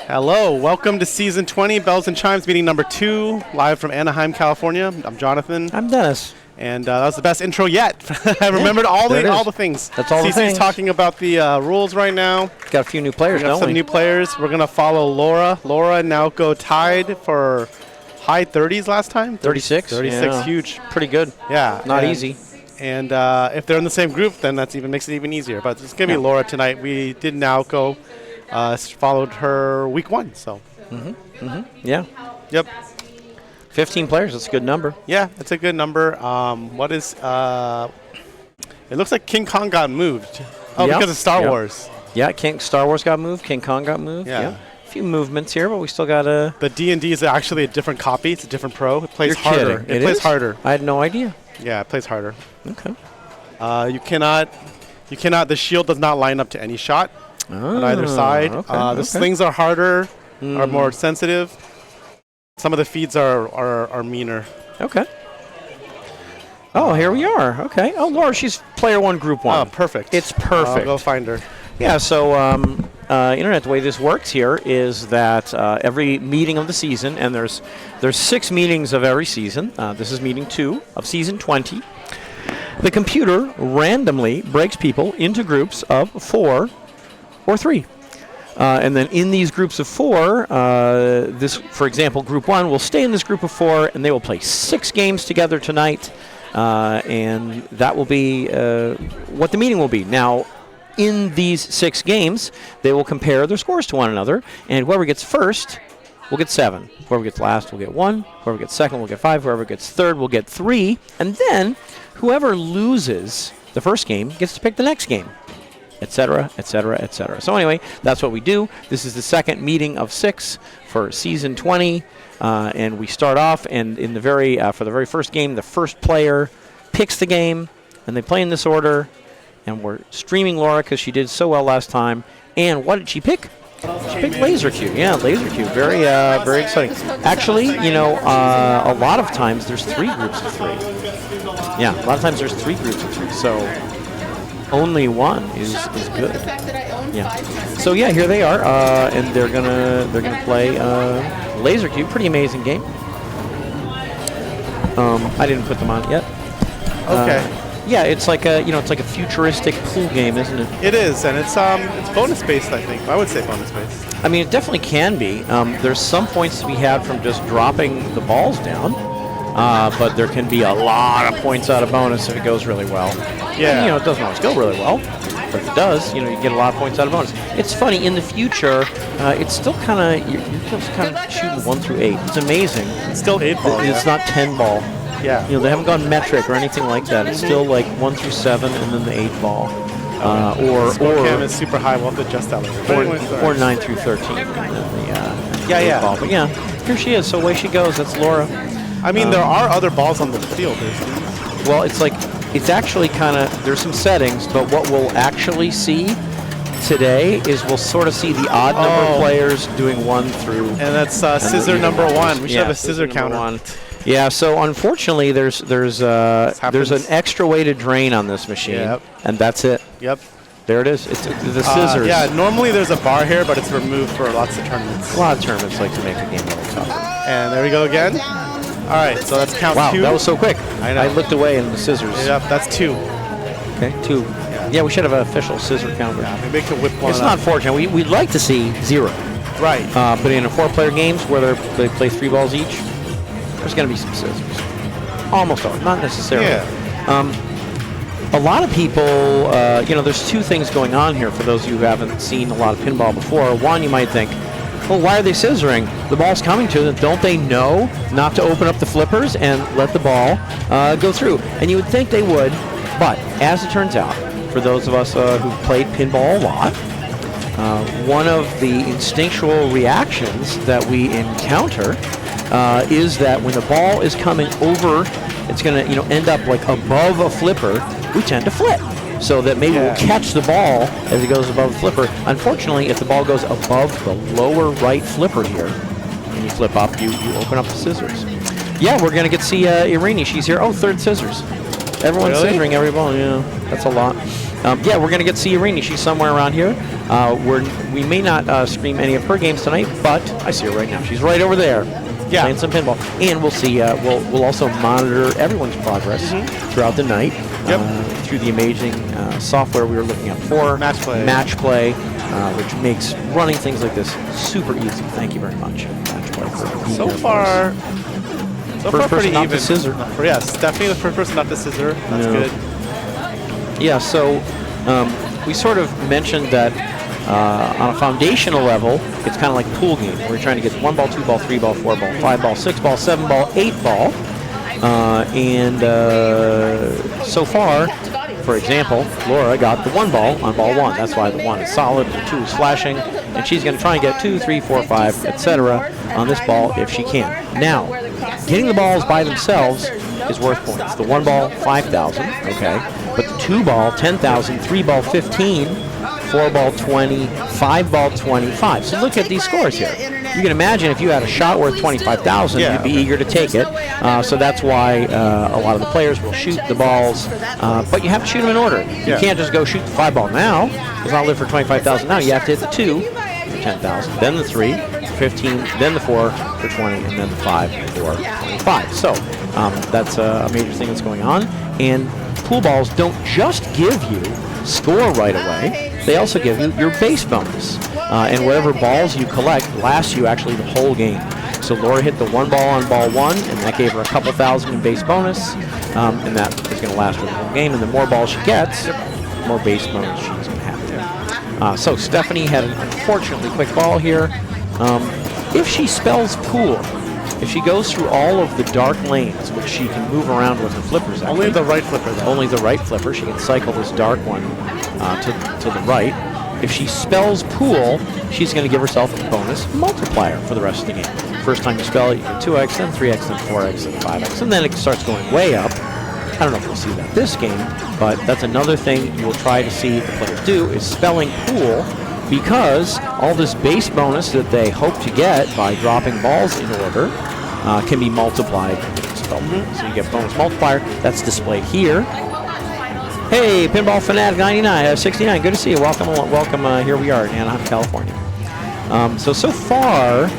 Hello, welcome to Season 20, Bells and Chimes, meeting number 2, live from Anaheim, California. I'm Jonathan. I'm Dennis. And that was the best intro yet. I remembered all the things. That's all the CC's things. talking about the rules right now. Got a few new players, We got some new players. We're going to follow Laura. Laura and Naoko tied for high 30s last time. 36. 36, yeah. huge. Pretty good. Yeah. Not easy. And if they're in the same group, then that makes it even easier. But it's going to be Laura tonight. We did Naoko. Followed her week 1, so. Yeah. Yep. 15 players, that's a good number. Yeah, that's a good number. It looks like King Kong got moved. Oh, because of Star Wars. Yeah, Star Wars got moved, King Kong got moved. Yeah. A few movements here, but we still got a... The D&D is actually a different copy. It's a different pro. It plays You're harder. kidding. It plays harder. I had no idea. Yeah, it plays harder. Okay. You cannot, the shield does not line up to any shot on either side. The slings are harder, are more sensitive. Some of the feeds are meaner. Okay. Oh, here we are. Okay. Oh, Laura, she's player 1, group 1. Oh, perfect. It's perfect. I'll go find her. Yeah, so Internet, the way this works here is that every meeting of the season, and there's 6 meetings of every season. This is meeting 2 of Season 20. The computer randomly breaks people into groups of 4 or 3. And then in these groups of 4, for example, Group 1 will stay in this group of 4, and they will play 6 games together tonight. And that will be what the meeting will be. Now, in these 6 games, they will compare their scores to one another, and whoever gets first will get 7. Whoever gets last will get 1. Whoever gets second will get 5. Whoever gets third will get 3. And then whoever loses the first game gets to pick the next game, etc., etc., etc. So anyway, that's what we do. This is the second meeting of 6 for Season 20, and we start off, and in the for the very first game, the first player picks the game, and they play in this order, and we're streaming Laura because she did so well last time. And what did she pick? She picked Laser Cube. Yeah, Laser Cube. Very exciting. Actually, a lot of times there's 3 groups of 3. Yeah, a lot of times there's 3 groups of 3. So only one is good. Yeah. So yeah, here they are, and they're gonna play Laser Cube. Pretty amazing game. I didn't put them on yet. Okay. Yeah, it's like a futuristic pool game, isn't it? It is, and it's bonus based. I think I would say bonus based. I mean, it definitely can be. There's some points to be had from just dropping the balls down, but there can be a lot of points out of bonus if it goes really well. Yeah. And, it doesn't always go really well, but if it does, you get a lot of points out of bonus. It's funny, in the future, it's still kind of you're just kind of shooting 1 through 8. It's amazing. It's still 8 ball. It's not 10 ball. Yeah. They haven't gone metric or anything like that. It's still like 1 through 7 and then the 8 ball. Or cam is super high. We'll have to adjust that later. Or 9 through 13. And then the 8 ball. But yeah, here she is. So away she goes. That's Laura. I mean, there are other balls on the field. Well, it's actually kind of, there's some settings, but what we'll actually see today is we'll sort of see the odd number of players doing 1 through. And that's scissor number 1. We should have a scissor counter. 1. Yeah, so unfortunately, there's an extra way to drain on this machine, and that's it. Yep. There it is. It's the scissors. Yeah, normally there's a bar here, but it's removed for lots of tournaments. A lot of tournaments like to make the game really tough. And there we go again. All right, so that's count 2. Wow, that was so quick. I know. I looked away and the scissors. Yep, that's 2. Okay, 2. Yeah, we should have an official scissor counter. Yeah, maybe we could whip one. It's not fortunate. We'd like to see 0. Right. But in a 4-player games where they play 3 balls each, there's going to be some scissors. Almost all, not necessarily. Yeah. A lot of people, there's 2 things going on here for those of you who haven't seen a lot of pinball before. One, you might think, well, why are they scissoring? The ball's coming to them. Don't they know not to open up the flippers and let the ball go through? And you would think they would, but as it turns out, for those of us who've played pinball a lot, one of the instinctual reactions that we encounter is that when the ball is coming over, it's going to end up like above a flipper, we tend to flip. So that maybe we'll catch the ball as it goes above the flipper. Unfortunately, if the ball goes above the lower right flipper here, when you flip up, you open up the scissors. Yeah, we're going to get to see Irini. She's here. Oh, 3rd scissors. Everyone's scissoring every ball. Yeah, that's a lot. yeah, we're going to get to see Irene. She's somewhere around here. We may not stream any of her games tonight, but I see her right now. She's right over there. Yeah. Playing some pinball. And we'll see, we'll also monitor everyone's progress throughout the night through the amazing software we were looking at before. Match Play, which makes running things like this super easy. Thank you very much, Match Play. So far, pretty even. The scissor. Yes, definitely the first person not the scissor. That's good. Yeah, so we sort of mentioned that on a foundational level, it's kind of like a pool game. We're trying to get 1 ball, 2 ball, 3 ball, 4 ball, 5 ball, 6 ball, 7 ball, 8 ball. So far, for example, Laura got the 1 ball on ball 1. That's why the 1 is solid, the 2 is flashing, and she's going to try and get 2, 3, 4, 5, etc. on this ball if she can. Now, getting the balls by themselves is worth points. The 1 ball, 5,000, okay, but the 2 ball, 10,000, 3 ball, 15, 4 ball, 20, 5 ball, 25. So look at these scores here. You can imagine if you had a shot worth 25,000, you'd be eager to take it. So that's why a lot of the players will shoot the balls, but you have to shoot them in order. You can't just go shoot the 5 ball now, because I'll live for 25,000 now. You have to hit the 2 for 10,000, then the 3 for 15, then the 4 for 20, and then the 5 for 25. So that's a major thing that's going on. And pool balls don't just give you score right away. They also give you your base bonus. And whatever balls you collect lasts you actually the whole game. So Laura hit the 1 ball on ball 1, and that gave her a couple thousand in base bonus. And that is going to last her the whole game. And the more balls she gets, the more base bonus she's going to have. So Stephanie had an unfortunately quick ball here. If she spells pool, if she goes through all of the dark lanes, which she can move around with her flippers, actually. Only the right flipper, though. Only the right flipper. She can cycle this dark one to the right. If she spells pool, she's going to give herself a bonus multiplier for the rest of the game. First time you spell it, you get 2x, then 3x, then 4x, then 5x, and then it starts going way up. I don't know if we'll see that this game, but that's another thing you will try to see the players do is spelling pool, because all this base bonus that they hope to get by dropping balls in order can be multiplied if you spell pool. So you get bonus multiplier. That's displayed here. Hey, Pinball Fanatic 69, good to see you. Welcome. Here we are in Anaheim, California. So far,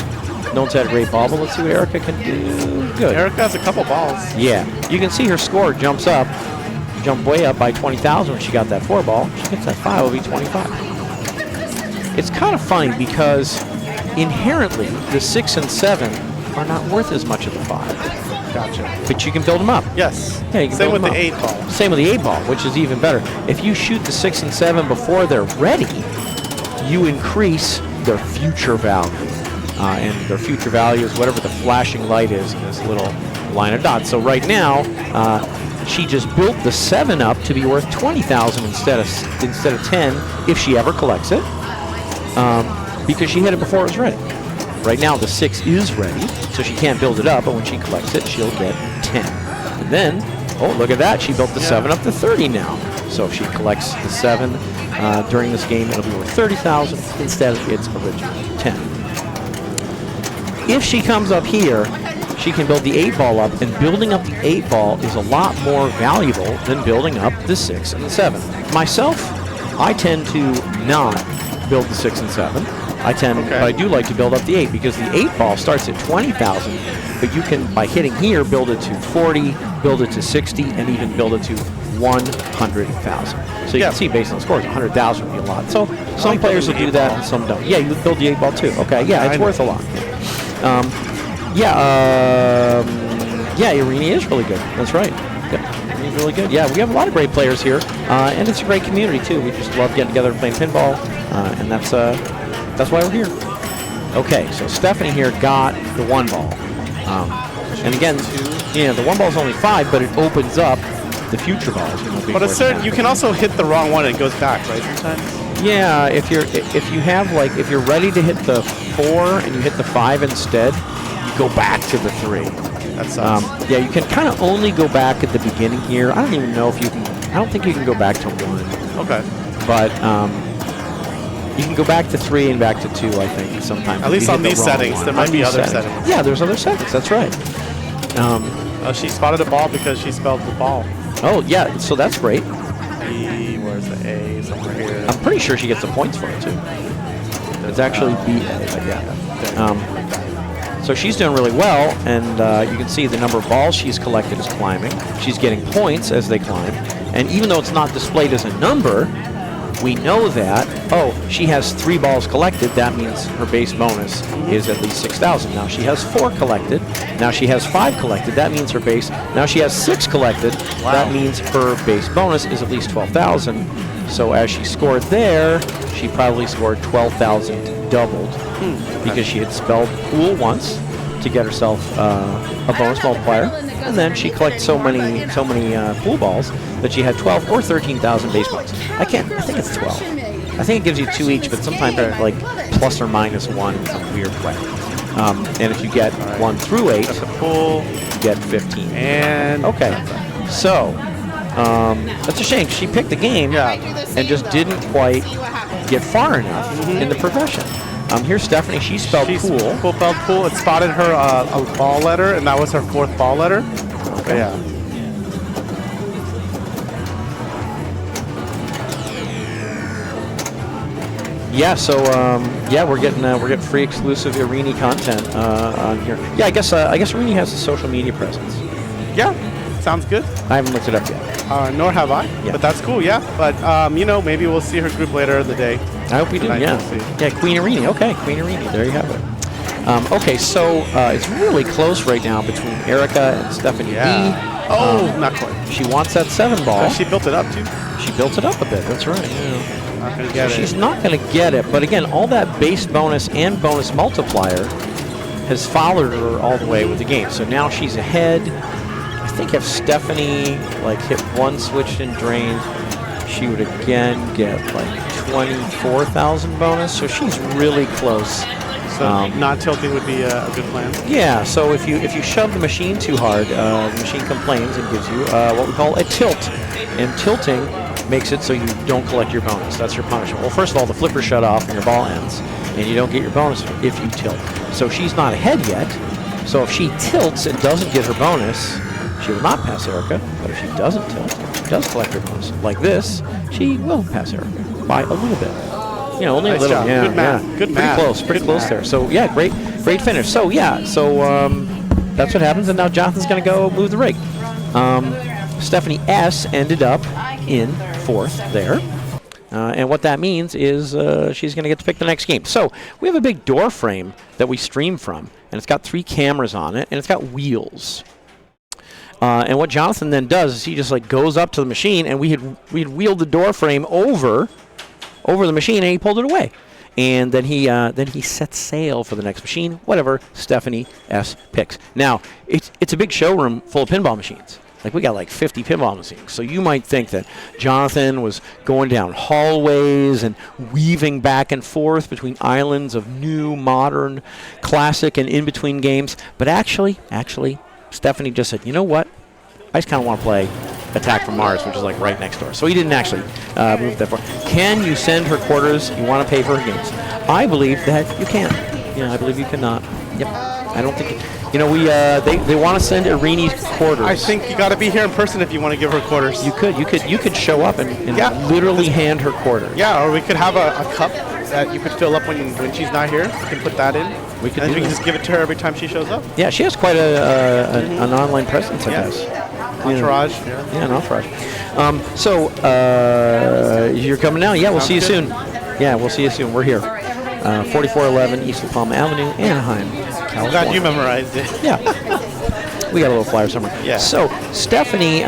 no one's had a great ball, but let's see what Erica can do. Good. Erica has a couple balls. Yeah, you can see her score jumped way up by 20,000 when she got that 4 ball. She gets that 5, it'll be 25. It's kind of funny because inherently the 6 and 7 are not worth as much as the 5. Gotcha. But you can build them up. Yes. Yeah, you can Same build with them the up. 8 ball. Same with the 8 ball, which is even better. If you shoot the 6 and 7 before they're ready, you increase their future value. And their future value is whatever the flashing light is in this little line of dots. So right now, she just built the 7 up to be worth 20,000 instead of 10 if she ever collects it, because she hit it before it was ready. Right now the 6 is ready, so she can't build it up, but when she collects it, she'll get 10. And then, oh, look at that, she built the 7 up to 30 now. So if she collects the 7 during this game, it'll be worth 30,000 instead of its original 10. If she comes up here, she can build the 8 ball up, and building up the 8 ball is a lot more valuable than building up the 6 and the 7. Myself, I tend to not build the 6 and 7. But I do like to build up the 8, because the 8 ball starts at 20,000, but you can, by hitting here, build it to 40, build it to 60, and even build it to 100,000. So you can see based on the scores, 100,000 would be a lot. So some players will do that and some don't. Yeah, you would build the 8 ball too. Okay, yeah, it's worth a lot. Yeah, Irini is really good. That's right. Irini's really good. Yeah, we have a lot of great players here, and it's a great community too. We just love getting together and playing pinball, and that's why we're here. Okay, so Stephanie here got the 1 ball, and again, the 1 ball is only 5, but it opens up the future balls. But you can also hit the wrong one and it goes back, right? Sometimes. Yeah, if you're ready to hit the 4 and you hit the 5 instead, you go back to the 3. That sucks. Yeah, you can kind of only go back at the beginning here. I don't even know if you can. I don't think you can go back to 1. Okay. But you can go back to 3 and back to 2. I think sometimes. At least on these settings, there might be other settings. Yeah, there's other settings. That's right. She spotted a ball because she spelled the ball. Oh yeah, so that's great. B. Where's the A? Somewhere here. I'm pretty sure she gets the points for it, too. It's actually BA, but yeah. So she's doing really well, and you can see the number of balls she's collected is climbing. She's getting points as they climb. And even though it's not displayed as a number, we know that, she has 3 balls collected. That means her base bonus is at least 6,000. Now she has 4 collected. Now she has 5 collected. That means her base. Now she has 6 collected. Wow. That means her base bonus is at least 12,000. So as she scored there, she probably scored 12,000 doubled because she had spelled pool once to get herself a bonus multiplier, and then she collected so many pool balls that she had 12 or 13,000 base points. I think it's 12. I think it gives you 2 each, but sometimes they're like plus or minus 1 in some weird way. And if you get 1 through 8, That's a pool. you get 15. And Okay, so that's a shame. She picked the game and just didn't quite get far enough in the profession. Here's Stephanie. She spelled pool. Spelled pool. It spotted her a ball letter, and that was her 4th ball letter. Okay. Yeah. Yeah. So we're getting free exclusive Irini content on here. Yeah, I guess Irini has a social media presence. Yeah. Sounds good. I haven't looked it up yet. Nor have I. Yeah. But that's cool. Yeah. But maybe we'll see her group later in the day. I hope we do. Tonight Yeah. we'll see. Yeah. Queen Irini. Okay. Queen Irini. There you have it. Okay. So it's really close right now between Erica and Stephanie B. Not quite. She wants that 7 ball. She built it up too. She built it up a bit. That's right. Yeah. Not gonna get She's not going to get it, but again, all that base bonus and bonus multiplier has followed her all the way with the game. So now she's ahead. I think if Stephanie hit 1 switch and drained, she would again get 24,000 bonus. So she's really close. So not tilting would be a good plan. Yeah. So if you shove the machine too hard, the machine complains and gives you what we call a tilt, and tilting makes it so you don't collect your bonus. That's your punishment. Well, first of all, the flipper shut off when your ball ends, and you don't get your bonus if you tilt. So she's not ahead yet. So if she tilts and doesn't get her bonus, she will not pass Erica. But if she doesn't tilt, she does collect her bonus. Like this, she will pass Erica by a little bit. Only Nice a little. job. Yeah, Good math. yeah. Good math. Pretty Good close math. there. So yeah, great finish. So that's what happens. And now Jonathan's going to go move the rig. Stephanie S ended up in 4th there. And what that means is she's going to get to pick the next game. So we have a big door frame that we stream from, and it's got 3 cameras on it, and it's got wheels. And what Jonathan then does is he just goes up to the machine, and we had wheeled the door frame over the machine, and he pulled it away. And then he sets sail for the next machine, whatever Stephanie S picks. Now it's a big showroom full of pinball machines. We got 50 pinball machines. So you might think that Jonathan was going down hallways and weaving back and forth between islands of new, modern, classic, and in-between games. But actually, Stephanie just said, you know what? I just kind of want to play Attack from Mars, which is right next door. So he didn't actually move that far. Can you send her quarters? You want to pay for her games? I believe that you can. I believe you cannot. Yep. I don't think. They want to send Irini's quarters. I think you got to be here in person if you want to give her quarters. You could show up and literally hand her quarters. Yeah, or we could have a cup that you could fill up when she's not here. You can put that in. We could and we can just give it to her every time she shows up. Yeah, she has quite an online presence, I guess. Entourage. Yeah, an entourage. So you're coming now? Yeah, we'll see you soon. Yeah, we'll see you soon. We're here. 4411 East La Palma Avenue, Anaheim, California. I'm glad you memorized it. Yeah. We got a little flyer somewhere. Yeah. So Stephanie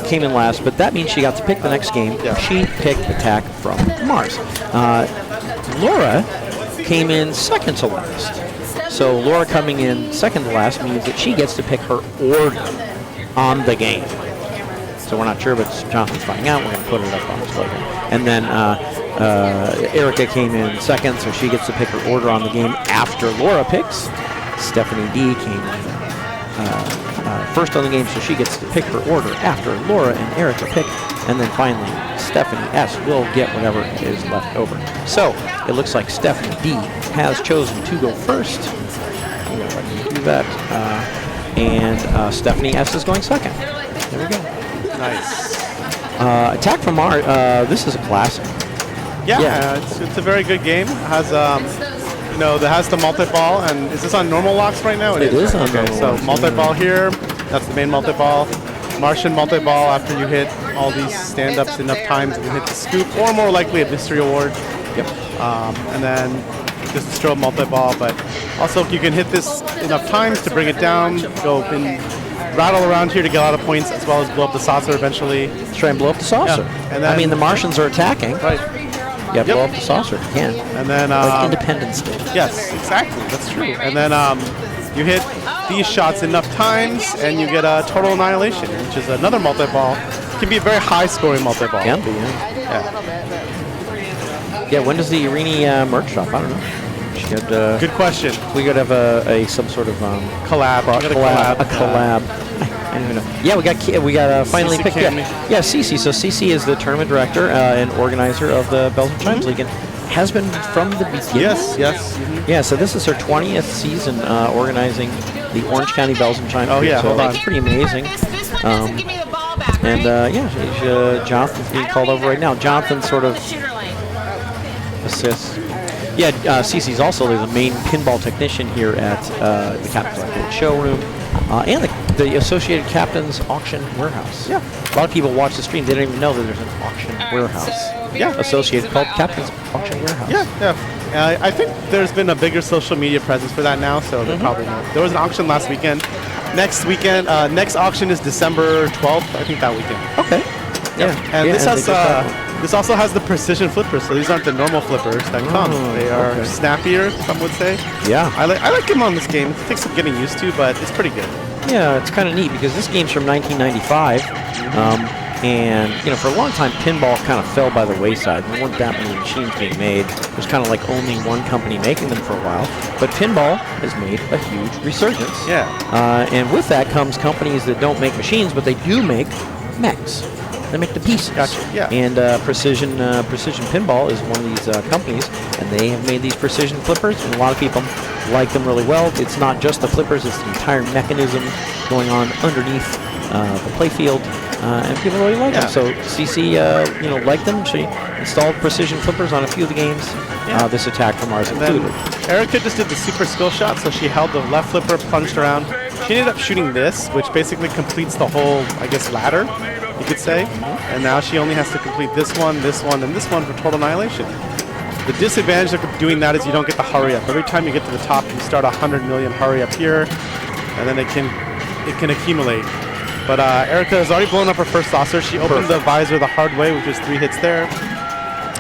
came in last, but that means she got to pick the next game. Yeah. She picked Attack from Mars. Laura came in second to last. So Laura coming in second to last means that she gets to pick her order on the game. So we're not sure, but Jonathan's finding out. We're going to put it up on display here. And then Erica came in second, so she gets to pick her order on the game after Laura picks. Stephanie D came in first on the game, so she gets to pick her order after Laura and Erica pick. And then finally, Stephanie S will get whatever is left over. So it looks like Stephanie D has chosen to go first. I'm going to let you do that. And Stephanie S is going second. There we go. Nice. Attack from Mars. This is a classic. Yeah. It's a very good game. It has that has the multi-ball, and is this on normal locks right now? It is on normal so locks, multi-ball here. That's the main multi-ball. Martian multi-ball after you hit all these stand-ups enough times, you hit the scoop, or more likely a mystery award. Yep. And then just a strobe multi-ball, but also you can hit this enough times to bring it down, go and rattle around here to get a lot of points, as well as blow up the saucer eventually. Try and blow up the saucer. Yeah. And then, the Martians are attacking. Right. Yeah, blow up the saucer if you can. And then like Independence Day. Yes, exactly. That's true. And then you hit these shots enough times, and you get a total annihilation, which is another multi-ball. It can be a very high-scoring multi-ball. Can be, yeah. When does the Irini merch drop? I don't know. Good question. We could have some sort of collab. A collab. I don't know. Yeah, we got finally picked up. Yeah, Cece. So Cece is the tournament director and organizer of the Bells and Chimes League, and has been from the beginning. Yes. Yeah, so this is her 20th season organizing the Orange County Bells and Chimes League. Yeah, so hold on. It's pretty amazing. Jonathan's being called over right now. Jonathan sort of assists. Yeah, Cece's also the main pinball technician here at the Captain's Arcade Showroom and the Associated Captain's Auction Warehouse. Yeah. A lot of people watch the stream. They don't even know that there's an auction warehouse. Associated called Captain's Auction Warehouse. Yeah. I think there's been a bigger social media presence for that now, so they probably know. There was an auction last weekend. Next auction is December 12th, I think that weekend. Okay. Yeah. And this also has the precision flippers, so these aren't the normal flippers that come. They are snappier, some would say. Yeah. I like them on this game. It takes some getting used to, but it's pretty good. Yeah, it's kind of neat because this game's from 1995. And, for a long time, pinball kind of fell by the wayside. There weren't that many machines being made. There's kind of like only one company making them for a while. But pinball has made a huge resurgence. Yeah. And with that comes companies that don't make machines, but they do make mechs. They make the pieces. Gotcha. Yeah. And Precision Pinball is one of these companies, and they have made these precision flippers, and a lot of people like them really well. It's not just the flippers; it's the entire mechanism going on underneath the playfield, and people really like them. So CC, liked them. She installed precision flippers on a few of the games. This Attack from Mars included. Erica just did the super skill shot, so she held the left flipper, plunged around. She ended up shooting this, which basically completes the whole, ladder, you could say. And now she only has to complete this one, and this one for total annihilation. The disadvantage of doing that is you don't get the hurry up. Every time you get to the top, you start 100 million hurry up here, and then it can accumulate. But Erica has already blown up her first saucer. She opened the visor the hard way, which is 3 hits there.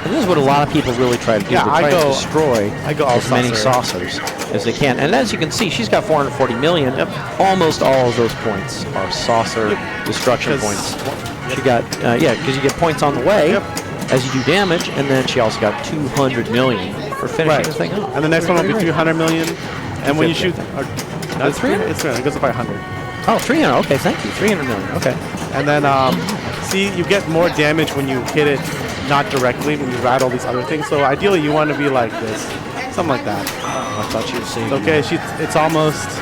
And this is what a lot of people really try to do. They try to destroy as many saucers as they can. And as you can see, she's got 440 million. Almost all of those points are saucer destruction points. She got, because you get points on the way as you do damage, and then she also got 200 million for finishing the thing up. And the next one will be 200 million. And when you shoot... It's 300? It's 300. It goes up by 100. Oh, 300. Okay, thank you. 300 million. Okay. And then, see, you get more damage when you hit it not directly, when you rattle these other things. So ideally, you want to be like this. Something like that. I thought you were saying... Okay, she's almost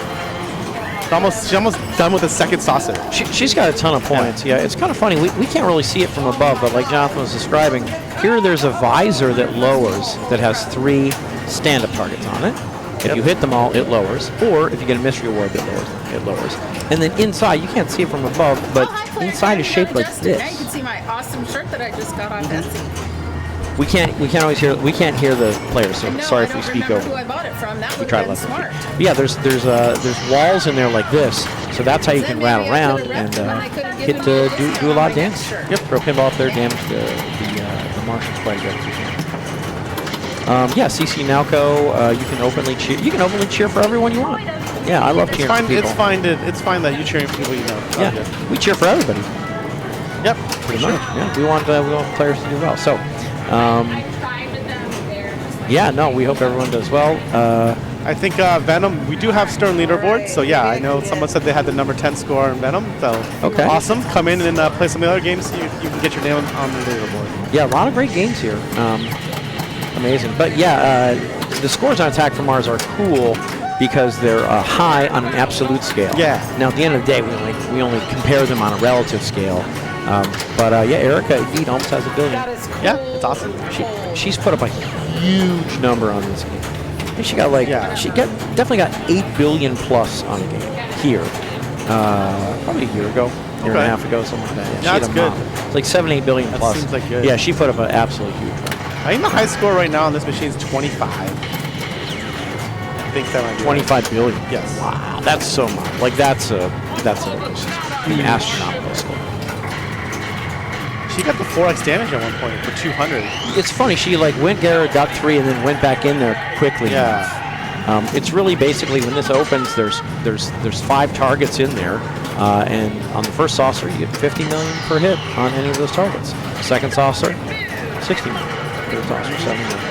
done with the second saucer. She's got a ton of points. Yeah, it's kind of funny. We can't really see it from above, but like Jonathan was describing, here there's a visor that lowers, that has 3 stand-up targets on it. If you hit them all, it lowers. Or if you get a mystery award, it lowers. And then inside, you can't see it from above, but inside is shaped like this. You can see my awesome shirt that I just got on Etsy. We can't hear the players, so sorry if we speak over. Who I bought it from. That we try to let them. Yeah, there's walls in there like this, so that's how you can rattle around and do a lot of damage. Yep, throw a pinball up there, damage the Martians quite a bit. CC Nalco, you can openly cheer for everyone you want. Yeah, I love cheering for people. It's fine that you cheering for people you know. Yeah, we cheer for everybody. Yep, pretty much. Yeah, we want players to do well. So, we hope everyone does well. I think Venom, we do have Stern leaderboard, so yeah, I know someone said they had the number 10 score in Venom, so awesome. Come in and play some of the other games so you can get your name on the leaderboard. Yeah, a lot of great games here. Amazing. But the scores on Attack from Mars are cool because they're high on an absolute scale. Yeah. Now, at the end of the day, we only compare them on a relative scale. Yeah, Erica indeed almost has $1 billion. That is cool. Yeah, it's awesome. She's put up a huge number on this game. I think she got like definitely got 8 billion plus on the game here. Probably a year ago, year and a half ago, something like that. Yeah, that's good. It's like 7-8 billion That plus. seems like good. Yeah, she put up an absolute huge one. I think the high score right now on this machine is 25. I think that might be 25 billion. Yes. Wow, that's so much. Like that's an astronomical score. She got the 4x damage at one point for 200. It's funny. She like went there, got 3, and then went back in there quickly. Yeah. It's really basically when this opens, there's 5 targets in there, and on the first saucer you get 50 million per hit on any of those targets. Second saucer, 60 million. Third saucer, 70 million.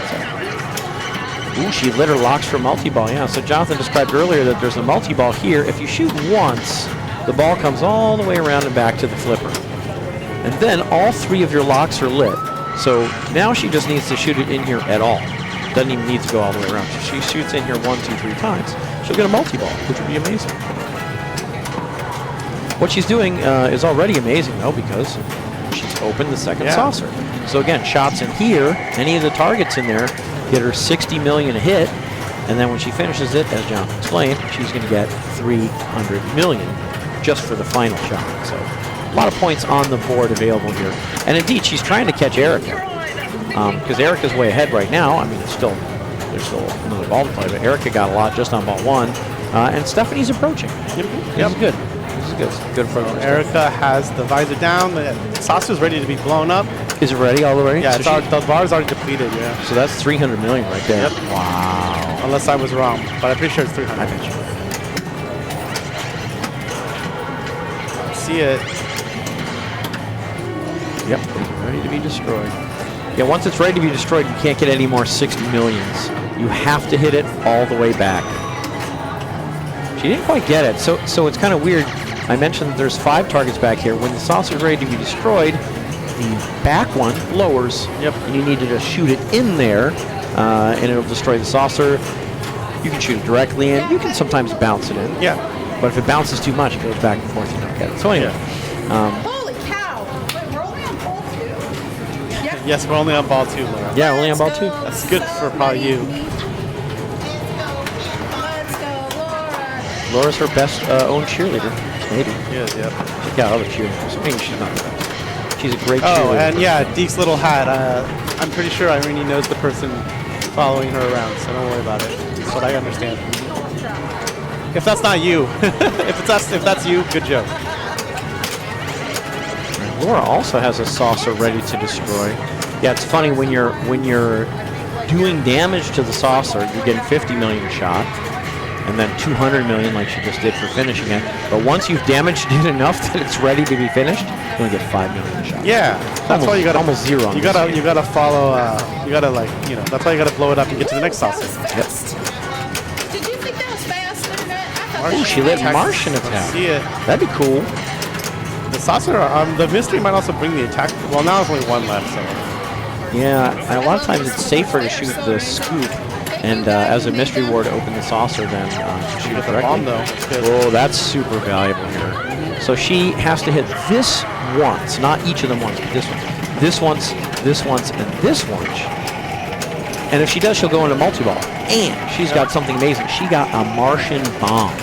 Ooh, she lit her locks for multi-ball. Yeah. So Jonathan described earlier that there's a multi-ball here. If you shoot once, the ball comes all the way around and back to the flipper, and then all 3 of your locks are lit. So now she just needs to shoot it in here at all. Doesn't even need to go all the way around. So she shoots in here 1, 2, 3 times. She'll get a multi-ball, which would be amazing. What she's doing is already amazing, though, because she's opened the second saucer. So again, shots in here, any of the targets in there, get her 60 million a hit, and then when she finishes it, as John explained, she's going to get 300 million just for the final shot. So a lot of points on the board available here. And indeed, she's trying to catch Erica. Because Erica's way ahead right now. I mean, there's still another ball to play, but Erica got a lot just on ball 1, and Stephanie's approaching. This is good. This is good. Good approach. Erica has the visor down. The saucer's ready to be blown up. Is it ready all the way? Yeah, the bar's already depleted. Yeah. So that's 300 million right there. Yep. Wow. Unless I was wrong, but I'm pretty sure it's 300. I bet you. See it. Yep. Ready to be destroyed. Yeah, once it's ready to be destroyed, you can't get any more 60 millions. You have to hit it all the way back. She didn't quite get it, so it's kind of weird. I mentioned that there's 5 targets back here. When the saucer's ready to be destroyed, the back one lowers. Yep. And you need to just shoot it in there, and it'll destroy the saucer. You can shoot it directly in. You can sometimes bounce it in. Yeah. But if it bounces too much, it goes back and forth. You don't get it. So anyway. Holy cow! Wait, we're only on ball 2? Yep. Yes, we're only on ball 2, Laura. Yeah, only on ball 2. That's good for probably you. Let's go, Laura. Laura's her best own cheerleader, maybe. Yes, yep. She's got other cheerleaders. Maybe she's not the best. She's a great cheerleader. Oh, and yeah, Deke's little hat. I'm pretty sure Irene knows the person following her around, so don't worry about it. That's what I understand. If that's not you, if that's you, good joke. Laura also has a saucer ready to destroy. Yeah, it's funny when you're doing damage to the saucer, you're getting 50 million a shot, and then 200 million like she just did for finishing it. But once you've damaged it enough that it's ready to be finished, you only get 5 million a shot. Yeah, that's why you got almost 0. You gotta follow. You gotta that's why you gotta blow it up and get to the next saucer. Yep. Did you think that was fast, Internet? I thought Oh, she lit Martian Let's attack. see it. That'd be cool. The saucer, the mystery might also bring the attack. Well, now there's only 1 left, so. Yeah, and a lot of times it's safer to shoot the scoop, and as a mystery ward, open the saucer than to shoot it The directly. bomb though. That's good. Oh, that's super valuable here. So she has to hit this once, not each of them once, but this one. This once, and this once. And if she does, she'll go into multi-ball. And she's got something amazing. She got a Martian bomb.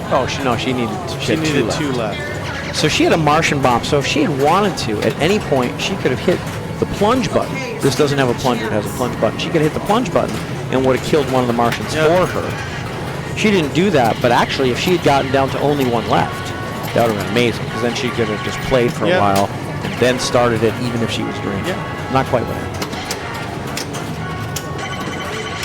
Oh, shoot! She needed She needed 2 2 left. left. So she had a Martian bomb. So if she had wanted to, at any point, she could have hit the plunge button. This doesn't have a plunger, it has a plunge button. She could hit the plunge button and would have killed one of the Martians for her. She didn't do that, but actually, if she had gotten down to only 1 left, that would have been amazing, because then she could have just played for a while and then started it, even if she was green. Not quite what happened.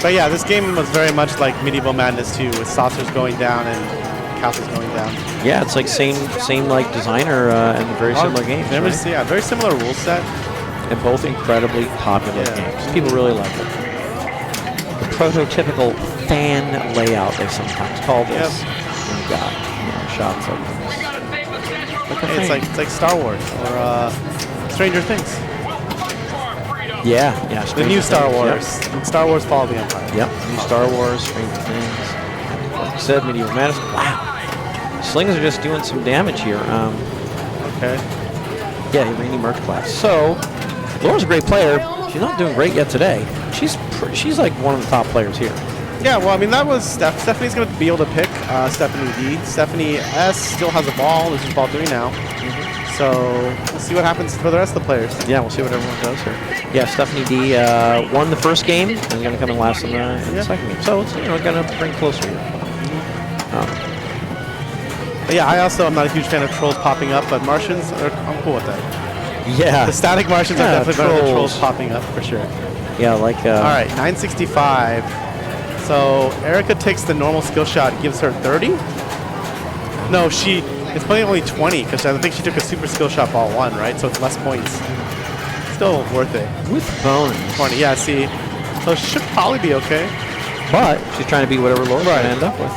But yeah, this game was very much like Medieval Madness 2, with saucers going down and castles going down. Yeah, it's like same like designer and very similar games. Very, right? yeah, very similar rule set. And both incredibly popular games. People really like it. The prototypical fan layout, they sometimes call this. When you got shots like this. Hey, it's like Star Wars or Stranger Things. Yeah. The new Star Wars. Star Wars Fall of the Empire. Yep. New Star Wars, Stranger Things. Like I said, Medieval Madness. Wow. slings are just doing some damage here. Okay. Yeah, Randy Merch class. So, Laura's a great player. She's not doing great yet today. She's like one of the top players here. Yeah, well, I mean, that was Stephanie's going to be able to pick Stephanie D. Stephanie S still has a ball. This is ball 3 now. So we'll see what happens for the rest of the players. Yeah, we'll see what everyone does here. Yeah, Stephanie D won the first game and is going to come in last in the second game. So it's going to bring closer here. But yeah, I also am not a huge fan of trolls popping up, but Martians, I'm cool with that. Yeah. The static Martians are definitely better than trolls popping up for sure. Yeah, like. All right, 965. So Erica takes the normal skill shot, gives her 30. No, it's playing only 20 because I think she took a super skill shot ball 1, right? So it's less points. Still worth it. With bonus. 20, yeah, see. So she should probably be okay. But she's trying to be whatever Laura's going to end up with.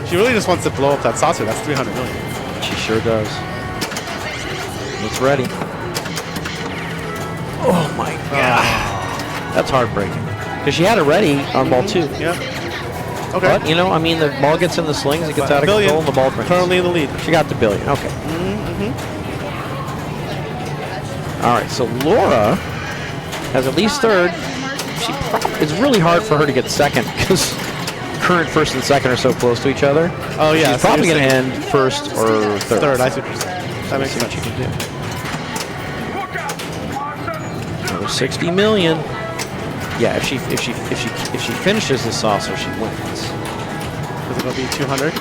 She really just wants to blow up that saucer. That's 300 million. She sure does. It's ready. Oh my god. That's heartbreaking. Because she had it ready on ball 2. Yeah. Okay. But, you know, I mean, the ball gets in the slings, it gets out of control, and the ball brings. Currently in the lead. She got the billion. Okay. All right, so Laura has at least third. It's really hard for her to get second because current first and second are so close to each other. Oh, yeah. She's probably going to end first or third. Third, I see what you're saying. That makes sense. What you can do. Another 60 million. Yeah, if she finishes the saucer, she wins. Is it going to be 200?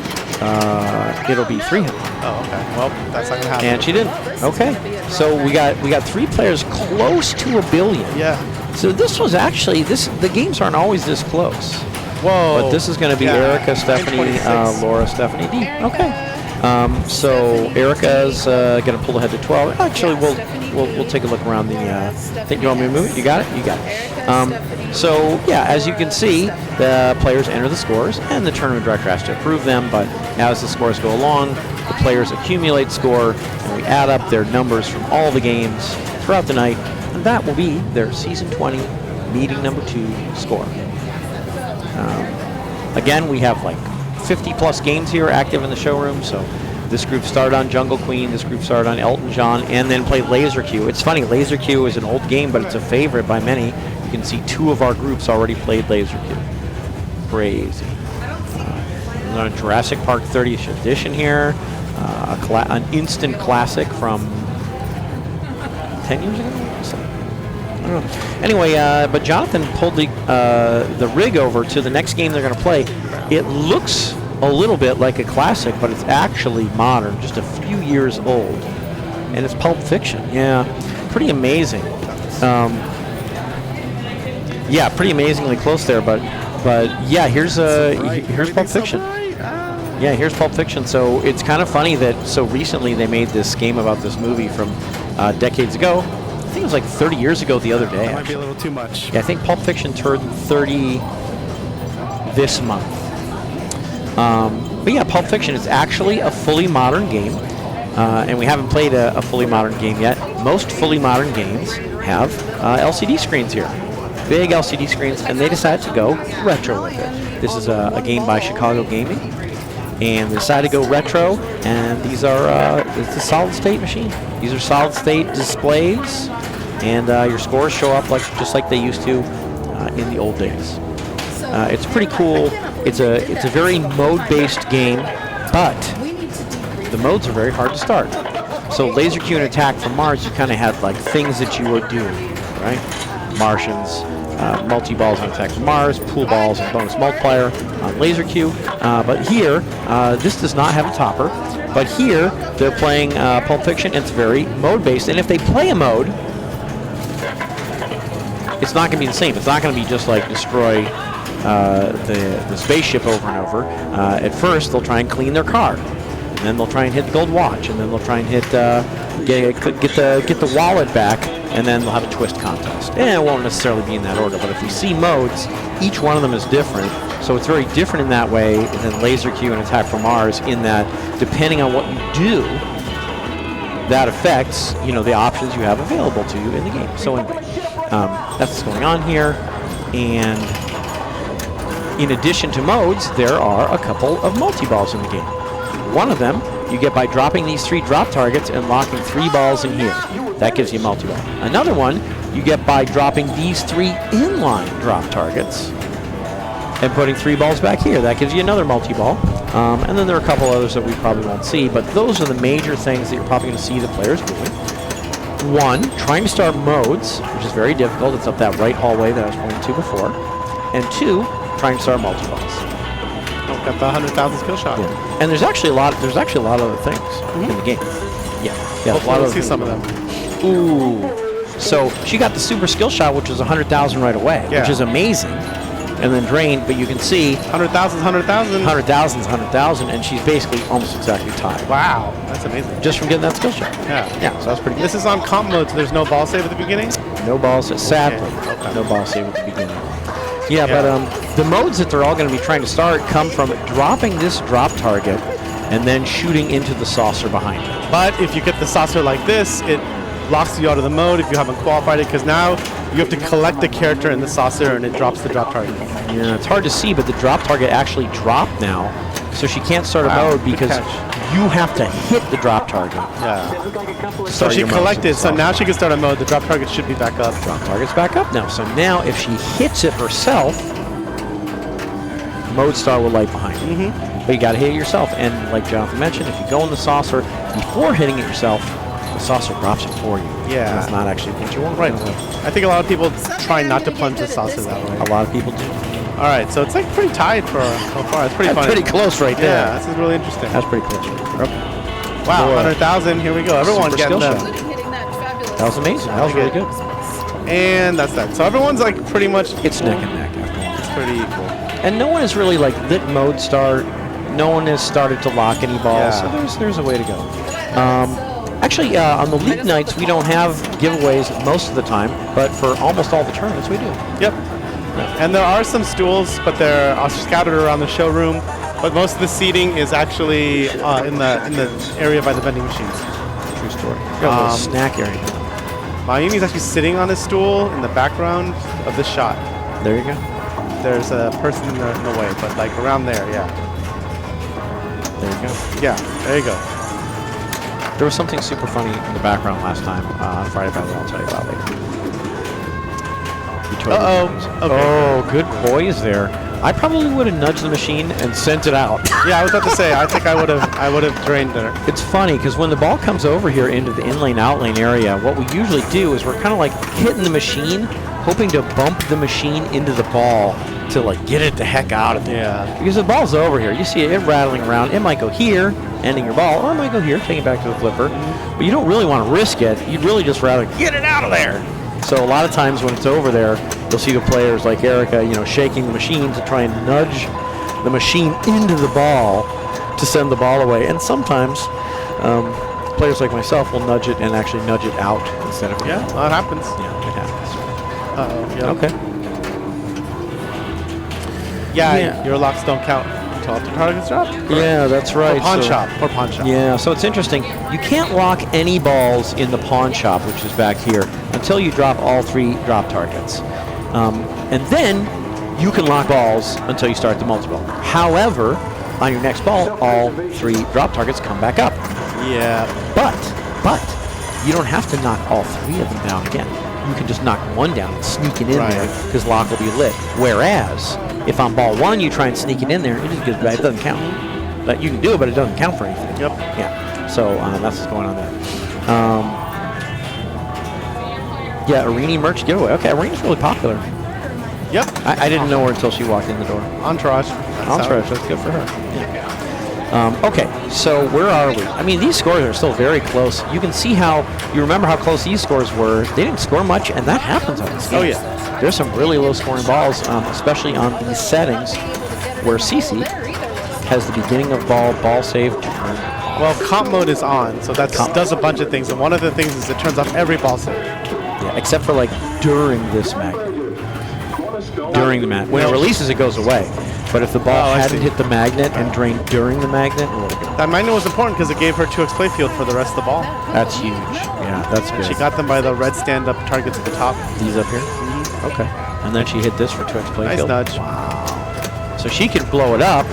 It'll be 300. Oh, okay. Well, that's not going to happen. And she didn't. Okay. So we got 3 players close to $1 billion. Yeah. So this was actually the games aren't always this close. Whoa. But this is going to be Erica, Stephanie, Laura, Stephanie D. Okay. So Erica's going to pull ahead to 12. Actually, we'll take a look around the thing. You want me to move it? You got it? You got it. So, yeah, as you can see, the players enter the scores, and the tournament director has to approve them. But as the scores go along, the players accumulate score, and we add up their numbers from all the games throughout the night, and that will be their Season 20 meeting number 2 score. Again, we have like 50-plus games here active in the showroom, so this group started on Jungle Queen, this group started on Elton John, and then played Laser Q. It's funny, Laser Q is an old game, but it's a favorite by many. You can see 2 of our groups already played Laser Q. Crazy. We're on Jurassic Park 30th edition here, an instant classic from 10 years ago? I don't know. Anyway, but Jonathan pulled the rig over to the next game they're going to play. It looks a little bit like a classic, but it's actually modern, just a few years old. And it's Pulp Fiction. Yeah, pretty amazing. Yeah, pretty amazingly close there, but yeah, here's Pulp Fiction. Yeah, here's Pulp Fiction. So it's kind of funny that so recently they made this game about this movie from decades ago. I think it was like 30 years ago the other day. That might be a little too much. Yeah, I think Pulp Fiction turned 30 this month. But yeah, Pulp Fiction is actually a fully modern game, and we haven't played a fully modern game yet. Most fully modern games have LCD screens here, big LCD screens, and they decided to go retro with it. This is a game by Chicago Gaming, and they decided to go retro, and these are it's a solid-state machine. These are solid-state displays, and your scores show up just like they used to in the old days. It's pretty cool. It's a very mode-based game, but the modes are very hard to start. So Laser Q and Attack from Mars, you kind of had like things that you were doing, right? Martians, multi-balls on Attack from Mars, pool balls and bonus multiplier on Laser Q. But here, this does not have a topper. But here, they're playing Pulp Fiction. It's very mode-based, and if they play a mode, it's not going to be the same. It's not going to be just like destroy the spaceship over and over. At first, they'll try and clean their car, and then they'll try and hit the gold watch, and then they'll try and hit get the wallet back, and then they'll have a twist contest. And it won't necessarily be in that order, but if we see modes, each one of them is different. So it's very different in that way than Laser Q and Attack from Mars, in that depending on what you do, that affects the options you have available to you in the game. So anyway, that's what's going on here, and in addition to modes, there are a couple of multi-balls in the game. One of them you get by dropping these 3 drop targets and locking 3 balls in here. That gives you a multi-ball. Another one you get by dropping these 3 inline drop targets and putting 3 balls back here. That gives you another multi-ball. And then there are a couple others that we probably won't see, but those are the major things that you're probably going to see the players doing. 1, trying to start modes, which is very difficult. It's up that right hallway that I was pointing to before. And 2, trying to start multi-balls. Oh, got the 100,000 skill shot. Yeah. And there's actually a lot of other things in the game. Yeah. A lot of see some of them. Ooh. So she got the super skill shot, which was 100,000 right away, which is amazing. And then drained, but you can see 100,000 is 100,000. 100,000 is 100,000, and she's basically almost exactly tied. Wow, that's amazing. Just from getting that skill shot. Yeah. Yeah, so that's pretty good. This is on comp mode, so there's no ball save at the beginning? No ball save. Sadly, no ball save at the beginning. Yeah, but the modes that they're all going to be trying to start come from dropping this drop target and then shooting into the saucer behind it. But if you get the saucer like this, it locks you out of the mode if you haven't qualified it, because now you have to collect the character in the saucer and it drops the drop target. Yeah, it's hard to see, but the drop target actually dropped now, so she can't start a mode because you have to hit the drop target. Yeah. So she collected, so now she can start a mode. The drop target should be back up. Drop target's back up now. So now if she hits it herself, mode star will light behind it. But you got to hit it yourself. And like Jonathan mentioned, if you go in the saucer before hitting it yourself, the saucer drops it for you. Yeah. That's not actually what you want. Right. I think a lot of people try not to plunge the saucer that way. A lot of people do. All right, so it's like pretty tied for so far. It's pretty funny. Pretty close right there. Yeah, this is really interesting. That's pretty close. Wow, 100,000. Here we go. Everyone Super getting skill them. shot. Hitting that fabulous. That was amazing. That was really good. And that's that. So everyone's like pretty much It's equal. neck and neck after all. It's pretty equal. And no one has really like lit mode start. No one has started to lock any balls. Yeah. So there's a way to go. Actually, on the league nights, we don't have giveaways most of the time, but for almost all the tournaments, we do. Yep. And there are some stools, but they're scattered around the showroom. But most of the seating is actually in the area by the vending machines. True story. Got a little snack area. Mayumi's actually sitting on a stool in the background of the shot. There you go. There's a person in the way, but like around there, yeah. There you go. Yeah, there you go. There was something super funny in the background last time on Friday Night I'll tell you about later. Okay. Oh, good poise there. I probably would have nudged the machine and sent it out. Yeah, I was about to say, I think I would have drained her. It's funny because when the ball comes over here into the in-lane, out-lane area, what we usually do is we're kind of like hitting the machine, hoping to bump the machine into the ball to like get it the heck out of there. Yeah. Because the ball's over here. You see it rattling around. It might go here, ending your ball, or it might go here, taking it back to the flipper. But you don't really want to risk it. You'd really just rather get it out of there. So a lot of times when it's over there, you'll see the players like Erica, shaking the machine to try and nudge the machine into the ball to send the ball away. And sometimes players like myself will nudge it and actually nudge it out instead of Yeah, that happens. Yeah, it happens. Uh-oh. Yeah. Okay. Yeah, your locks don't count until after target's dropped. Yeah, that's right. Or pawn shop. Yeah, so it's interesting. You can't lock any balls in the pawn shop, which is back here, until you drop all 3 drop targets. And then you can lock balls until you start the multi-ball. However, on your next ball, all 3 drop targets come back up. Yeah. But you don't have to knock all 3 of them down again. You can just knock one down and sneak it in there because lock will be lit. Whereas, if on ball 1 you try and sneak it in there, it just goes back. It doesn't count. But you can do it, but it doesn't count for anything. Yep. Yeah. So that's what's going on there. Yeah, Arini merch giveaway. Okay, Arini's really popular. Yep. I didn't know her until she walked in the door. Entourage. Entourage, that's good for her. Yeah. Okay, so where are we? I mean, these scores are still very close. You can see how, you remember how close these scores were. They didn't score much, and that happens on this game. Oh, yeah. There's some really low-scoring balls, especially on these settings where Cece has the beginning of ball save. Well, comp mode is on, so that does a bunch of things. And one of the things is it turns off every ball save. Yeah, except for like during this magnet. During the magnet. When it releases, it goes away. But if the ball hadn't hit the magnet and drained during the magnet, it would have gone. That magnet was important because it gave her 2x playfield for the rest of the ball. That's huge. Yeah, that's good. She got them by the red stand-up targets at the top. These up here? Okay. And then she hit this for 2x playfield. Nice nudge. Wow. So she could blow it up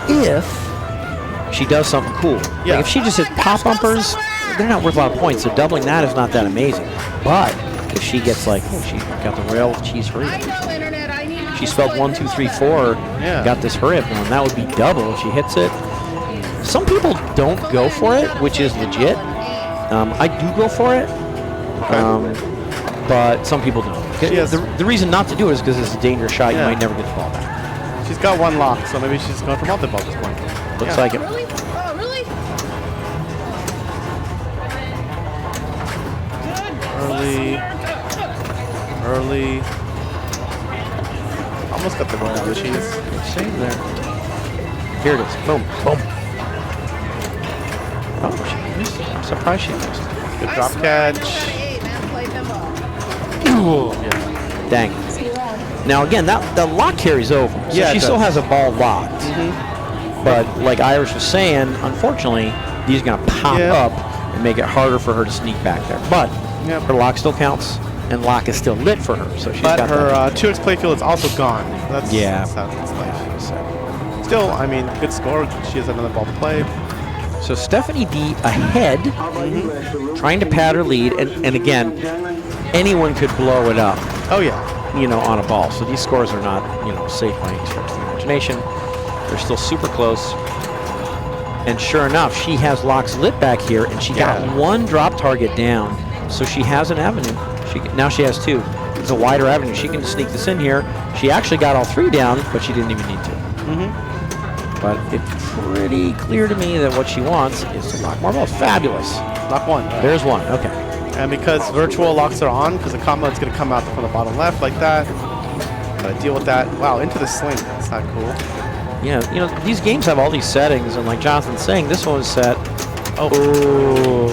if she does something cool. Yeah. Like if she just hits pop bumpers, they're not worth a lot of points. So doubling that is not that amazing. But if she gets like, oh, she got the rail cheese hurry. I know, Internet. I need She spelled 1, 2, 3, 4. Yeah. Got this hurry up going. That would be double if she hits it. Some people don't go for it, which is legit. I do go for it, but some people don't. The reason not to do it is because it's a dangerous shot. Yeah. You might never get the ball back. She's got one lock, so maybe she's going for multi-ball at this point. Looks like it. Really? Oh, really? Early. Almost got the roll on the cheese. Save there. Here it is. Boom. Boom. Oh, she missed. I'm surprised she missed. Good drop catch. Hey, man, play pinball. Yeah. Dang. Now again, the lock carries over. So Yeah, she it still does. has a ball locked. But like Irish was saying, unfortunately, these are going to pop up and make it harder for her to sneak back there. But her lock still counts, and lock is still lit for her. So she's But got her that. 2x playfield is also gone. That's how it's like. Still, I mean, good score. She has another ball to play. So Stephanie D ahead, trying to pad her lead, and again, anyone could blow it up. Oh yeah. You know, on a ball. So these scores are not, safe by any stretch of the imagination. They're still super close. And sure enough, she has locks lit back here, and she got one drop target down. So she has an avenue. Now she has two. It's a wider avenue. She can sneak this in here. She actually got all three down, but she didn't even need to. But it's pretty clear to me that what she wants is to lock more balls. Fabulous. Lock one. Right. There's one. Okay. And because virtual locks are on, because the combo is going to come out from the bottom left like that. Gotta deal with that. Wow, into the sling. That's not cool. Yeah, these games have all these settings, and like Jonathan's saying, this one is set. Oh,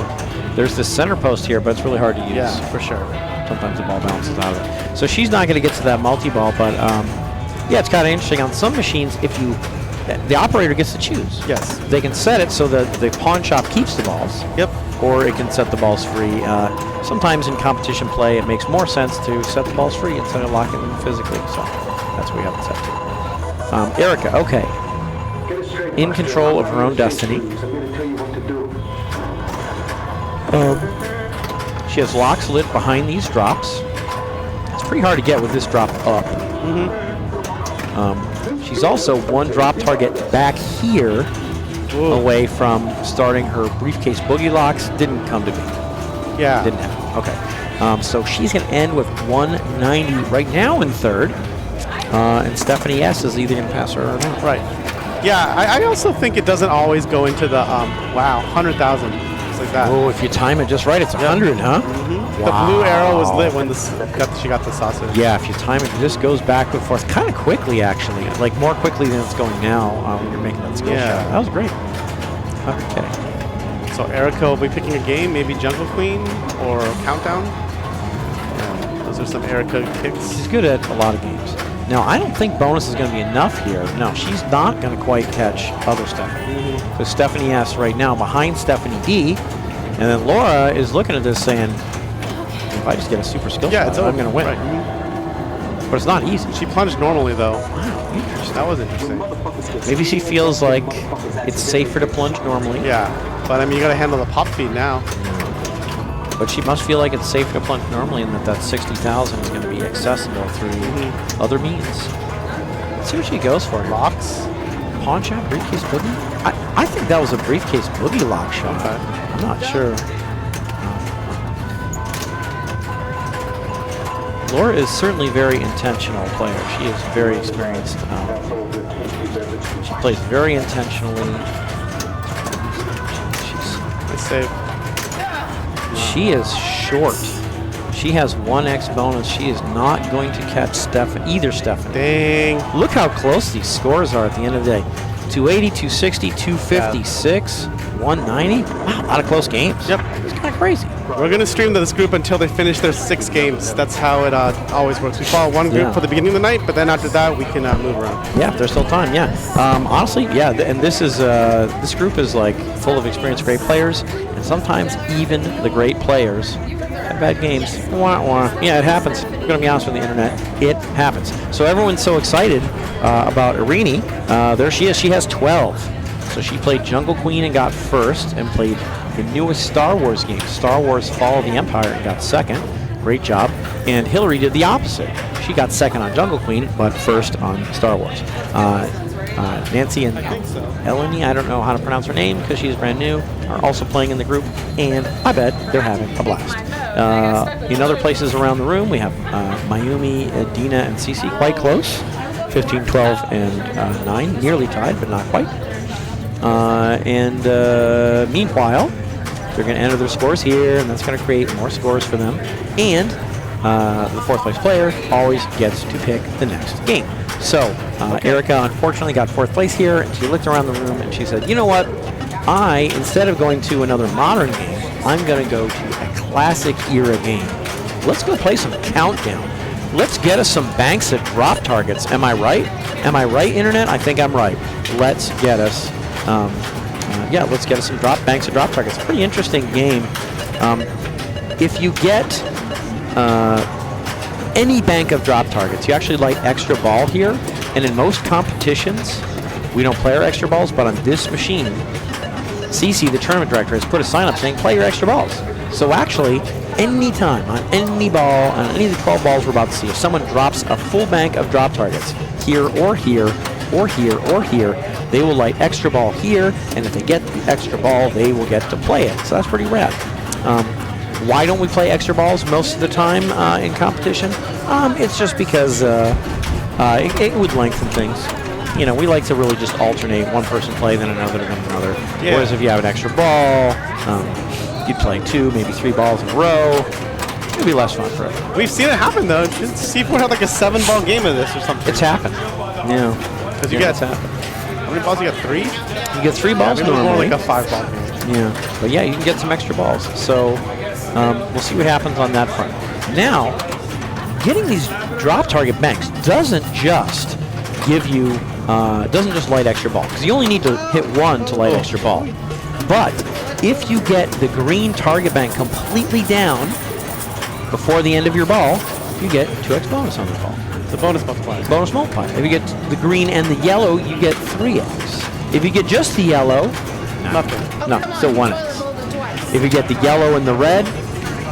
there's this center post here, but it's really hard to use. Yeah, for sure. Sometimes the ball bounces out of it. So she's not going to get to that multi-ball, but yeah, it's kind of interesting. On some machines, the operator gets to choose. Yes. They can set it so that the pawn shop keeps the balls. Yep. Or it can set the balls free. Sometimes in competition play, it makes more sense to set the balls free instead of locking them physically. So that's what we have it set to. Erica, okay. In control of her own destiny. She has locks lit behind these drops. It's pretty hard to get with this drop up. She's also one drop target back here away from starting her briefcase boogie locks. Didn't come to me. Yeah. Didn't happen. Okay. So she's going to end with 190 right now in third. And Stephanie S is either going to pass her or not. Right. Yeah, I also think it doesn't always go into the, 100,000. Just like that. Oh, if you time it just right, it's 100, huh? The blue arrow was lit when she got the sausage. Yeah, if you time it, this goes back and forth kind of quickly, actually. Like more quickly than it's going now when you're making that skill shot. That was great. Okay. So Erica will be picking a game, maybe Jungle Queen or Countdown. Yeah, those are some Erica kicks. She's good at a lot of games. Now, I don't think bonus is going to be enough here. No, she's not going to quite catch other Stephanie. Because Stephanie S right now behind Stephanie D. And then Laura is looking at this saying, if I just get a super skill shot, I'm going to win. Right. But it's not easy. She plunged normally, though. Wow, interesting. That was interesting. Maybe she feels like it's safer to plunge normally. Yeah, but I mean, you got to handle the pop feed now. But she must feel like it's safer to plunge normally and that 60,000 is going to be accessible through other means. Let's see what she goes for. Locks? Pawn shot, briefcase boogie? I think that was a briefcase boogie lock shot. Okay. I'm not sure. Laura is certainly a very intentional player. She is very experienced. She plays very intentionally. Nice save. She is short. She has 1x bonus. She is not going to catch either Stephanie. Dang. Look how close these scores are at the end of the day. 280, 260, 256, 190. Wow, a lot of close games. Yep. It's kind of crazy. We're going to stream this group until they finish their 6 games. That's how it always works. We follow one group for the beginning of the night, but then after that, we can move around. Yeah, there's still time, yeah. Honestly, yeah, and this group is like full of experienced great players, and sometimes even the great players have bad games. Wah, wah. Yeah, it happens. I'm going to be honest with the internet. It happens. So everyone's so excited about Irini. There she is. She has 12. So she played Jungle Queen and got first, and played the newest Star Wars game, Star Wars Fall of the Empire, and got second. Great job. And Hillary did the opposite. She got second on Jungle Queen, but first on Star Wars. Nancy and Eleni, I don't know how to pronounce her name because she's brand new, are also playing in the group, and I bet they're having a blast. In other places around the room, we have Mayumi, Dina, and Cece quite close, 15, 12, and 9, nearly tied, but not quite. Meanwhile, they're going to enter their scores here, and that's going to create more scores for them. And the fourth place player always gets to pick the next game. So Erica unfortunately got fourth place here, and she looked around the room and she said, you know what? Instead of going to another modern game, I'm going to go to a classic era game. Let's go play some Countdown. Let's get us some banks of drop targets. Am I right? Am I right, Internet? I think I'm right. Let's get us, let's get us some banks of drop targets. Pretty interesting game. If you get any bank of drop targets, you actually light extra ball here. And in most competitions, we don't play our extra balls, but on this machine, Cece, the tournament director, has put a sign up saying play your extra balls. So actually, any time on any ball, on any of the 12 balls we're about to see, if someone drops a full bank of drop targets here or here or here or here, they will light extra ball here, and if they get the extra ball, they will get to play it. So that's pretty rad. Why don't we play extra balls most of the time in competition? It's just because it would lengthen things. You know, we like to really just alternate one person play, then another, then another. Yeah. Whereas if you have an extra ball, you'd play 2, maybe 3 balls in a row. It'd be less fun for everyone. We've seen it happen, though. C4 had like a 7-ball game of this or something. It's happened. Yeah. Because you get, how many balls? You get 3? You get 3 balls normally. More like a 5-ball game. Yeah. But yeah, you can get some extra balls. So we'll see what happens on that front. Now, getting these drop target banks doesn't just give you, doesn't just light extra ball, because you only need to hit 1 to light extra ball. But if you get the green target bank completely down before the end of your ball, you get 2x bonus on the ball. The bonus multiplier. Bonus multiplier. If you get the green and the yellow, you get 3x. If you get just the yellow, nothing. No, still 1x. If you get the yellow and the red,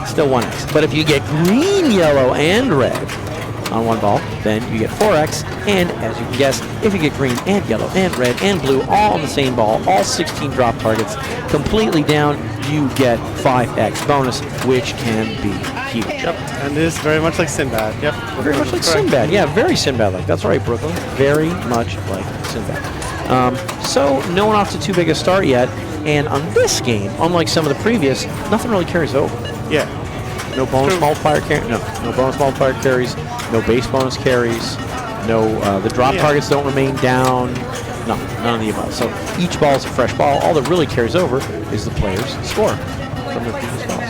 still 1x. But if you get green, yellow, and red on one ball, then you get 4x. And as you can guess, if you get green and yellow and red and blue all on the same ball, all 16 drop targets completely down, you get 5x bonus, which can be huge. Yep, and it is very much like Sinbad. Yep. Very much like Sinbad. Yeah, very Sinbad-like. That's right, Brooklyn. Very much like Sinbad. So no one off to too big a start yet. And on this game, unlike some of the previous, nothing really carries over. Yeah. No bonus multiplier no bonus multiplier carries, no base bonus carries, no the drop targets don't remain down. None of the above. So each ball is a fresh ball. All that really carries over is the player's score from their previous balls.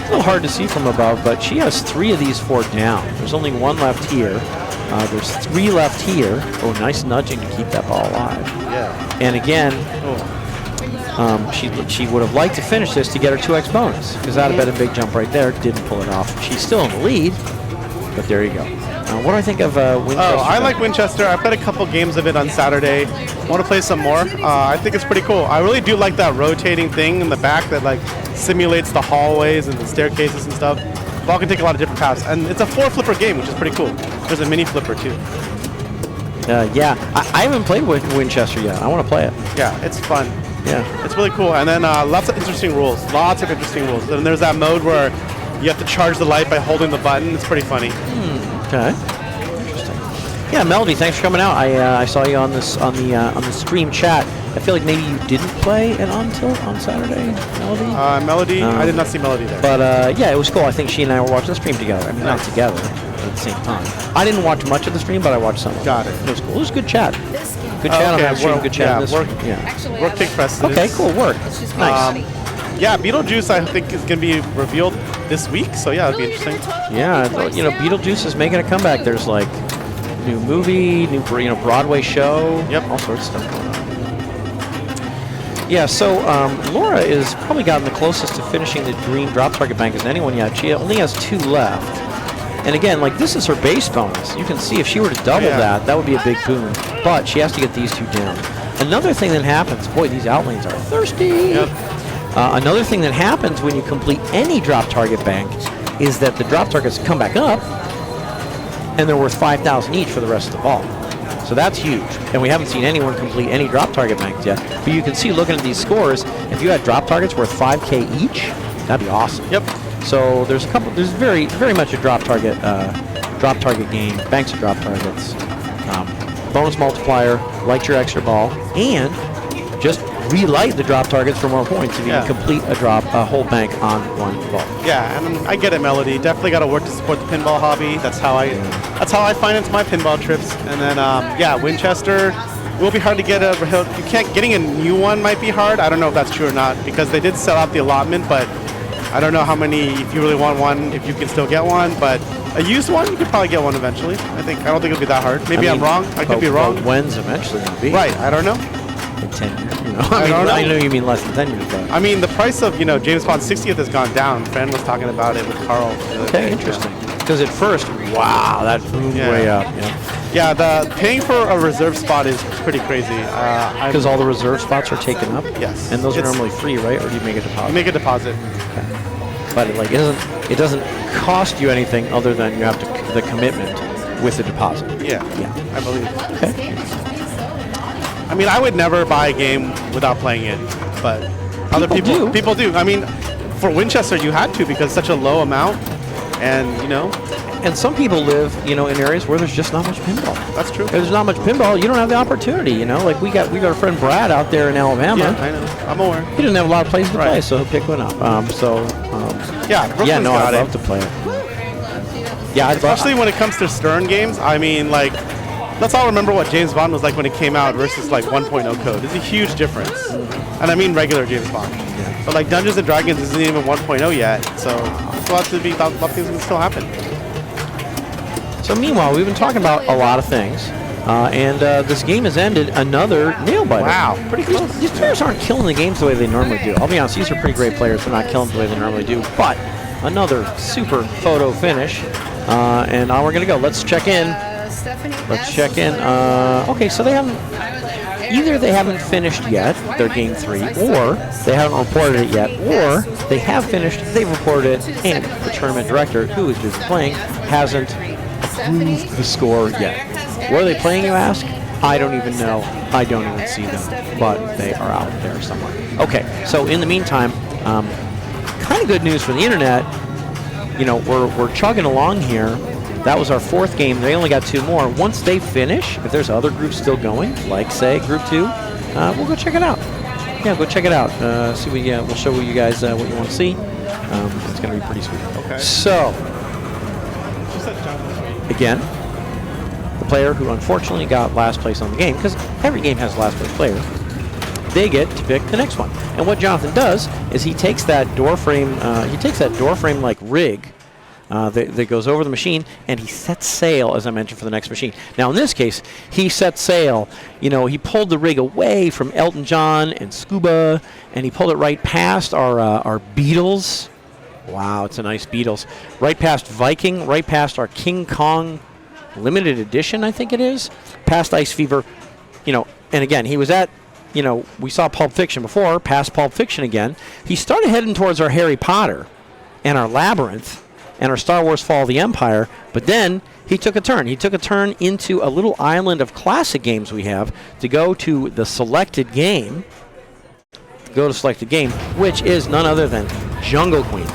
A little hard to see from above, but she has 3 of these 4 down. There's only 1 left here. There's 3 left here. Oh, nice nudging to keep that ball alive. Yeah. And again, she would have liked to finish this to get her 2x bonus, because that would have been a big jump right there. Didn't pull it off. She's still in the lead, but there you go. What do I think of Winchester? Oh, I like Winchester. I played a couple games of it on Saturday. Want to play some more? I think it's pretty cool. I really do like that rotating thing in the back that like simulates the hallways and the staircases and stuff. The ball can take a lot of different paths, and it's a 4-flipper game, which is pretty cool. There's a mini flipper too. Yeah, I haven't played with Winchester yet. I want to play it. Yeah, it's fun. Yeah, it's really cool. And then lots of interesting rules. Lots of interesting rules. And there's that mode where you have to charge the light by holding the button. It's pretty funny. Okay. Interesting. Yeah, Melody, thanks for coming out. I saw you on this on the stream chat. I feel like maybe you didn't play it on Saturday, Melody. Melody, I did not see Melody there. But yeah, it was cool. I think she and I were watching the stream together. I mean, not together, but at the same time. I didn't watch much of the stream, but I watched some of it. Got it. It was cool. It was good chat. Good chat on that stream. Good chat on this stream. Actually, work kick press. Okay, cool. Work. Nice. Yeah, Beetlejuice I think is going to be revealed this week, so yeah, it'll be interesting. Yeah, you know, Beetlejuice is making a comeback. There's like new movie, new Broadway show. Yep, all sorts of stuff going on. Yeah, so Laura is probably gotten the closest to finishing the green drop target bank as anyone yet. She only has 2 left. And again, like this is her base bonus. You can see if she were to double that would be a big boon. But she has to get these 2 down. Another thing that happens, boy, these outlanes are thirsty. Yep. Another thing that happens when you complete any drop target bank is that the drop targets come back up, and they're worth 5,000 each for the rest of the ball. So that's huge. And we haven't seen anyone complete any drop target banks yet. But you can see, looking at these scores, if you had drop targets worth 5K each, that'd be awesome. Yep. So there's very, very much a drop target game, banks of drop targets, bonus multiplier, light your extra ball, and just relight the drop targets for more points if you can complete a whole bank on one ball. Yeah, and I get it, Melody. Definitely got to work to support the pinball hobby. That's how I finance my pinball trips. And then Winchester will be hard to get getting a new one might be hard. I don't know if that's true or not, because they did sell out the allotment, but I don't know how many, if you really want one, if you can still get one. But a used one, you could probably get one eventually. I don't think it'll be that hard. Maybe I'm wrong. I could be wrong. But when's eventually going to be? Right, I don't know. In 10 years, I know you mean less than 10 years, but I mean, the price of James Bond's 60th has gone down. Fran was talking about it with Carl. Okay, interesting. Because at first, wow, that boomed way up. Yeah, the paying for a reserve spot is pretty crazy. Because all the reserve spots are taken up. Yes. And those are normally free, right? Or do you make a deposit? You make a deposit. Okay. But it doesn't cost you anything other than you have the commitment with the deposit. Yeah. I believe. Okay. I mean, I would never buy a game without playing it, but other people do. I mean, for Winchester, you had to because it's such a low amount, and And some people live, in areas where there's just not much pinball. That's true. If there's not much pinball, you don't have the opportunity. Like we got our friend Brad out there in Alabama. Yeah, I know. I'm aware. He didn't have a lot of places to play, so he'll pick one up. Brooklyn's I'd love to play it. Yeah, especially when it comes to Stern games. I mean, let's all remember what James Bond was like when it came out versus 1.0 code. It's a huge difference. And I mean regular James Bond. Yeah. But Dungeons and Dragons isn't even 1.0 yet, so lots of things can still happen. So meanwhile, we've been talking about a lot of things, and this game has ended another nail biter. Wow, pretty close. These players aren't killing the games the way they normally do. I'll be honest, these are pretty great players. They're not killing the way they normally do. But another super photo finish, and now we're gonna go. Let's check in. Let's check in. Okay, so they haven't finished yet their game 3, or they haven't reported it yet, or they have finished, they've reported it, and the tournament director, who is just playing, hasn't approved the score yet. What are they playing, you ask? I don't even know. I don't even see them, but they are out there somewhere. Okay, so in the meantime, kind of good news for the internet. We're chugging along here. That was our 4th game. They only got 2 more. Once they finish, if there's other groups still going, like say Group 2, we'll go check it out. Yeah, go check it out. We'll show you guys what you want to see. It's going to be pretty sweet. Okay. So, again, the player who unfortunately got last place on the game, because every game has a last place player, they get to pick the next one. And what Jonathan does is he takes that door frame, like rig that goes over the machine, and he sets sail, as I mentioned, for the next machine. Now, in this case, he set sail. He pulled the rig away from Elton John and Scuba, and he pulled it right past our Beatles. Wow, it's a nice Beatles. Right past Viking, right past our King Kong limited edition, I think it is, past Ice Fever. And again, he was at, we saw Pulp Fiction before, past Pulp Fiction again. He started heading towards our Harry Potter and our Labyrinth and our Star Wars Fall of the Empire, but then he took a turn. He took a turn into a little island of classic games we have to go to the selected game, which is none other than Jungle Queen.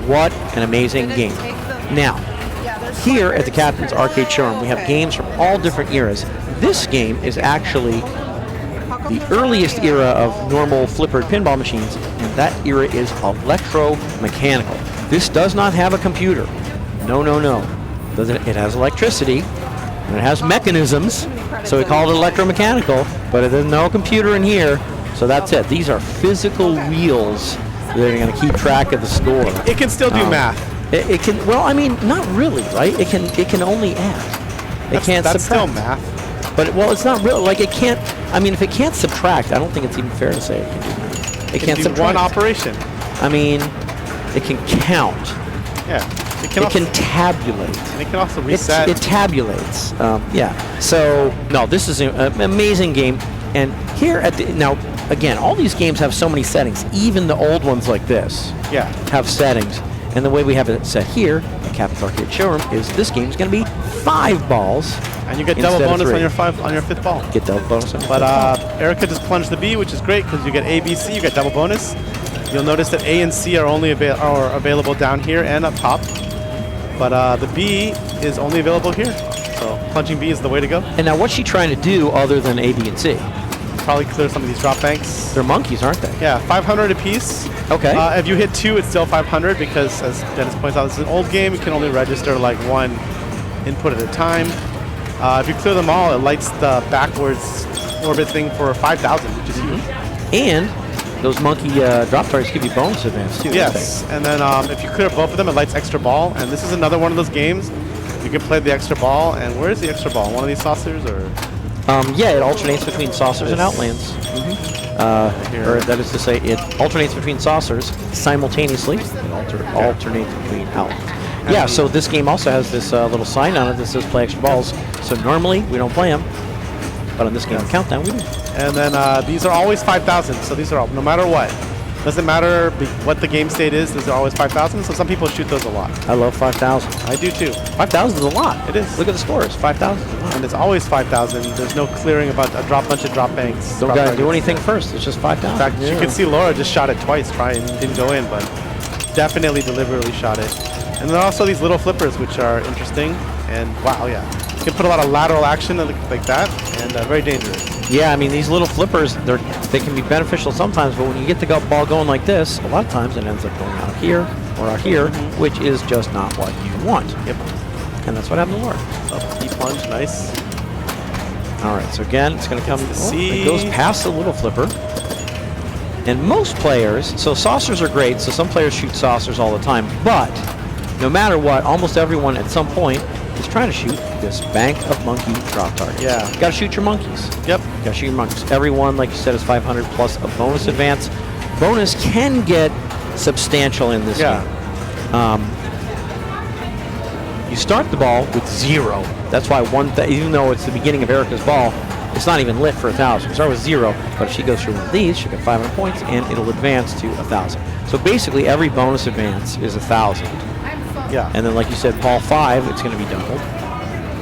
What an amazing game. Now, here at the Captain's Arcade Showroom, we have games from all different eras. This game is actually the earliest era of normal flippered pinball machines, and that era is electromechanical. This does not have a computer. No. It has electricity, and it has mechanisms, so we call it electromechanical, but there's no computer in here, so that's it. These are physical wheels that are going to keep track of the score. It can still do math. It can, well, I mean, not really, right? It can only add. It can't that's subtract. Still math. But, well, it's not real. It can't, I mean, if it can't subtract, I don't think it's even fair to say it can do math. It can't do subtract. one operation. I mean, it can count. Yeah. It can tabulate. And it can also reset. It tabulates. Yeah. So, no, this is an amazing game. And Here at now, again, all these games have so many settings. Even the old ones like this have settings. And the way we have it set here at Captain's Arcade Showroom is this game is going to be 5 balls. And you get double bonus on your 5th ball. Get double bonus on your 5th ball. Erica just plunged the B, which is great because you get A, B, C, you get double bonus. You'll notice that A and C are only available down here and up top. But the B is only available here. So plunging B is the way to go. And now what's she trying to do other than A, B, and C? Probably clear some of these drop banks. They're monkeys, aren't they? Yeah, 500 apiece. Okay. If you hit 2, it's still 500 because, as Dennis points out, this is an old game. You can only register like 1 input at a time. If you clear them all, it lights the backwards orbit thing for 5,000, which is huge. And those monkey drop targets give you bonus advance too. Yes, and then if you clear both of them, it lights extra ball. And this is another one of those games. You can play the extra ball. And where is the extra ball? One of these saucers, or? Yeah, it alternates between saucers and outlands. Or that is to say, it alternates between saucers simultaneously. It alternates between outlands. Yeah, so this game also has this little sign on it that says play extra balls. So normally we don't play them, but on this game Countdown we do. And then these are always 5,000. So these are all, no matter what. Doesn't matter what the game state is, these are always 5,000. So some people shoot those a lot. I love 5,000. I do too. 5,000 is a lot. It is. Look at the scores. 5,000. And it's always 5,000. There's no clearing about a bunch of drop banks. Don't gotta do anything first. It's just 5,000. In fact, you can see Laura just shot it twice, trying, didn't go in, but definitely deliberately shot it. And then also these little flippers, which are interesting. And wow, yeah, you can put a lot of lateral action like that, and very dangerous. Yeah, I mean these little flippers, they can be beneficial sometimes, but when you get the ball going like this, a lot of times it ends up going out here or out here, which is just not what you want. Yep. And that's what happened to Laura. Oh, deep plunge, nice. All right, so again, it's going to come. It goes past the little flipper. And most players, so saucers are great, so some players shoot saucers all the time, but no matter what, almost everyone at some point is trying to shoot this bank of monkey drop targets. Yeah. You got to shoot your monkeys. Yep. You got to shoot your monkeys. Everyone, like you said, is 500 plus a bonus advance. Bonus can get substantial in this game. You start the ball with 0. That's why even though it's the beginning of Erica's ball, it's not even lit for 1,000. You start with 0, but if she goes through one of these, she'll get 500 points, and it'll advance to 1,000. So basically, every bonus advance is 1,000. Yeah. And then, like you said, ball 5, it's going to be doubled.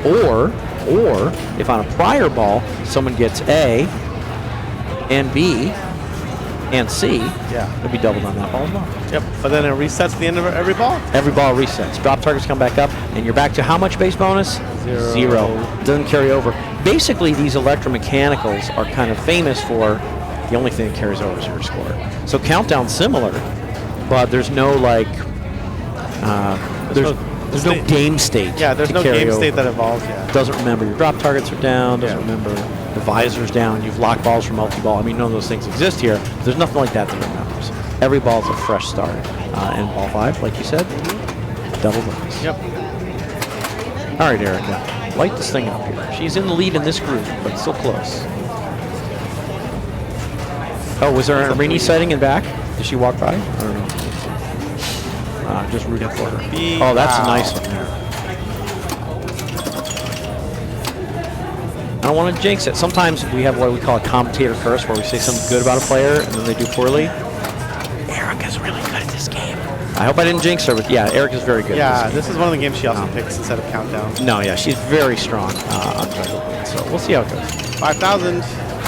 Or if on a prior ball someone gets A and B and C, it'll be doubled on that ball as well. Yep. But then it resets the end of every ball. Every ball resets. Drop targets come back up, and you're back to how much base bonus? 0. Doesn't carry over. Basically, these electromechanicals are kind of famous for the only thing that carries over is your score. So Countdown's similar, but there's no like there's no game state. Yeah, there's no game state that evolves. Yeah. Doesn't remember your drop targets are down. Doesn't remember the visor's down. You've locked balls from multi-ball. I mean, none of those things exist here. There's nothing like that that remembers. Every ball's a fresh start. And ball 5, like you said, double bonus. Yep. All right, Erica, light this thing up here. She's in the lead in this group, but still close. Oh, was there an Arini sighting in back? Did she walk by? I don't know. Just rooting for her. Oh, that's a nice one there. I don't want to jinx it. Sometimes we have what we call a commentator curse, where we say something good about a player and then they do poorly. Erica's really good at this game. I hope I didn't jinx her, but yeah, Erica's very good at this is one of the games she also picks instead of Countdown. No, yeah, she's very strong on Jungle. So we'll see how it goes. 5,000.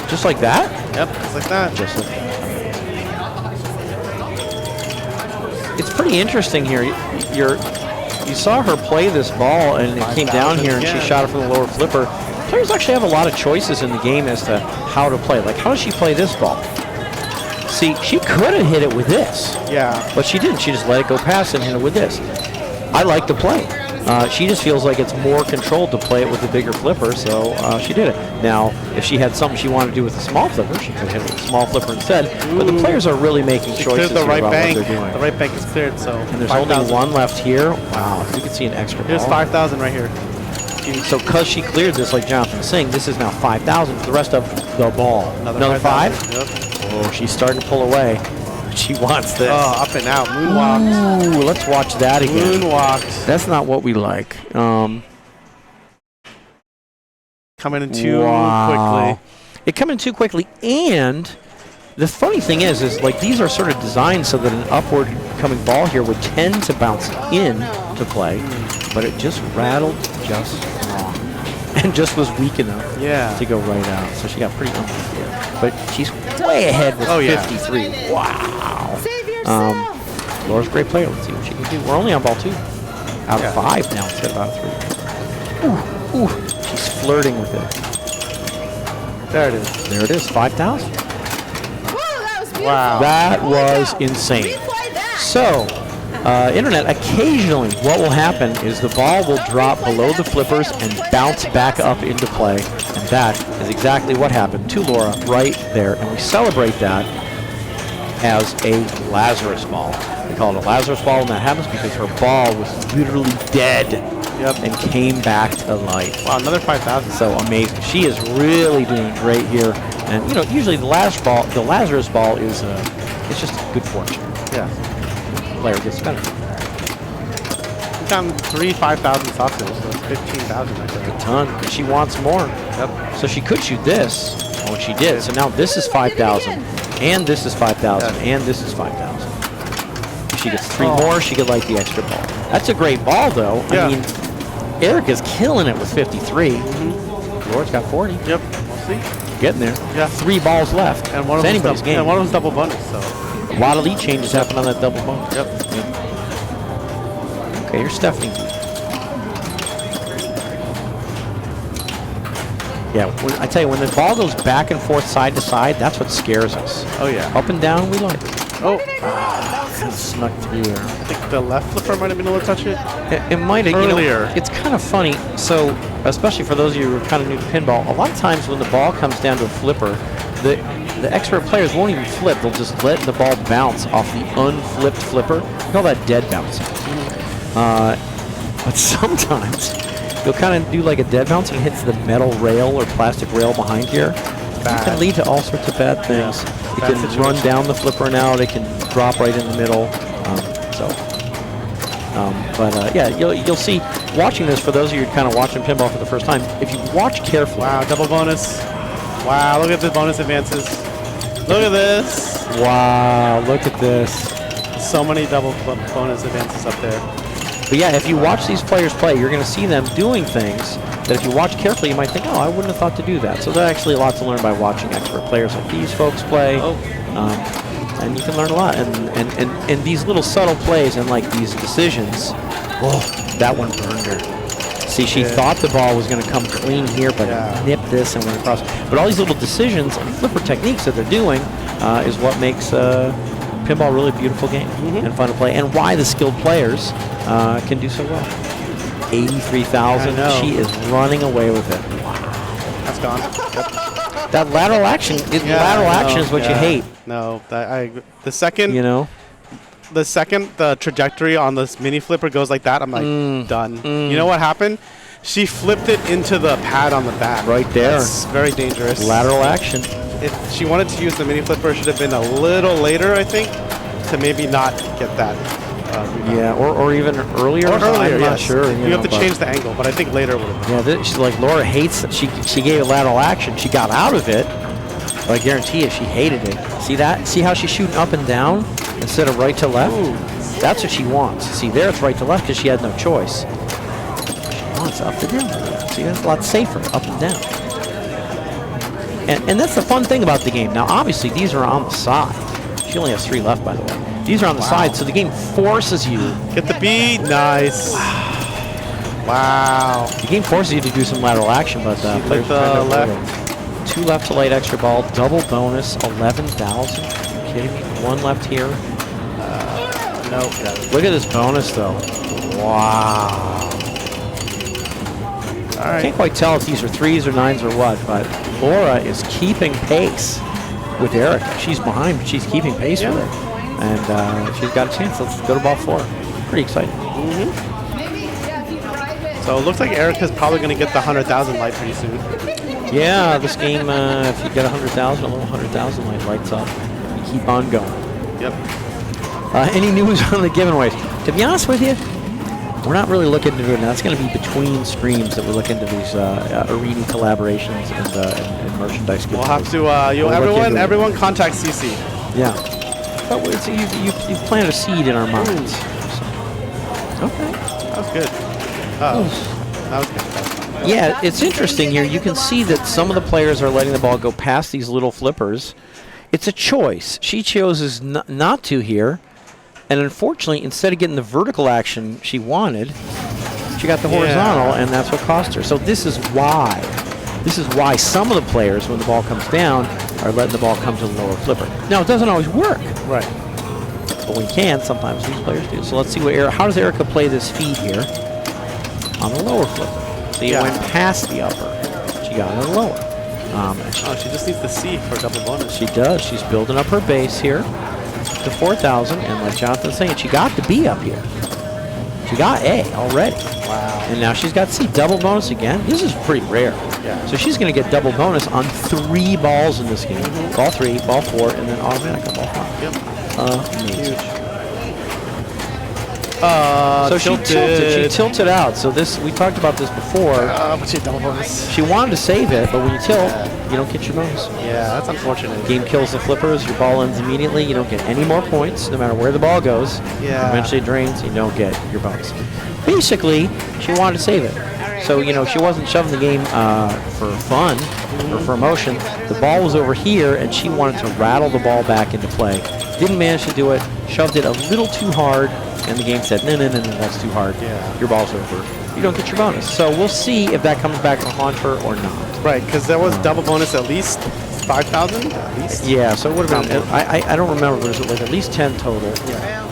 Just like that? Yep, just like that. Just like that. It's pretty interesting here. You saw her play this ball, and it came down here, and she shot it from the lower flipper. Players actually have a lot of choices in the game as to how to play. Like, how does she play this ball? See, she could have hit it with this. Yeah. But she didn't. She just let it go past and hit it with this. I like the play. She just feels like it's more controlled to play it with the bigger flipper, so she did it. Now, if she had something she wanted to do with the small flipper, she could hit it with the small flipper instead. Ooh. But the players are really making choices the right about bank. what they're doing. The right bank is cleared, so. And there's only 1 left here. Wow, you can see an extra ball. Here's 5,000 right here. So because she cleared this, like Jonathan was saying, this is now 5,000 for the rest of the ball. Another 5? Yep. Oh, she's starting to pull away. She wants this. Oh, up and out. Moonwalked. Ooh, let's watch that again. Moonwalked. That's not what we like. Coming in too quickly. it come in too quickly. And the funny thing is like these are sort of designed so that an upward coming ball here would tend to bounce in to play, but it just rattled just wrong and just was weak enough to go right out. So she got pretty unlucky here. But she's way ahead with 53. Wow. Save yourself. Laura's a great player. Let's see what she can do. We're only on ball 2 out of 5 now instead of out of 3. Ooh, she's flirting with it. There it is. There it is, 5,000. Woo, that was beautiful. Wow. That Way to was go. insane. Replay that. So, Internet, occasionally what will happen is the ball will drop below the flippers and bounce back up into play. And that is exactly what happened to Laura right there. And we celebrate that as a Lazarus ball. We call it a Lazarus ball, and that happens because her ball was literally dead and came back to life. Wow, another 5,000. So amazing. She is really doing great here. And you know, usually the Lazarus ball is it's just good fortune. Yeah. Player gets better. We've gotten 3 5,000 soft hits, so it's 15,000 right there. A ton. And she wants more. Yep. So she could shoot this. Oh, she did. So now this is 5,000, and this is 5,000, and this is 5,000. If she gets 3 more, she could light the extra ball. That's a great ball, though. Yeah. I mean, Erica's killing it with 53. Laura's got 40. Yep. We'll see. Getting there. Yeah. 3 balls left. And one It's of them's anybody's double, game. and one of them's double bonus. So. A lot of lead changes happen on that double bonus. Yep. Okay, here's Stephanie. Yeah, I tell you, when the ball goes back and forth, side to side, that's what scares us. Oh yeah. Up and down, we like it. Oh. Kind of snuck through there. I think the left flipper might have been able to touch it. It might have. Earlier. You know, it's kind of funny. So, especially for those of you who are kind of new to pinball, a lot of times when the ball comes down to a flipper, the expert players won't even flip. They'll just let the ball bounce off the unflipped flipper. We call that dead bouncing. But sometimes you'll kind of do like a dead bounce and hits the metal rail or plastic rail behind here. It can lead to all sorts of bad things. It Bad can situation. run down the flipper and out. It can drop right in the middle. Yeah, you'll see, watching this, for those of you kind of watching pinball for the first time, if you watch carefully. Wow, double bonus. Wow, look at the bonus advances. Look at this. Wow, look at this. So many double bonus advances up there. But yeah, if you watch these players play, you're going to see them doing things that if you watch carefully, you might think, oh, I wouldn't have thought to do that. So there's actually a lot to learn by watching expert players like these folks play. And you can learn a lot. And these little subtle plays and like these decisions, that one burned her. See, she thought the ball was going to come clean here, but it nipped this and went across. But all these little decisions and flipper techniques that they're doing is what makes pinball a really beautiful game and fun to play, and why the skilled players can do so well. 83,000. She is running away with it. Wow. That's gone. Yep. That lateral action, lateral action is what you hate. No, the second You know. the trajectory on this mini flipper goes like that, I'm like done. You know what happened? She flipped it into the pad on the back. Right there. That's very dangerous. Lateral action. If she wanted to use the mini flipper, it should have been a little later, I think, to maybe not get that. Yeah, or even earlier. Or earlier, I'm not sure. You have to change the angle, but I think later would have been. Yeah, she's like, Laura hates it. She gave it lateral action. She got out of it, but I guarantee you she hated it. See that? See how she's shooting up and down instead of right to left? Ooh. That's what she wants. See, there it's right to left because she had no choice. She wants up and down. See, that's a lot safer, up and down. And that's the fun thing about the game. Now, obviously, these are on the side. She only has 3 left, by the way. These are on the side, so the game forces you. Get the beat. Nice. Wow. The game forces you to do some lateral action, but players the tend to avoid left. it. 2 left to light extra ball, double bonus, 11,000. Are you kidding me? 1 left here. Nope. Look at this bonus, though. Wow. All I right. can't quite tell if these are 3s or 9s or what, but Laura is keeping pace with Erica. She's behind, but she's keeping pace with her. And she's got a chance. Let's go to ball 4. Pretty exciting. So it looks like Erica's probably going to get the 100,000 light pretty soon. Yeah, this game, if you get 100,000, a little 100,000 lights up. You keep on going. Yep. Any news on the giveaways? To be honest with you, We're not really looking into it now. It's going to be between streams that we look into these arena collaborations and merchandise. We'll have to. Everyone contact CC. Yeah. But you planted a seed in our minds. So. Okay. That was good. That was good. Yeah, it's interesting here. You can see that some of the players are letting the ball go past these little flippers. It's a choice. She chooses not to here. And unfortunately, instead of getting the vertical action she wanted, she got the horizontal, and that's what cost her. So this is why. This is why some of the players, when the ball comes down, are letting the ball come to the lower flipper. Now, it doesn't always work. Right. But we can, sometimes these players do. So let's see how does Erica play this feed here on the lower flipper. See, it went past the upper. She got it on the lower. She just needs the C for a double bonus. She does. She's building up her base here to 4,000, and like Jonathan's saying, she got the B up here. She got A already. Wow. And now she's got C. Double bonus again. This is pretty rare. Yeah. So she's going to get double bonus on 3 balls in this game. Ball 3, ball 4, and then automatic on ball 5. Yep. Amazing. Huge. So she tilted out. So this, we talked about this before. But she had double bonus. She wanted to save it, but when you tilt, you don't get your bonus. Yeah, that's unfortunate. Game kills the flippers, your ball ends immediately, you don't get any more points, no matter where the ball goes. Yeah. Eventually it drains, you don't get your bonus. Basically, she wanted to save it. So, she wasn't shoving the game for fun or for emotion. The ball was over here, and she wanted to rattle the ball back into play. Didn't manage to do it, shoved it a little too hard, and the game said, no, that's too hard. Yeah. Your ball's over. You don't get your bonus. So we'll see if that comes back to haunt her or not. Right, because there was double bonus at least 5,000 at least. Yeah, so it would have been, I don't remember, but it was like at least 10 total. Yeah.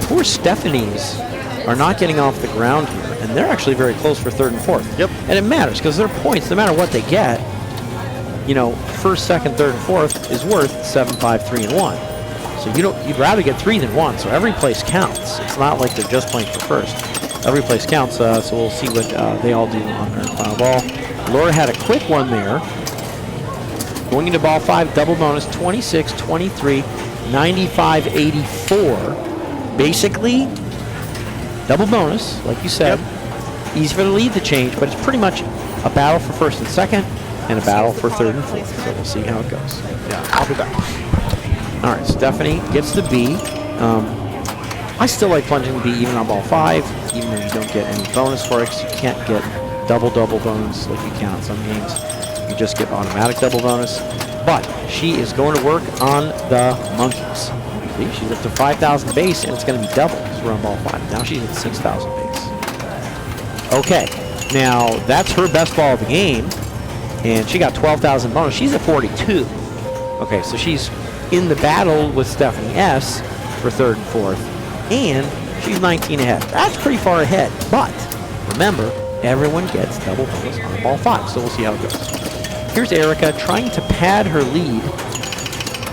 Poor Stephanie's are not getting off the ground here, and they're actually very close for 3rd and 4th. Yep. And it matters, because their points, no matter what they get, 1st, 2nd, 3rd, and 4th is worth 7, 5, 3, and 1. So you'd rather get 3 than 1, so every place counts. It's not like they're just playing for 1st. Every place counts, so we'll see what they all do on their final ball. Laura had a quick one there. Going into ball 5, double bonus, 26, 23, 95, 84. Basically, double bonus, like you said. Yep. Easy for the lead to change, but it's pretty much a battle for 1st and 2nd, and a battle for 3rd and 4th. So we'll see how it goes. Yeah, I'll be back. All right, Stephanie gets the B. I still like plunging the B even on ball 5, even though you don't get any bonus for it, because you can't get double bonus like you can on some games. You just get automatic double bonus. But she is going to work on the monkeys. See, she's up to 5,000 base, and it's going to be double because we're on ball 5. Now she's at 6,000 base. Okay, now that's her best ball of the game, and she got 12,000 bonus. She's at 42. Okay, so she's in the battle with Stephanie S for 3rd and 4th, and she's 19 ahead. That's pretty far ahead, but remember, everyone gets double bonus on ball 5, so we'll see how it goes. Here's Erica trying to pad her lead,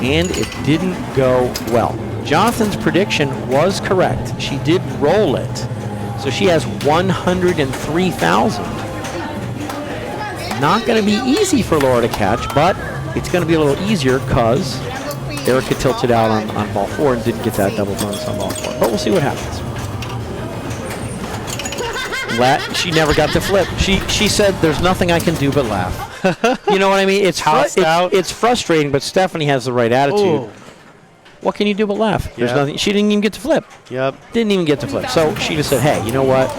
and it didn't go well. Jonathan's prediction was correct. She did roll it, so she has 103,000. Not going to be easy for Laura to catch, but it's going to be a little easier because Erica tilted out on ball 4 and didn't get that double bonus on ball 4. But we'll see what happens. She never got to flip. She said, there's nothing I can do but laugh. You know what I mean? It's frustrating, but Stephanie has the right attitude. Ooh. What can you do but laugh? Yep. There's nothing. She didn't even get to flip. Yep. Didn't even get to flip. So she just said, hey, you know what?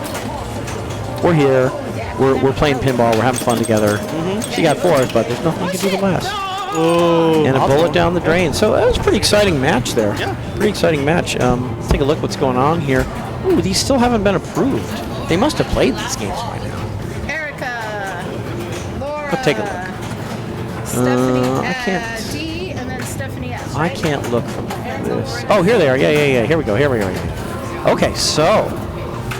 We're here. We're playing pinball. We're having fun together. Mm-hmm. She got 4th, but there's nothing you can do but laugh. Ooh, and a bullet down the drain. So that was a pretty exciting match there. Yeah. Pretty exciting match. Let's take a look what's going on here. Ooh, these still haven't been approved. They must have played these games by now. Erica, Laura. Let's take a look. Stephanie I can't. D and then Stephanie S. I Right? can't look from this. Oh, here they are. Yeah. Here we go. Okay, so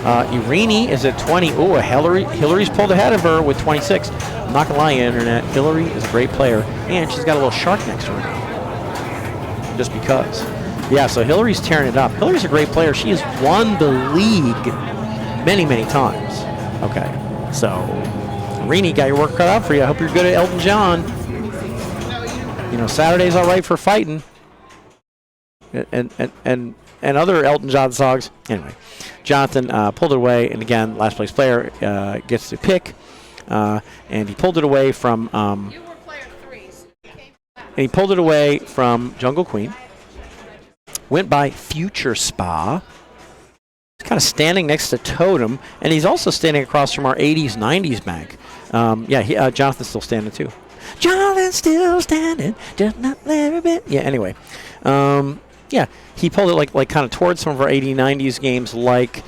Irene is at 20. Ooh, Hillary's pulled ahead of her with 26. I'm not gonna lie, Internet. Hillary is a great player, and she's got a little shark next to her. Just because. Yeah, so Hillary's tearing it up. Hillary's a great player. She has won the league many times. Okay, so Irene, got your work cut out for you. I hope you're good at Elton John. Saturday's all right for fighting. And and other Elton John songs. Anyway, Jonathan pulled it away, and again, last place player gets to pick, and he pulled it away from. You were player 3. So you came back. And he pulled it away from Jungle Queen. Went by Future Spa. He's kind of standing next to Totem, and he's also standing across from our 80s, 90s bank. Jonathan's still standing too. Jonathan's still standing, just not there a bit. Yeah, anyway. He pulled it like kind of towards some of our 80s, 90s games like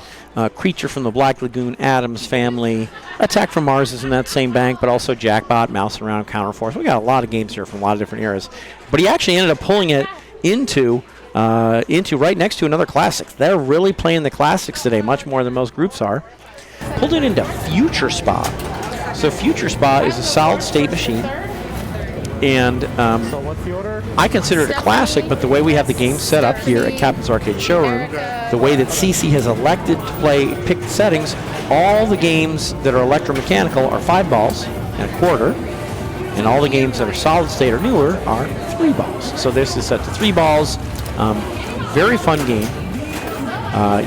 Creature from the Black Lagoon, Addams Family, Attack from Mars is in that same bank, but also Jackpot, Mouse Around, Counterforce. We got a lot of games here from a lot of different eras. But he actually ended up pulling it into right next to another classic. They're really playing the classics today, much more than most groups are. Pulled it into Future Spa. So Future Spa is a solid-state machine. And So what's the order? I consider it a classic, but the way we have the game set up here at Captain's Arcade Showroom, the way that CC has elected to pick the settings, all the games that are electromechanical are 5 balls and a quarter, and all the games that are solid state or newer are 3 balls. So this is set to 3 balls. Very fun game.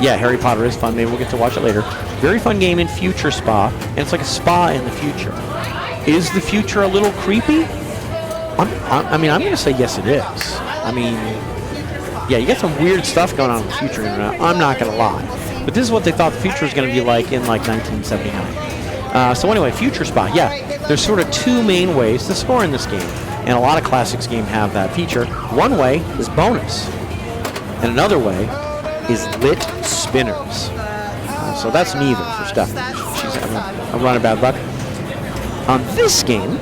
Harry Potter is fun. Maybe we'll get to watch it later. Very fun game in Future Spa, and it's like a spa in the future. Is the future a little creepy? I'm going to say yes, it is. I mean, yeah, you got some weird stuff going on in the future. I'm not going to lie. But this is what they thought the future was going to be like in like 1979. So anyway, Future Spa. Yeah, there's sort of 2 main ways to score in this game. And a lot of classics games have that feature. One way is bonus. And another way is lit spinners. So that's neither for Stephanie. She's having a run of bad luck. On this game,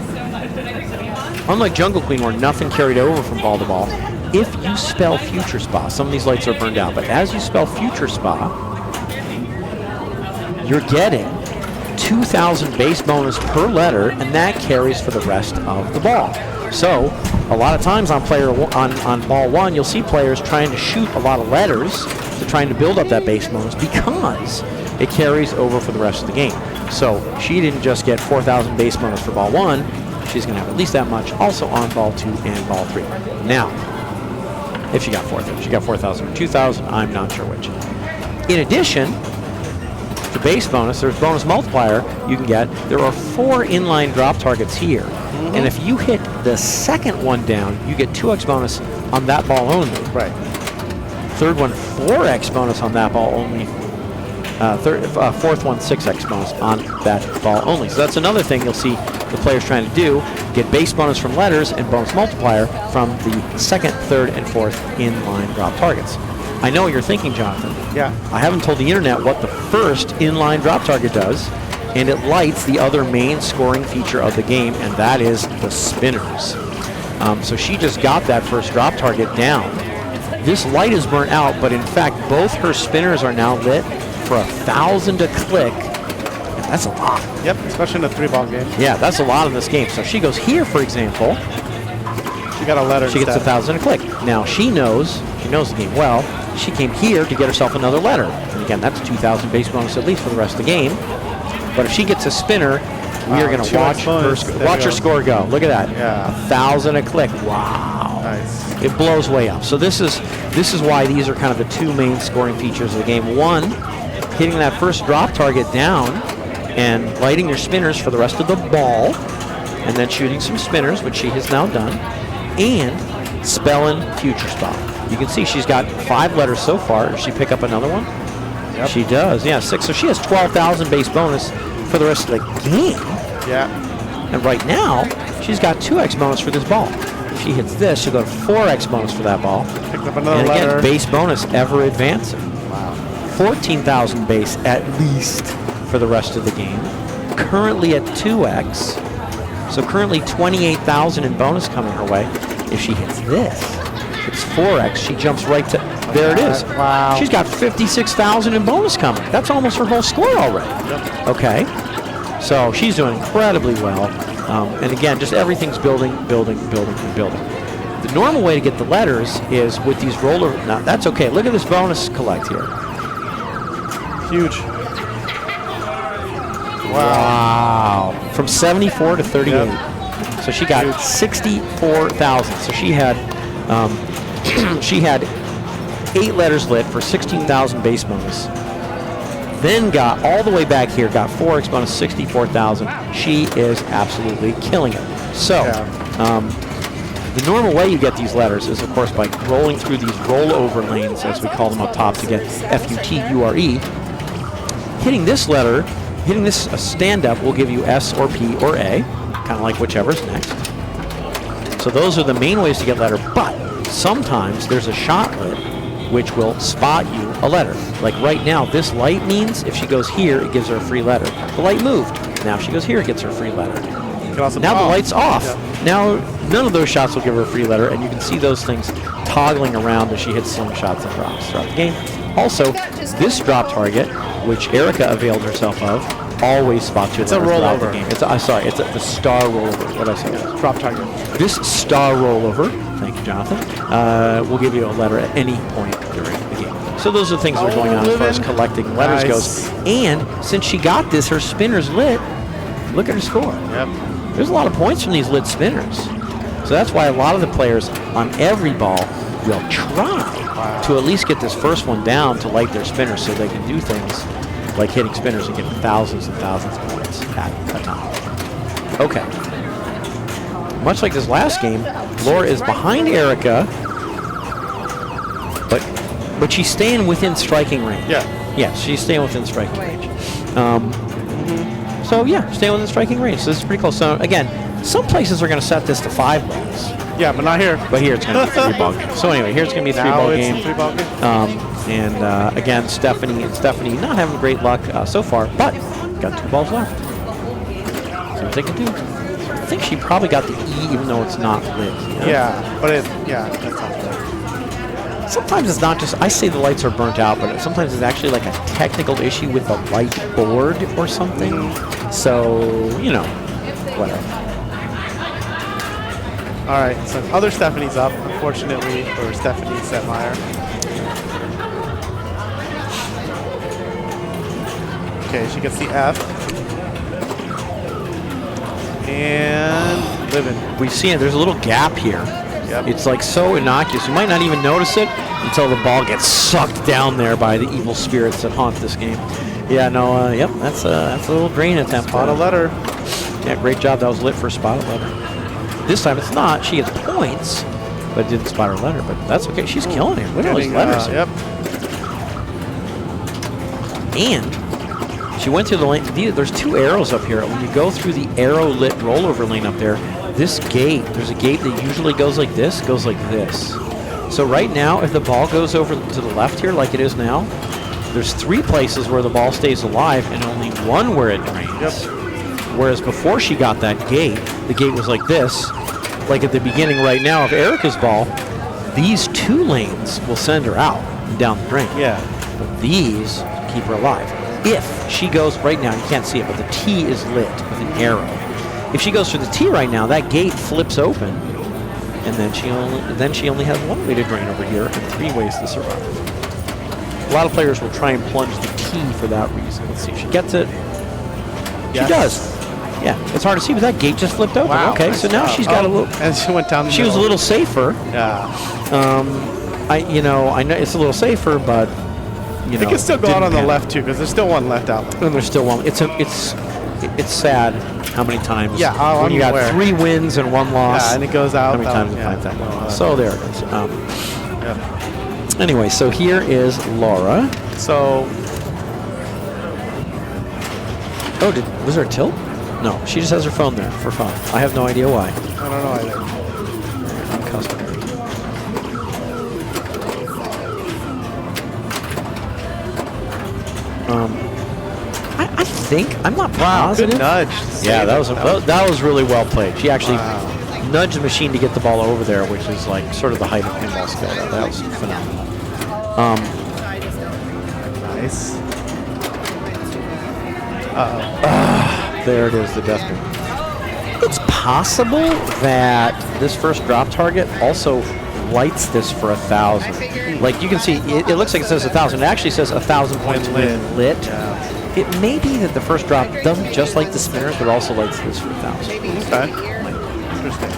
unlike Jungle Queen where nothing carried over from ball to ball, if you spell Future Spa, some of these lights are burned out, but as you spell Future Spa, you're getting 2,000 base bonus per letter, and that carries for the rest of the ball. So a lot of times on on ball 1, you'll see players trying to shoot a lot of letters to trying to build up that base bonus because it carries over for the rest of the game. So she didn't just get 4,000 base bonus for ball 1, she's going to have at least that much also on ball 2 and ball 3. Now, if she got 4,000, she got 4,000 or 2,000, I'm not sure which. In addition, for base bonus, there's bonus multiplier you can get. There are 4 inline drop targets here. And if you hit the second one down, you get 2x bonus on that ball only. Right. Third one, 4x bonus on that ball only. Fourth one, 6x bonus on that ball only. So that's another thing you'll see the players trying to do, get base bonus from letters and bonus multiplier from the second, third, and fourth inline drop targets. I know what you're thinking, Jonathan. Yeah. I haven't told the internet what the first inline drop target does, and it lights the other main scoring feature of the game, and that is the spinners. So she just got that first drop target down. This light is burnt out, but in fact, both her spinners are now lit for 1,000 a click. And that's a lot. Yep, especially in a 3-ball game. Yeah, that's a lot in this game. So she goes here, for example. She got a letter. She gets 1,000 a click. Now she knows the game well. She came here to get herself another letter. And again, that's 2,000 base bonus at least for the rest of the game. But if she gets a spinner, we are going to watch her score go. Look at that. Yeah. 1,000 a click. Wow. Nice. It blows way up. So this is why these are kind of the 2 main scoring features of the game. One, hitting that first drop target down and lighting your spinners for the rest of the ball, and then shooting some spinners, which she has now done, and spelling Future Spa. You can see she's got 5 letters so far. Does she pick up another one? Yep. She does, yeah, 6. So she has 12,000 base bonus for the rest of the game. Yeah. And right now, she's got 2x bonus for this ball. If she hits this, she'll go to 4x bonus for that ball. Picked up another and again, letter. base bonus ever advancing. Wow. 14,000 base at least for the rest of the game. Currently at 2x. So currently 28,000 in bonus coming her way. If she hits this, it's 4x. She jumps right to, there it is. Wow. She's got 56,000 in bonus coming. That's almost her whole score already. Yep. Okay. So she's doing incredibly well. And again, just everything's building, and building. The normal way to get the letters is with these roller. Now, that's okay. Look at this bonus collect here. Huge. Wow. From 74 to 38. Yep. So she got Huge. 64,000. So she had 8 letters lit for 16,000 base bonus. Then got all the way back here, got 4x bonus, 64,000. She is absolutely killing it. So, the normal way you get these letters is, of course, by rolling through these rollover lanes, as we call them up top, to get F-U-T-U-R-E. Hitting this letter, hitting this stand-up will give you S or P or A, kind of like whichever's next. So those are the main ways to get letter, but sometimes there's a shot lit which will spot you a letter. Like right now, this light means if she goes here, it gives her a free letter. The light moved. Now if she goes here, it gets her a free letter. Now the light's off. Yeah. Now none of those shots will give her a free letter, and you can see those things toggling around as she hits slingshots and drops throughout the game. Also, this drop target, which Erica availed herself of, always spots you. It's a rollover. It's the star rollover. What did I say? Drop target. This star rollover, thank you, Jonathan, will give you a letter at any point during the game. So those are things that are going on as far as collecting letters goes. And since she got this, her spinner's lit. Look at her score. Yep. There's a lot of points from these lit spinners. So that's why a lot of the players on every ball will try to at least get this first one down to light their spinners so they can do things like hitting spinners and getting thousands and thousands of points at a time. Okay. Much like this last game, Laura is behind Erica, but she's staying within striking range. Yeah. Yeah, she's staying within striking range. So yeah, staying within striking range. So this is pretty close. So again, some places are going to set this to 5 balls. Yeah, but not here. But here it's going to be a 3-ball game. So anyway, here's going to be a 3-ball game. Now it's a 3-ball game. Again, Stephanie not having great luck so far, but got 2 balls left. See what they can do. I think she probably got the E, even though it's not lit. You know? Yeah, but that sounds good. Sometimes it's not just, I say the lights are burnt out, but sometimes it's actually like a technical issue with the light board or something. So, you know, whatever. All right, so other Stephanie's up, unfortunately, for Stephanie Setmeyer. Okay, she gets the F. And living. We see it, there's a little gap here. Yep. It's like so innocuous. You might not even notice it until the ball gets sucked down there by the evil spirits that haunt this game. Yeah, no, yep, that's a little drain attempt. Spot a letter. Yeah, great job. That was lit for a spotted letter. This time it's not. She gets points, but didn't spot her letter. But that's okay. She's killing it. Look at all these letters. Yep. And she went through the lane. There's 2 arrows up here. When you go through the arrow lit rollover lane up there, this gate, there's a gate that usually goes like this, goes like this. So right now, if the ball goes over to the left here, like it is now, there's 3 places where the ball stays alive and only 1 where it drains. Yep. Whereas before she got that gate, the gate was like this. Like at the beginning right now of Erica's ball, these 2 lanes will send her out and down the drain. Yeah. But these keep her alive. If she goes right now, you can't see it, but the T is lit with an arrow. If she goes through the T right now, that gate flips open, and then she only has 1 way to drain over here and 3 ways to survive. A lot of players will try and plunge the T for that reason. Let's see if she gets it. Yes. She does. Yeah, it's hard to see, but that gate just flipped open. Wow, okay, nice so now job. she's got a little. And she went down the She was a little safer. Yeah. I know it's a little safer, but It can still go out on the left too, because there's still 1 left out. And there's still 1. It's sad how many times. Yeah, when you got 3 wins and 1 loss. Yeah, and it goes out. How many times you find that? So there it is. Yep. Anyway, so here is Laura. So. Oh, was there a tilt? No, she just has her phone there for fun. I have no idea why. I don't know either. Custom. I think I'm not positive. Good nudge. Yeah, that was really well played. She actually nudged the machine to get the ball over there, which is like sort of the height of pinball skill. That was phenomenal. Nice. There it is, the death green. It's possible that this first drop target also lights this for 1,000. Like you can see, it looks like it says 1,000. It actually says 1,000 points when lit. Yeah. It may be that the first drop doesn't just light the spinners, but also lights this for 1,000. Okay. Interesting.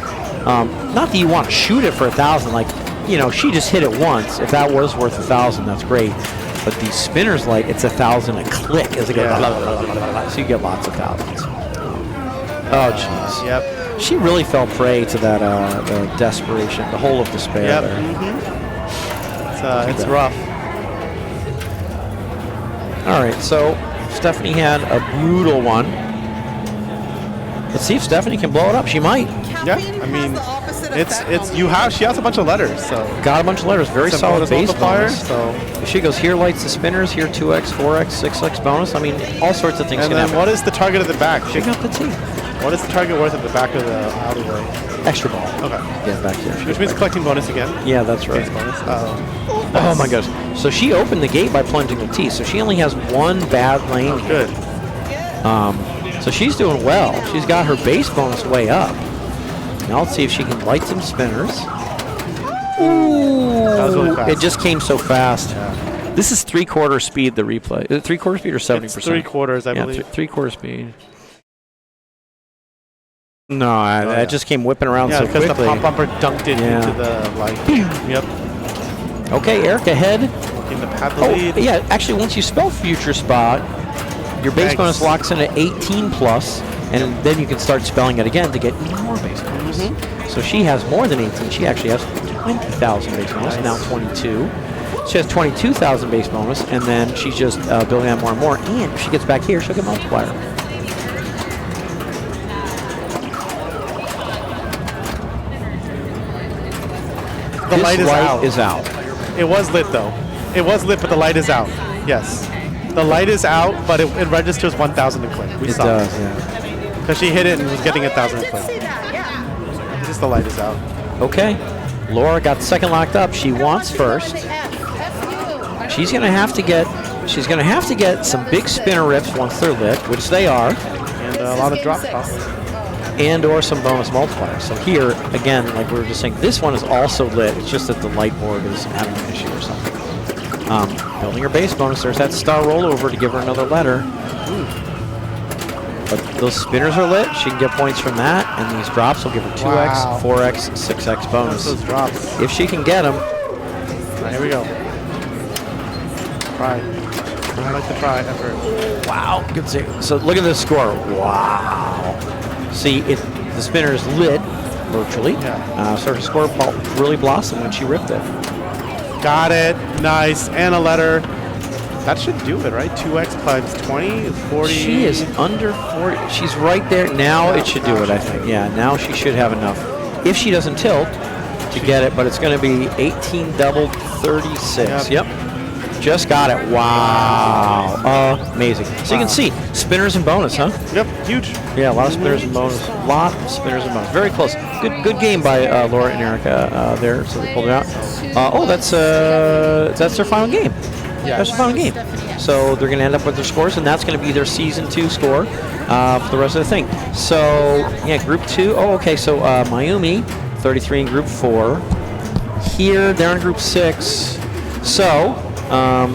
Not that you want to shoot it for 1,000. Like, you know, she just hit it once. If that was worth 1,000, that's great. But these spinners, like, it's 1,000 a click as it goes. Blah, blah, blah, blah, blah, blah. So you get lots of thousands. Oh, jeez. Yep. She really fell prey to that the desperation, the hole of despair. Yep. There. It's rough. All right, so Stephanie had a brutal one. Let's see if Stephanie can blow it up. She might. Yeah, I mean, she has a bunch of letters, so. Got a bunch of letters. Very solid base multiplier, bonus. so. If she goes here, lights the spinners, here 2x, 4x, 6x bonus. I mean, all sorts of things and can then happen. what is the target at the back? She got the T. What is the target worth at the back of the alleyway? Extra ball. Okay. Get back here. Which means collecting bonus again. Yeah, that's right. Base bonus. Oh my gosh. So she opened the gate by plunging the T. So she only has one bad lane here. Good. So she's doing well. She's got her base bonus way up. Now let's see if she can light some spinners. Ooh. That was really fast. It just came so fast. Yeah. This is 3/4 speed, the replay. Is it 3/4 speed or 70%? It's 3/4, I yeah, believe. 3/4 speed. No, that just came whipping around so quickly. because the pop bumper dunked it into the light. Yep. Okay, Eric ahead. In the path of lead. Yeah, actually, once you spell future spot, your base bonus locks in at 18 plus, and then you can start spelling it again to get even more base bonus. So she has more than 18. She actually has 20,000 base bonus, now 22. She has 22,000 base bonus, and then she's just building on more and more. And if she gets back here, she'll get multiplier. The light is out. out. It was lit though. It was lit, but the light is out. Yes. The light is out, but it registers 1,000 a click. We It saw does, it. yeah. Because she hit it and was getting 1,000 a Did click. see that, yeah. Just the light is out. Okay. Laura got second locked up. She wants first. She's gonna have to get some big spinner rips once they're lit, which they are, And a lot of drop probably. and or some bonus multipliers. So here, again, like we were just saying, this one is also lit. It's just that the light board is having an issue or something. Building her base bonus. There's that star rollover to give her another letter. But those spinners are lit. She can get points from that, and these drops will give her 2x, 4x, 6x bonus. Those drops. If she can get them. All right, here we go. Try. I like the try effort. Wow, good save. So look at the score. Wow. See, the spinner is lit virtually. Yeah. So her score really blossomed when she ripped it. Got it. Nice. And a letter. That should do it, right? 2x times 20 is 40. She is under 40. She's right there. Now it should do it, I think. Yeah, now she should have enough. If she doesn't tilt to get it, but it's going to be 18 doubled 36. Yep. Just got it. Wow. Amazing. So you can see, spinners and bonus, huh? Yep, huge. Yeah, a lot of spinners and bonus. A lot of spinners and bonus. Very close. Good game by Laura and Erica there. So they pulled it out. That's their final game. Yeah. That's their final game. So they're going to end up with their scores, and that's going to be their Season 2 score for the rest of the thing. So, yeah, Group 2. Oh, okay, so Mayumi, 33 in Group 4. Here, they're in Group 6. So,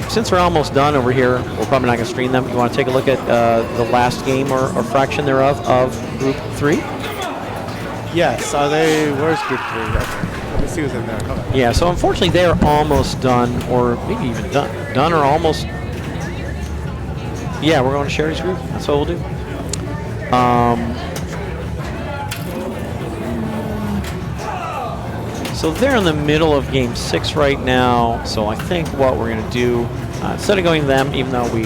since we're almost done over here, we're probably not going to stream them. You want to take a look at the last game or fraction thereof of Group 3? Yes. Where's Group 3? Okay. Let me see who's in there. Okay. Yeah, so unfortunately they are almost done, or maybe even done. Done or almost. Yeah, we're going to Sherry's group. That's what we'll do. So they're in the middle of Game 6 right now. So I think what we're going to do, instead of going to them, even though we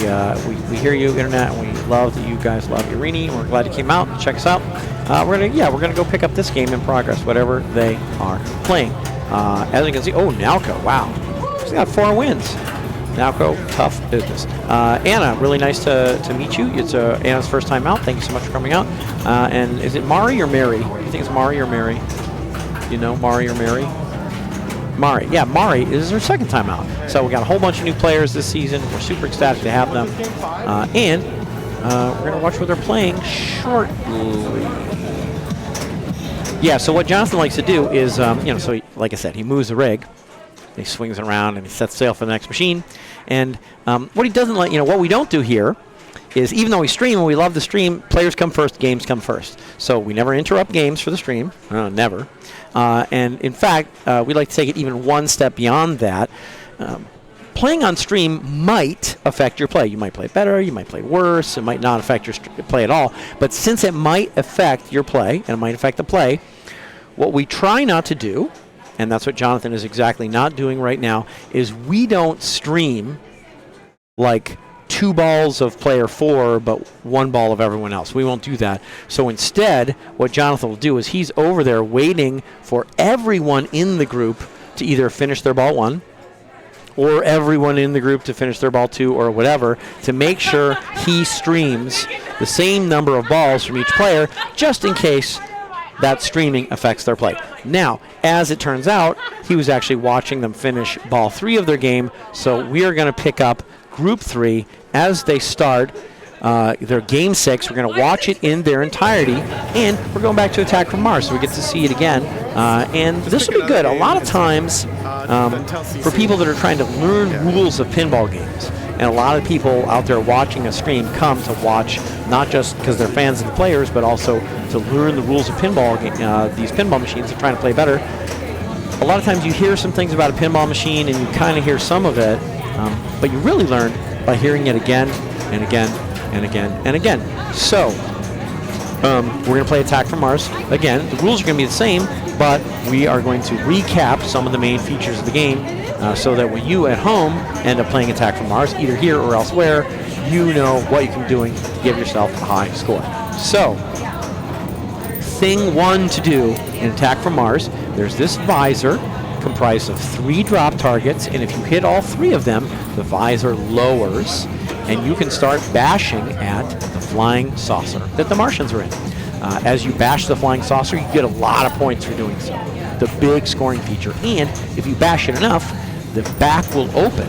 hear you, Internet, and we love that you guys love Irini, and we're glad you came out and check us out. We're gonna go pick up this game in progress, whatever they are playing. As you can see, Nalco, wow, she's got 4 wins. Nalco, tough business. Anna, really nice to meet you. It's Anna's first time out. Thank you so much for coming out. And is it Mari or Mary? You think it's Mari or Mary? You know, Mari or Mary? Mari. Yeah, Mari is her second time out. So we got a whole bunch of new players this season. We're super ecstatic to have them. And we're going to watch what they're playing shortly. Yeah, so what Jonathan likes to do is, so like I said, he moves the rig. He swings it around and he sets sail for the next machine. And what he doesn't like, what we don't do here is even though we stream and we love the stream, players come first, games come first. So we never interrupt games for the stream, never. And in fact, we like to take it even one step beyond that. Playing on stream might affect your play. You might play better, you might play worse, it might not affect your play at all. But since it might affect your play, and it might affect the play, what we try not to do, and that's what Jonathan is exactly not doing right now, is we don't stream like 2 balls of player 4, but 1 ball of everyone else. We won't do that. So instead, what Jonathan will do is he's over there waiting for everyone in the group to either finish their ball 1, or everyone in the group to finish their ball 2, or whatever, to make sure he streams the same number of balls from each player, just in case that streaming affects their play. Now, as it turns out, he was actually watching them finish ball 3 of their game, so we are going to pick up Group 3 as they start their Game 6. We're going to watch it in their entirety, and we're going back to Attack from Mars, so we get to see it again. And this will be good. A lot of times, for people that are trying to learn rules of pinball games, and a lot of people out there watching a stream come to watch not just because they're fans of the players, but also to learn the rules of pinball. These pinball machines are trying to play better. A lot of times you hear some things about a pinball machine, and you kind of hear some of it, but you really learn by hearing it again and again and again and again. So we're going to play Attack from Mars again. The rules are going to be the same, but we are going to recap some of the main features of the game so that when you at home end up playing Attack from Mars, either here or elsewhere, you know what you can be doing to give yourself a high score. So, thing 1 to do in Attack from Mars, there's this visor comprised of 3 drop targets, and if you hit all 3 of them, the visor lowers, and you can start bashing at the flying saucer that the Martians are in. As you bash the flying saucer, you get a lot of points for doing so. The big scoring feature. And if you bash it enough, the back will open.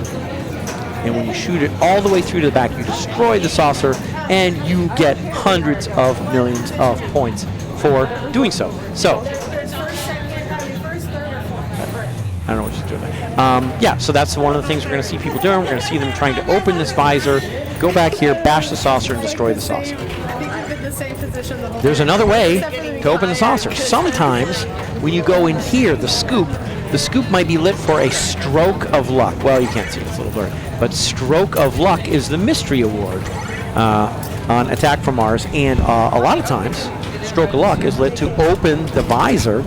And when you shoot it all the way through to the back, you destroy the saucer, and you get hundreds of millions of points for doing so. So, I don't know what she's doing there. Yeah, so that's one of the things we're going to see people doing. We're going to see them trying to open this visor, go back here, bash the saucer, and destroy the saucer. There's another way to open the saucer. Sometimes when you go in here, the scoop might be lit for a stroke of luck. Well, you can't see it, it's a little blurry. But stroke of luck is the mystery award on Attack from Mars. And a lot of times, stroke of luck is lit to open the visor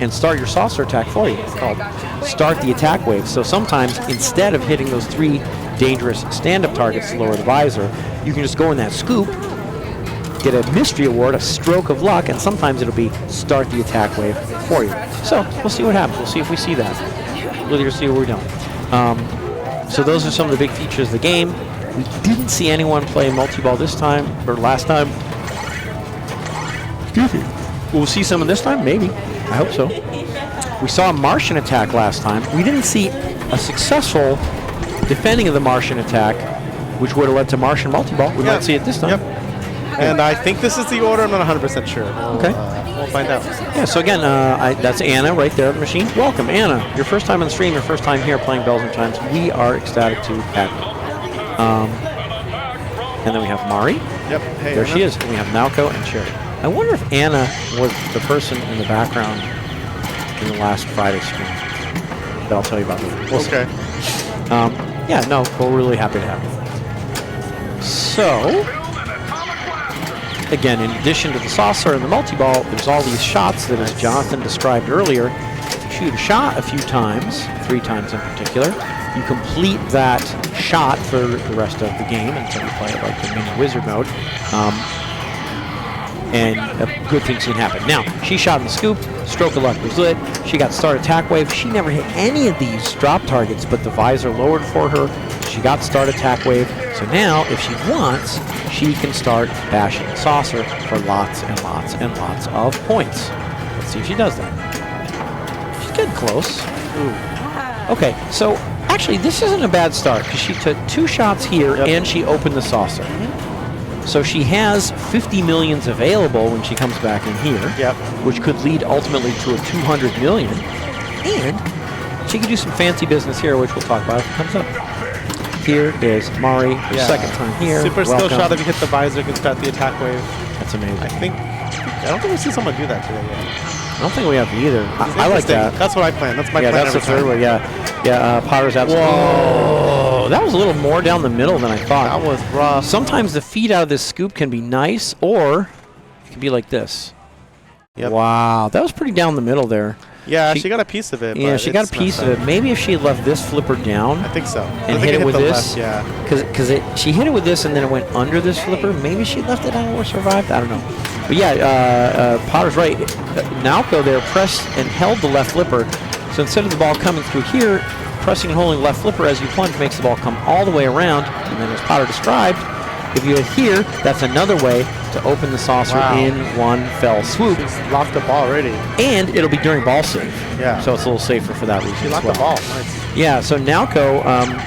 and start your saucer attack for you. It's called start the attack wave. So sometimes, instead of hitting those 3 dangerous stand-up targets to lower the visor, you can just go in that scoop, get a mystery award, a stroke of luck, and sometimes it'll be start the attack wave for you. So we'll see what happens. We'll see if we see that. We'll see what we're doing. So those are some of the big features of the game. We didn't see anyone play multi-ball this time, or last time. Excuse me. We'll see some of this time, maybe. I hope so. We saw a Martian attack last time. We didn't see a successful defending of the Martian attack, which would have led to Martian multi-ball. We might see it this time. Yep. And I think this is the order. I'm not 100% sure. We'll find out. Yeah, so again, that's Anna right there at the machine. Welcome, Anna. Your first time on the stream, your first time here playing Bells and Chimes. We are ecstatic to have you. And then we have Mari. Yep. Hey, there Anna. She is. And we have Malco and Sherry. I wonder if Anna was the person in the background in the last Friday stream. But I'll tell you about that. We'll see. Yeah, no, we're really happy to have you. So, again, in addition to the saucer and the multi-ball, there's all these shots that, as Jonathan described earlier, if you shoot a shot a few times, 3 times in particular, you complete that shot for the rest of the game until you play it like the mini wizard mode. And good things can happen. Now, she shot in the scoop, stroke of luck was lit, she got start attack wave. She never hit any of these drop targets, but the visor lowered for her. She got start attack wave. So now, if she wants, she can start bashing the saucer for lots and lots and lots of points. Let's see if she does that. She's getting close. Ooh. Okay, so actually, this isn't a bad start because she took 2 shots here and she opened the saucer. So she has 50 millions available when she comes back in here, which could lead ultimately to a 200 million. And she could do some fancy business here, which we'll talk about if it comes up. Here is Mari, her second time here. Super skill Welcome. shot if you hit the visor, can start the attack wave. That's amazing. I don't think we've seen someone do that today yet. I don't think we have either. I like that. That's what I plan. That's my Yeah, plan that's the every third time. one. Yeah, Potter's absolutely. Whoa, that was a little more down the middle than I thought. That was rough. Sometimes the feed out of this scoop can be nice, or it can be like this. Yep. Wow, that was pretty down the middle there. Yeah, she got a piece of it. Yeah, but she got a it's piece messed of up. it. Maybe if she had left this flipper down I think so. and hit it with the this, left, yeah. because she hit it with this and then it went under this flipper. Maybe she left it out or survived. I don't know. But yeah, Potter's right. Naoko there pressed and held the left flipper. So instead of the ball coming through here, pressing and holding the left flipper as you plunge makes the ball come all the way around. And then as Potter described, if you hit here, that's another way to open the saucer in one fell swoop. She's locked the ball already. And it'll be during ball save. Yeah. So it's a little safer for that reason. She as locked well. the ball. Nice. Yeah, so Naoko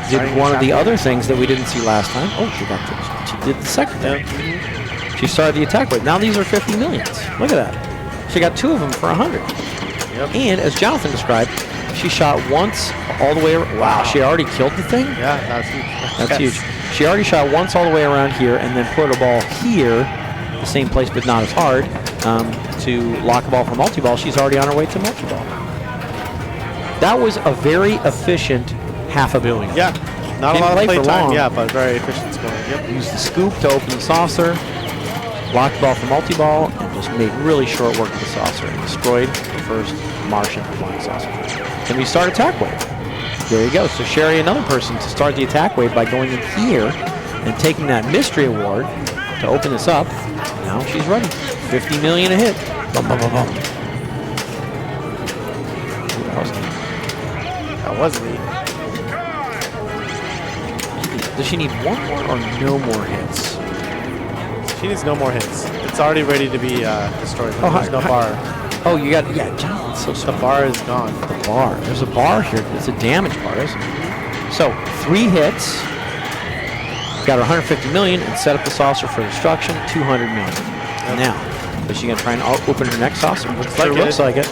did Trying one to of the tackle. other things that we didn't see last time. Oh, she got this. She did the second thing. She started the attack wave. Now these are 50 millions. Look at that. She got 2 of them for 100. Yep. And as Jonathan described, she shot once all the way around. Wow, she already killed the thing? Yeah, that's huge. That's huge. She already shot once all the way around here and then put a ball here, the same place but not as hard, to lock a ball for multi-ball. She's already on her way to multi-ball. That was a very efficient $500 million. Yeah. Not Didn't a lot play of play for time, long. yeah, but very efficient scoring. Yep. Used the scoop to open the saucer, blocked the ball for multi-ball, and just made really short work of the saucer. And destroyed the first Martian flying saucer. Then we start attack wave. There you go. So Sherry, another person to start the attack wave by going in here and taking that mystery award to open this up. Now she's ready. 50 million a hit. Bum, bum, bum, bum. Ooh, that was neat. That was neat. Does she need one more or no more hits? She needs no more hits. It's already ready to be destroyed. Oh, There's no bar. Oh, you got, yeah, Jonathan's so The smart. bar is gone. The bar. There's a bar here. It's a damage bar, isn't it? So 3 hits. Got her 150 million and set up the saucer for destruction. 200 million. Yep. Now, is she gonna try and open her next saucer? like it. Looks like it.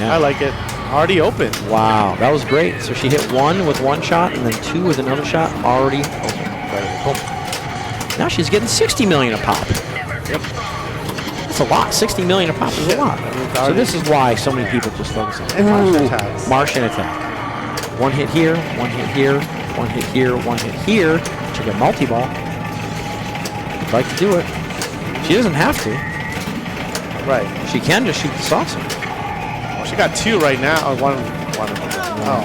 Yeah. I like it. Already open. Wow, that was great. So she hit 1 with 1 shot and then 2 with another shot. Already open. Boom. Now she's getting 60 million a pop. Yep. That's a lot. 60 million a pop is a lot. So this is why so many people just focus on it. Martian attacks. Martian attack. 1 hit here, 1 hit here, 1 hit here, 1 hit here. She'll get multi-ball. I'd like to do it. She doesn't have to. Right. She can just shoot the saucer. Well, she got 2 right now. Or one. Oh.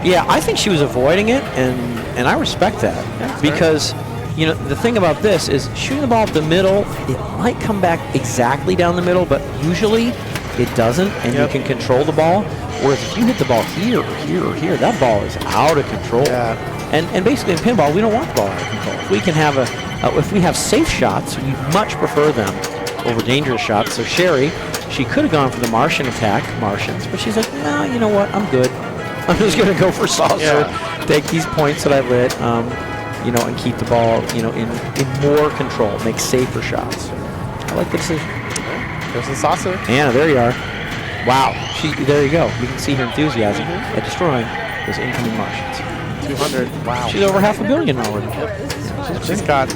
Yeah, I think she was avoiding it, and I respect that. Yeah, because, you know, the thing about this is shooting the ball up the middle, it might come back exactly down the middle, but usually it doesn't, and you can control the ball. Whereas if you hit the ball here or here or here, that ball is out of control. Yeah. And basically in pinball, we don't want the ball out of control. If we can have if we have safe shots, we much prefer them over dangerous shots. So Sherry, she could have gone for the Martian attack, Martians, but she's like, no, you know what, I'm good. I'm just going to go for saucer, take these points that I lit, you know, and keep the ball, you know, in more control, make safer shots. I like the decision. There's the saucer. Anna, there you are. Wow, there you go. You can see her enthusiasm at destroying those incoming Martians. 200. Wow. She's over $500 million already. She's got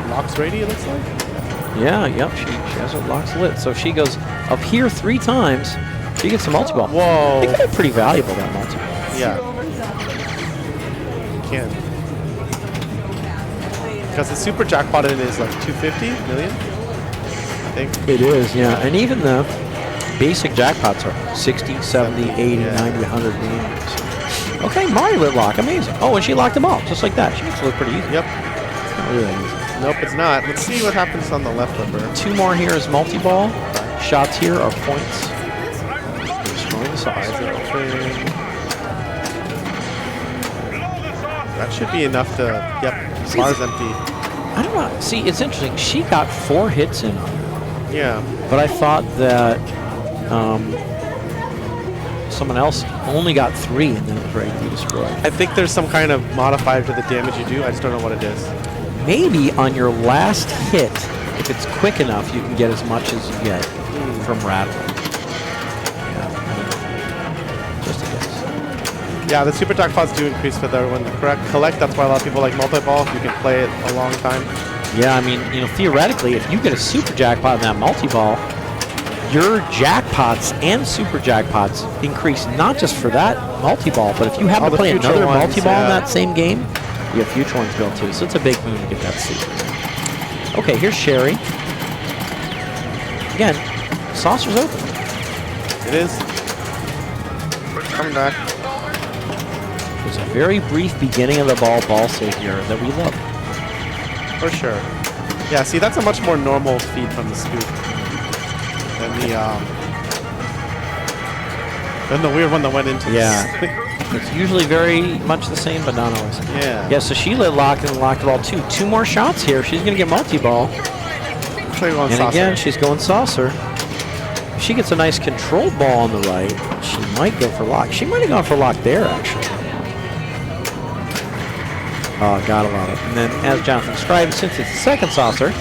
locks ready, it looks like. Yeah, yep, she has her locks lit. So if she goes up here 3 times, she gets a multi-ball. Whoa. I think that'd be pretty valuable, that multi-ball. Yeah. You can. Because the super jackpot in it is like 250 million, I think. It is, yeah. And even the basic jackpots are 60, 70, 80, 90, 100 million. Okay, Mari lit lock. Amazing. Oh, and she locked them all, just like that. She makes it look pretty easy. Yep. It's not really that easy. Nope, it's not. Let's see what happens on the left flipper. 2 more here is multi-ball. Shots here are points. Destroying the saucer. That should be enough to, yep, bar's empty. I don't know. See, it's interesting. She got 4 hits in on her. Yeah. But I thought that someone else only got 3 and then it was ready to be destroyed. I think there's some kind of modifier to the damage you do. I just don't know what it is. Maybe on your last hit, if it's quick enough, you can get as much as you get from rattling. Yeah, I don't know. Just a guess. Yeah, the super jackpots do increase for the when you collect. That's why a lot of people like multi-ball. You can play it a long time. Yeah, I mean, you know, theoretically, if you get a super jackpot in that multi-ball, your jackpots and super jackpots increase not just for that multi-ball, but if you happen to play another multi-ball in that same game, you have future ones built too. So it's a big move to get that seed. Okay, here's Sherry. Again, saucer's open. It is. Coming back. There's a very brief beginning of the ball save here that we love. For sure. Yeah, see, that's a much more normal feed from the scoop than the weird one that went into. Yeah. It's usually very much the same, but not always. Yeah. Yeah, so she lit locked and locked the ball too. 2 more shots here. She's going to get multi-ball. And saucer. Again, she's going saucer. If she gets a nice controlled ball on the right, she might go for lock. She might have gone for lock there, actually. Oh, gotta love it. And then, as Jonathan described, since it's the second saucer,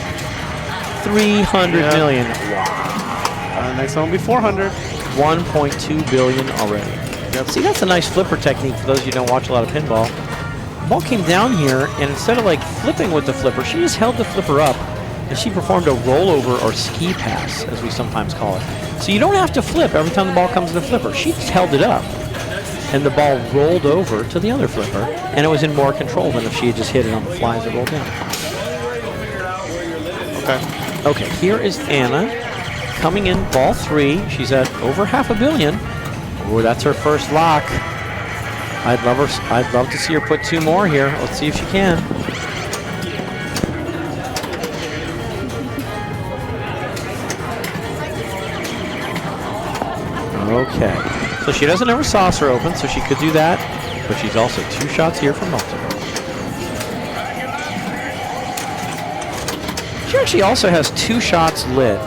300 million. Wow. Next one will be 400. 1.2 billion already. Yep. See, that's a nice flipper technique for those of you who don't watch a lot of pinball. The ball came down here, and instead of like flipping with the flipper, she just held the flipper up, and she performed a rollover or ski pass, as we sometimes call it. So you don't have to flip every time the ball comes to the flipper. She just held it up, and the ball rolled over to the other flipper, and it was in more control than if she had just hit it on the fly as it rolled down. Okay, here is Anna coming in ball 3. She's at over $500 million. Oh, that's her first lock. I'd love to see her put 2 more here. Let's see if she can. Okay, so she doesn't have her saucer open, so she could do that, but she's also 2 shots here from multiple. She actually also has 2 shots lit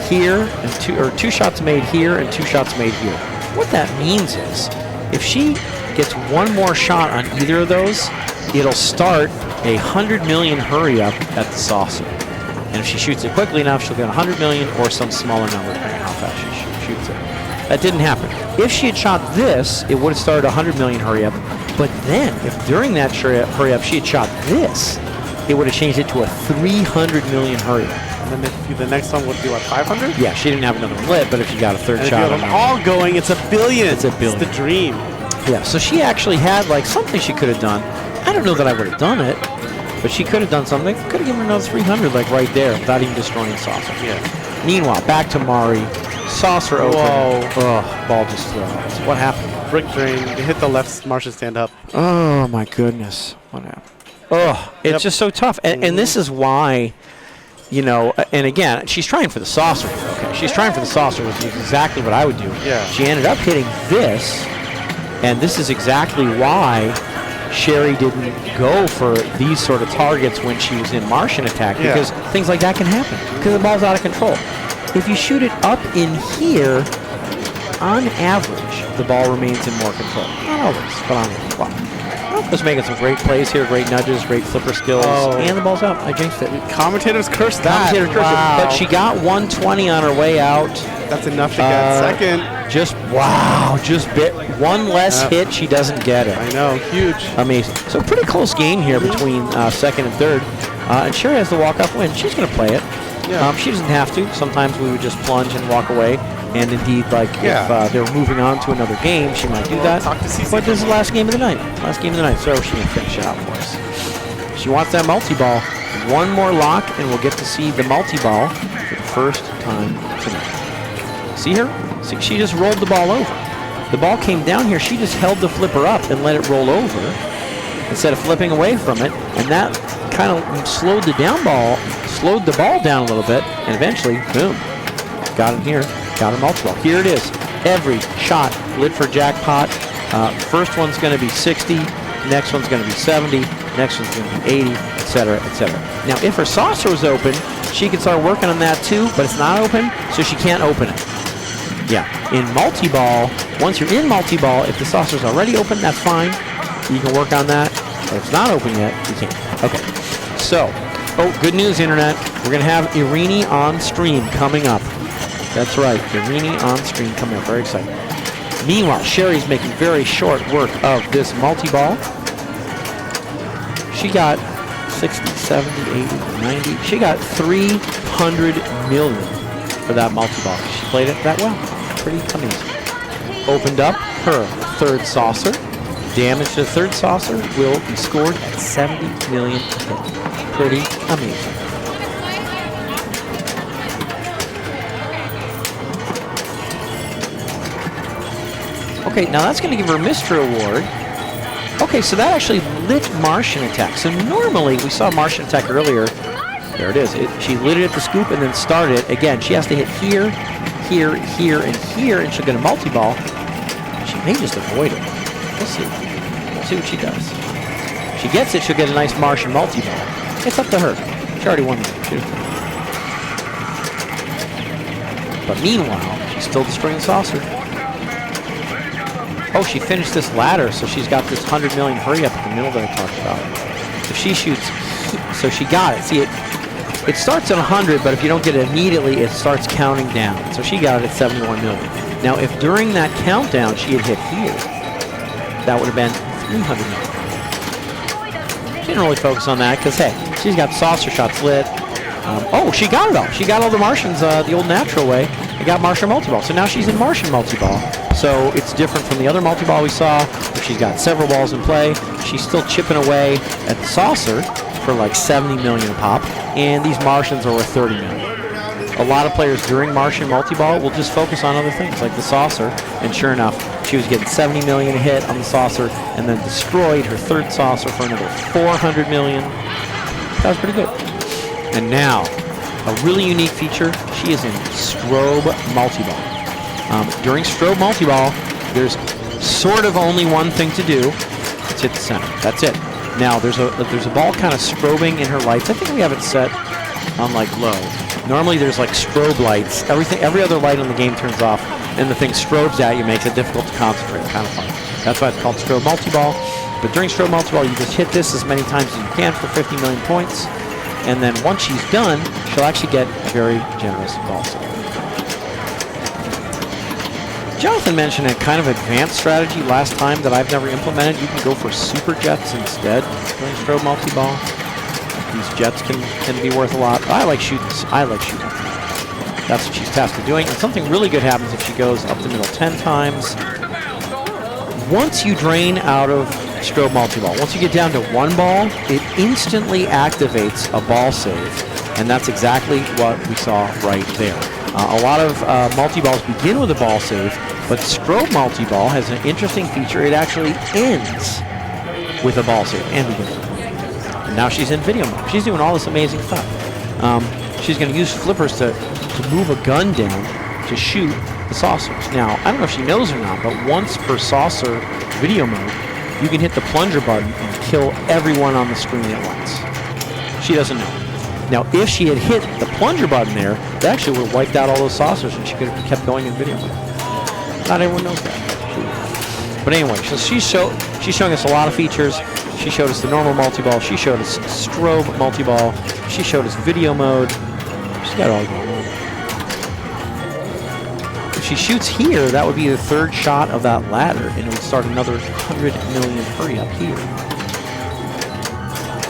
here, and 2 shots made here, and 2 shots made here. What that means is, if she gets 1 more shot on either of those, it'll start a 100 million hurry up at the saucer. And if she shoots it quickly enough, she'll get 100 million or some smaller number depending on how fast she shoots it. That didn't happen. If she had shot this, it would have started a 100 million hurry up. But then, if during that hurry up she had shot this, it would have changed it to a 300 million hurry up. And then if the next one would be what, 500? Yeah, she didn't have another one lit, but if you got a third and shot, if you have them all going, it's $1 billion. It's $1 billion. It's the dream. Yeah, so she actually had like something she could have done. I don't know that I would have done it, but she could have done something. Could have given her another 300 like right there without even destroying saucer. Yeah. Meanwhile, back to Mari. Saucer open. Whoa. Oh, ball just flew out. What happened? Brick drain. They hit the left Martian stand up. Oh my goodness. What happened? Oh, it's just so tough. And this is why, you know, and again, she's trying for the saucer. Okay, she's trying for the saucer, which is exactly what I would do. Yeah. She ended up hitting this, and this is exactly why Sherry didn't go for these sort of targets when she was in Martian attack, because things like that can happen because the ball's out of control. If you shoot it up in here, on average, the ball remains in more control. Not always, but on average. Well, just making some great plays here, great nudges, great flipper skills, and the ball's out. I jinxed it. Commentators cursed that. Commentators cursed it. But she got 120 on her way out. That's enough to get second. Just one less hit, she doesn't get it. I know, huge. Amazing. So pretty close game here between second and third. And Sherry has the walk-off win. She's going to play it. Yeah. She doesn't have to. Sometimes we would just plunge and walk away. And indeed, like if they were moving on to another game, she might do that. But this is the last game of the night. So she can finish it out for us. She wants that multi-ball. 1 more lock, and we'll get to see the multi-ball for the first time tonight. See her? See, she just rolled the ball over. The ball came down here. She just held the flipper up and let it roll over instead of flipping away from it. And that kind of slowed the ball down a little bit, and eventually, boom, got it here. Got her multi-ball. Here it is. Every shot lit for jackpot. First one's going to be 60. Next one's going to be 70. Next one's going to be 80, etc., etc. Now, if her saucer was open, she could start working on that too, but it's not open, so she can't open it. Yeah. In multi-ball, once you're in multi-ball, if the saucer's already open, that's fine. You can work on that. But if it's not open yet, you can't. Okay. So, good news, Internet. We're going to have Irini on stream coming up. That's right, Irini on screen coming up. Very exciting. Meanwhile, Sherry's making very short work of this multi-ball. She got 60, 70, 80, 90. She got 300 million for that multi-ball. She played it that well. Pretty amazing. Opened up her third saucer. Damage to the third saucer will be scored at 70 million hit. Pretty amazing. Okay, now that's going to give her a Mystery Award. Okay, so that actually lit Martian Attack. So normally, we saw Martian Attack earlier. There it is. She lit it at the scoop and then started it. Again, she has to hit here, here, here, and here, and she'll get a multi-ball. She may just avoid it. We'll see. We'll see what she does. If she gets it, she'll get a nice Martian multi-ball. It's up to her. She already won the game, too. But meanwhile, she's still destroying the saucer. Oh, she finished this ladder, so she's got this 100 million hurry up in the middle that I talked about. If she shoots, so she got it. See, it starts at 100, but if you don't get it immediately, it starts counting down. So she got it at 71 million. Now, if during that countdown she had hit here, that would have been 300 million. She didn't really focus on that because, hey, she's got saucer shots lit. Oh, she got it all. She got all the Martians the old natural way. And got Martian multi-ball. So now she's in Martian multi-ball. So it's different from the other multi-ball we saw, where she's got several balls in play. She's still chipping away at the saucer for like 70 million a pop, and these Martians are worth 30 million. A lot of players during Martian multi-ball will just focus on other things, like the saucer, and sure enough, she was getting 70 million a hit on the saucer, and then destroyed her third saucer for another 400 million. That was pretty good. And now, a really unique feature, she is in strobe multi-ball. During strobe multi-ball, there's sort of only one thing to do. It's hit the center. That's it. Now, there's a ball kind of strobing in her lights. I think we have it set on like low. Normally, there's like strobe lights. Every other light on the game turns off, and the thing strobes at you, makes it difficult to concentrate. Kind of fun. That's why it's called strobe multi-ball. But during strobe multi-ball, you just hit this as many times as you can for 50 million points. And then once she's done, she'll actually get a very generous ball save. Jonathan mentioned a kind of advanced strategy last time that I've never implemented. You can go for super jets instead during strobe multi-ball. These jets can be worth a lot. I like shooting. That's what she's tasked with doing. And something really good happens if she goes up the middle 10 times. Once you drain out of strobe multi-ball, once you get down to one ball, it instantly activates a ball save. And that's exactly what we saw right there. A lot of multi-balls begin with a ball save, but strobe multi-ball has an interesting feature. It actually ends with a ball save and begins. And now she's in video mode. She's doing all this amazing stuff. She's going to use flippers to move a gun down to shoot the saucers. Now, I don't know if she knows or not, but once per saucer video mode, you can hit the plunger button and kill everyone on the screen at once. She doesn't know. Now, if she had hit the plunger button there, that actually would have wiped out all those saucers and she could have kept going in video mode. Not everyone knows that. But anyway, so she's showing us a lot of features. She showed us the normal multi-ball. She showed us strobe multi-ball. She showed us video mode. She's got it all going on. If she shoots here, that would be the third shot of that ladder, and it would start another 100 million hurry up here.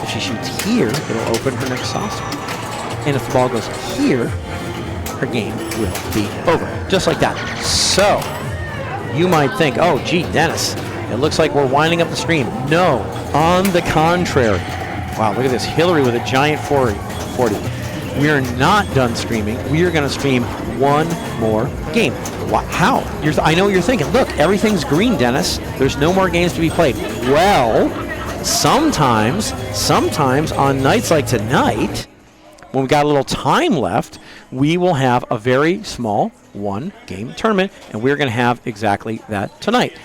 If she shoots here, it'll open her next saucer. And if the ball goes here, her game will be over. Just like that. So, you might think, oh, gee, Dennis, it looks like we're winding up the stream. No, on the contrary. Wow, look at this. Hillary with a giant 40. We are not done streaming. We are going to stream one more game. How? I know what you're thinking. Look, everything's green, Dennis. There's no more games to be played. Well, sometimes on nights like tonight, when we got a little time left, we will have a very small one-game tournament, and we're going to have exactly that tonight.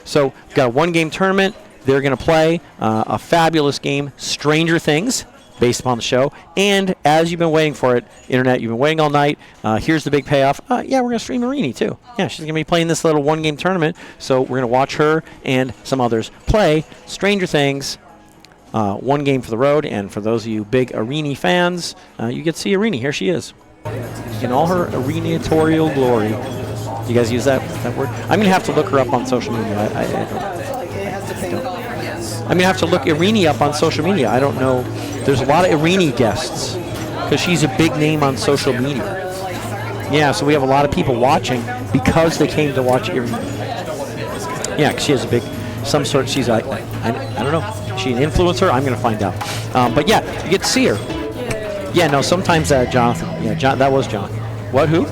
So we've got a one-game tournament. They're going to play a fabulous game, Stranger Things, based upon the show. And as you've been waiting for it, Internet, you've been waiting all night. Here's the big payoff. Yeah, we're going to stream Irini, too. Yeah, she's going to be playing this little one-game tournament. So we're going to watch her and some others play Stranger Things. One game for the road. And for those of you big Irini fans, you get to see Irini. Here she is in all her Iriniatorial glory. You guys use that word? I'm gonna have to look her up on social media. I don't. I'm gonna have to look Irini up on social media. I don't know. There's a lot of Irini guests because she's a big name on social media. Yeah, so we have a lot of people watching because they came to watch Irini. Yeah, because she has a big, some sort. She's like, I don't know. She's an influencer. I'm gonna find out. But yeah, you get to see her. Yeah, no. Sometimes Jonathan. Yeah, that was John. What? Who?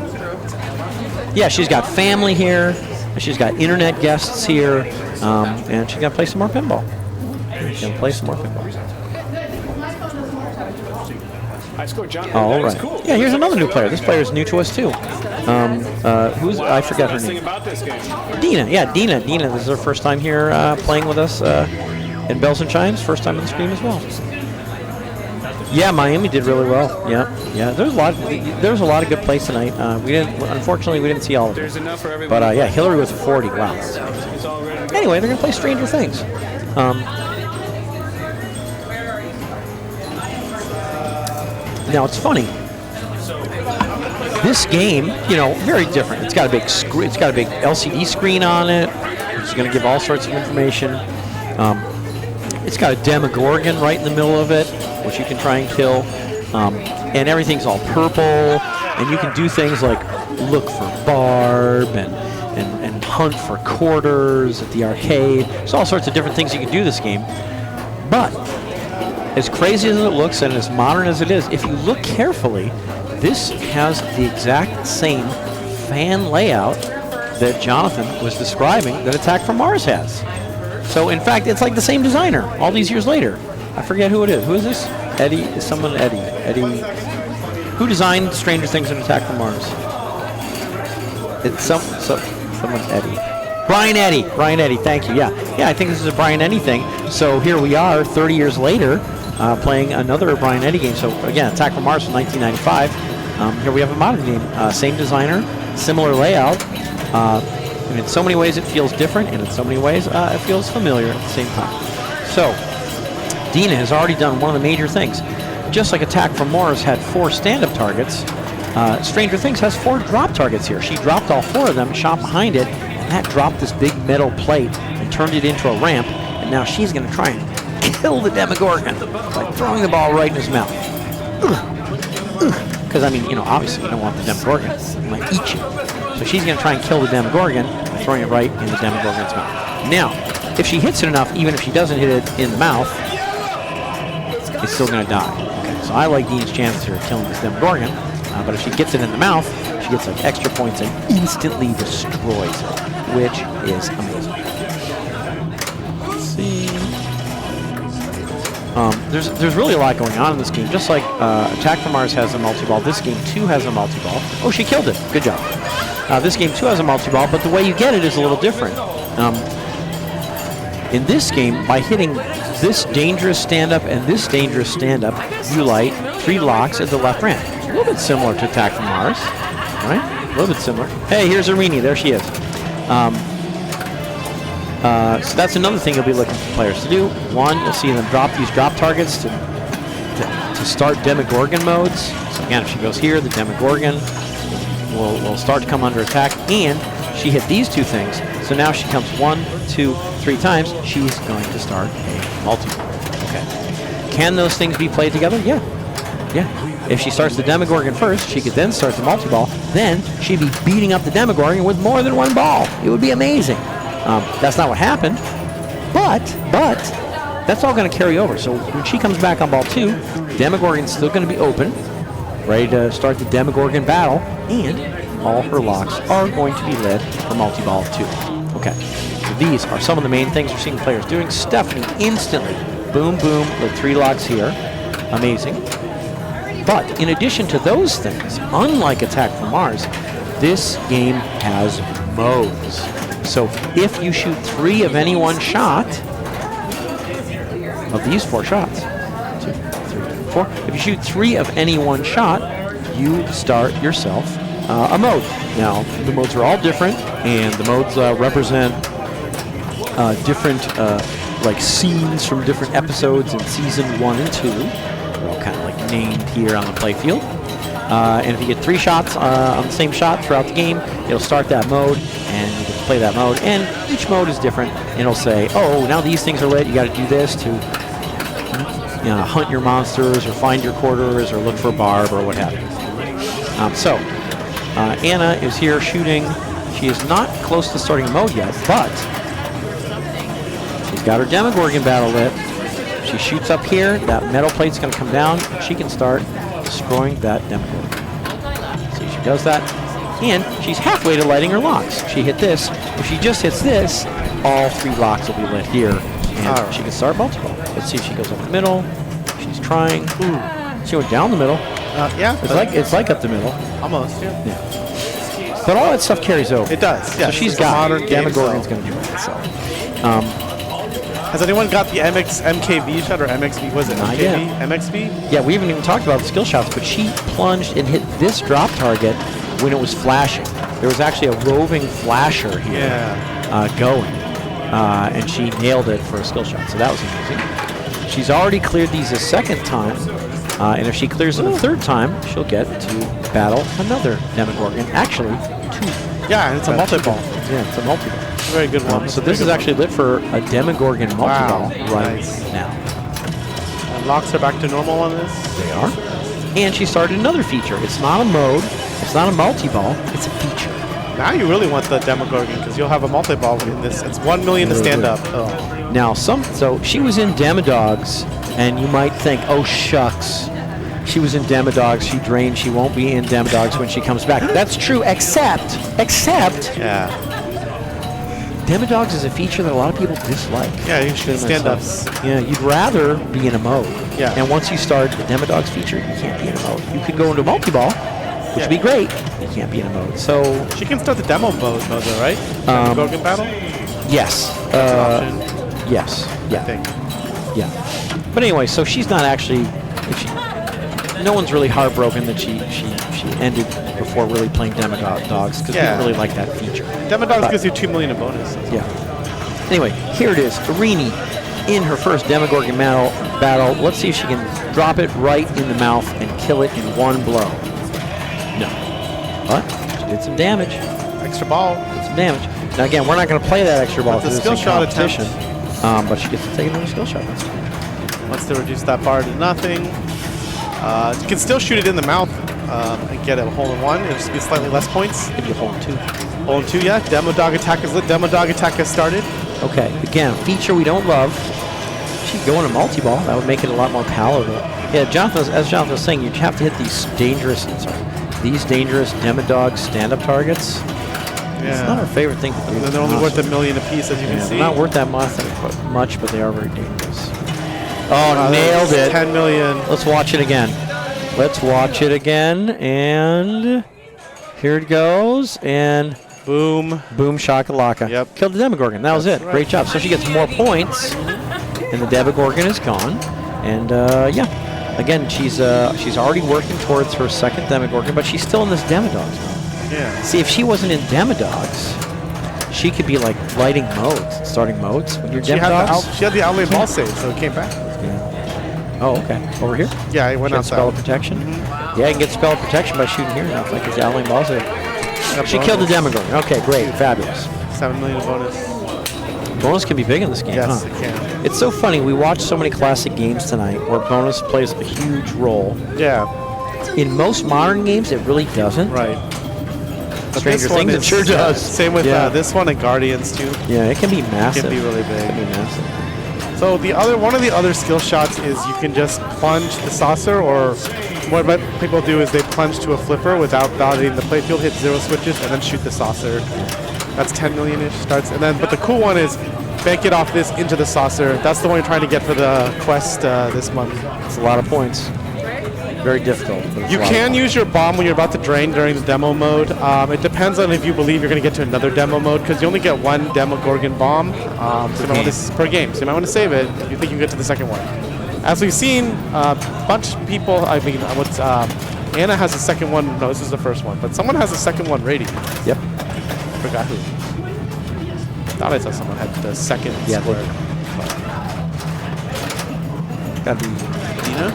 Yeah, she's got family here. She's got internet guests here, and she's gonna play some more pinball. She's gonna play some more pinball. I scored John. All right. Cool. Yeah, here's another new player. This player is new to us too. Who's I forgot her name. About this game. Dina. Yeah, Dina. Dina. This is her first time here playing with us in Bells and Chimes. First time on the screen as well. Yeah, Miami did really well. Yeah. There's a lot of good plays tonight. Unfortunately, we didn't see all of them. But yeah, Hillary with a 40. Wow. Anyway, they're gonna play Stranger Things. Now it's funny. This game, very different. It's got a big it's got a big LCD screen on it. It's going to give all sorts of information. It's got a Demogorgon right in the middle of it, which you can try and kill. And everything's all purple, and you can do things like look for Barb and hunt for quarters at the arcade. There's all sorts of different things you can do this game. But as crazy as it looks and as modern as it is, if you look carefully, this has the exact same fan layout that Jonathan was describing that Attack from Mars has. So in fact, it's like the same designer all these years later. I forget who it is. Who is this? Eddie? Is someone Eddie? Eddie? Who designed Stranger Things and Attack from Mars? It's someone Eddie. Brian Eddy, thank you. Yeah, I think this is a Brian Eddy thing. So here we are, 30 years later, playing another Brian Eddy game. So again, Attack from Mars from 1995. Here we have a modern game. Same designer, similar layout. And in so many ways it feels different, and in so many ways it feels familiar at the same time. So Dina has already done one of the major things. Just like Attack from Mars had 4 stand-up targets, Stranger Things has 4 drop targets here. She dropped all 4 of them, shot behind it, and that dropped this big metal plate and turned it into a ramp, and now she's going to try and kill the Demogorgon by throwing the ball right in his mouth. Because, obviously you don't want the Demogorgon. It might eat you. So she's going to try and kill the Demogorgon by throwing it right in the Demogorgon's mouth. Now, if she hits it enough, even if she doesn't hit it in the mouth, it's still going to die. Okay, so I like Dean's chances here of killing this Demogorgon. But if she gets it in the mouth, she gets like extra points and instantly destroys it, which is amazing. Let's see. There's really a lot going on in this game. Just like Attack from Mars has a multi-ball, this game too has a multi-ball. Oh, she killed it. Good job. This game too has a multi-ball, but the way you get it is a little different. In this game, by hitting this dangerous stand-up and this dangerous stand-up, you light 3 locks at the left ramp. A little bit similar to Attack from Mars, right? A little bit similar. Hey, here's Irini. There she is. So that's another thing you'll be looking for players to do. One, you'll see them drop these drop targets to start Demogorgon modes. So again, if she goes here, the Demogorgon will start to come under attack, and she hit these 2 things. So now she comes 1, 2, 3 times. She's going to start a multi-ball. Okay. Can those things be played together? Yeah. If she starts the Demogorgon first, she could then start the multi-ball. Then she'd be beating up the Demogorgon with more than 1 ball. It would be amazing. That's not what happened, but that's all going to carry over. So when she comes back on ball 2, Demogorgon's still going to be open, ready to start the Demogorgon battle, and all her locks are going to be led for multi-ball 2. Okay, so these are some of the main things we're seeing players doing. Stephanie instantly, boom, boom, with 3 locks here. Amazing. But in addition to those things, unlike Attack from Mars, this game has modes. So if you shoot 3 of any one shot, of these 4 shots, 2, 3, 4, if you shoot 3 of any one shot, you start yourself a mode. Now, the modes are all different, and the modes represent different like scenes from different episodes in season 1 and 2. They're all kind of like named here on the playfield. And if you get 3 shots on the same shot throughout the game, it'll start that mode, and you get to play that mode. And each mode is different, and it'll say, oh, now these things are lit. You got to do this to hunt your monsters, or find your quarters, or look for a barb, or what have you. Anna is here shooting. She is not close to starting a mode yet, but she's got her Demogorgon battle lit. She shoots up here. That metal plate's going to come down, and she can start destroying that Demogorgon. See, she does that, and she's halfway to lighting her locks. She hit this. If she just hits this, all 3 locks will be lit here, and she can start multi-ball. Let's see if she goes up the middle. She's trying. Ooh, she went down the middle. Yeah, it's like up the middle. Almost. Yeah. But all that stuff carries over. It does. Yeah. So she's got it. Demogorgon's going to do it. So. Has anyone got the MKV shot or MXV? Was it Not MKV? yet. MXV? Yeah, we haven't even talked about the skill shots, but she plunged and hit this drop target when it was flashing. There was actually a roving flasher here going, and she nailed it for a skill shot. So that was amazing. She's already cleared these a 2nd time, and if she clears it a 3rd time, she'll get to battle another Demogorgon. Actually, 2. Yeah, and it's a multi-ball. Yeah, it's a multi-ball. Very good one. So this is actually lit for a Demogorgon multi-ball right now. And locks are back to normal on this. They are. And she started another feature. It's not a mode. It's not a multi-ball. It's a feature. Now you really want the Demogorgon because you'll have a multi-ball in this. It's 1 million to stand up. Oh. Now, so she was in Demodogs, and you might think, oh, shucks. She was in Demodogs. She drained. She won't be in Demodogs when she comes back. That's true, except. Yeah. Demodogs is a feature that a lot of people dislike. Yeah, you should stand-ups. Yeah, you'd rather be in a mode. Yeah. And once you start the Demodogs feature, you can't be in a mode. You could go into multi-ball, which would be great. You can't be in a mode. So she can start the demo mode though, right? Demogorgon battle? Yes. That's an option. Yes. Yeah. I think. Yeah. But anyway, so she's not actually. No one's really heartbroken that she ended before really playing Demodogs because we didn't really like that feature. Demodogs gives you 2 million in bonus. Yeah. Anyway, here it is. Irini in her first Demogorgon battle. Let's see if she can drop it right in the mouth and kill it in 1 blow. No. But she did some damage. Extra ball. Did some damage. Now again, we're not going to play that extra ball because it's a competition. But she gets to take another skill shot. Wants to reduce that bar to nothing. You can still shoot it in the mouth and get a hole in 1. It'll just be slightly less points. Maybe a hole in 2. Hole in 2, yeah. Demodog attack is lit. Demodog attack has started. Okay, again, a feature we don't love. She'd go in a multi-ball. That would make it a lot more palatable. Yeah, as Jonathan was saying, you'd have to hit these dangerous Demodog stand-up targets. Yeah. It's not our favorite thing to do. And they're only worth $1 million a piece, as you can see. They're not worth that much, but they are very dangerous. Oh, nailed it. 10 million. Let's watch it again. Let's watch it again. And here it goes. And boom. Boom shakalaka. Yep. Killed the Demogorgon. That was it. Right. Great job. So she gets more points. And the Demogorgon is gone. And yeah. Again, she's already working towards her 2nd Demogorgon, but she's still in this Demodogs mode. Yeah. See, if she wasn't in Demodogs, she could be like lighting modes, starting modes. When you're Demodogs. She had the outlay ball save, so it came back. Yeah. Oh, okay. Over here? Yeah, it went outside. Spell of protection? Yeah, you can get spell of protection by shooting here. It's like his outlaying ball save. She killed the Demogorgon. Okay, great. Fabulous. 7 million bonus. Bonus can be big in this game, Yes, huh? it can. It's so funny. We watched so many classic games tonight where bonus plays a huge role. Yeah. In most modern games, it really doesn't. Right. Stranger Things, it sure does. Same with this one and Guardians, too. Yeah, it can be massive. It can be really big. It can be massive. So one of the other skill shots is you can just plunge the saucer, or what people do is they plunge to a flipper without validating the playfield, hit 0 switches, and then shoot the saucer. That's 10 million-ish starts. But the cool one is bank it off this into the saucer. That's the one you're trying to get for the quest this month. It's a lot of points. Very difficult. You can use your bomb when you're about to drain during the demo mode. It depends on if you believe you're going to get to another demo mode, because you only get 1 Demogorgon bomb per game. So you might want to save it if you think you get to the 2nd one. As we've seen, a bunch of people, Anna has the 2nd one. No, this is the 1st one. But someone has the 2nd one ready. Yep. Forgot who. Thought I saw someone had the 2nd square. That'd be Dina?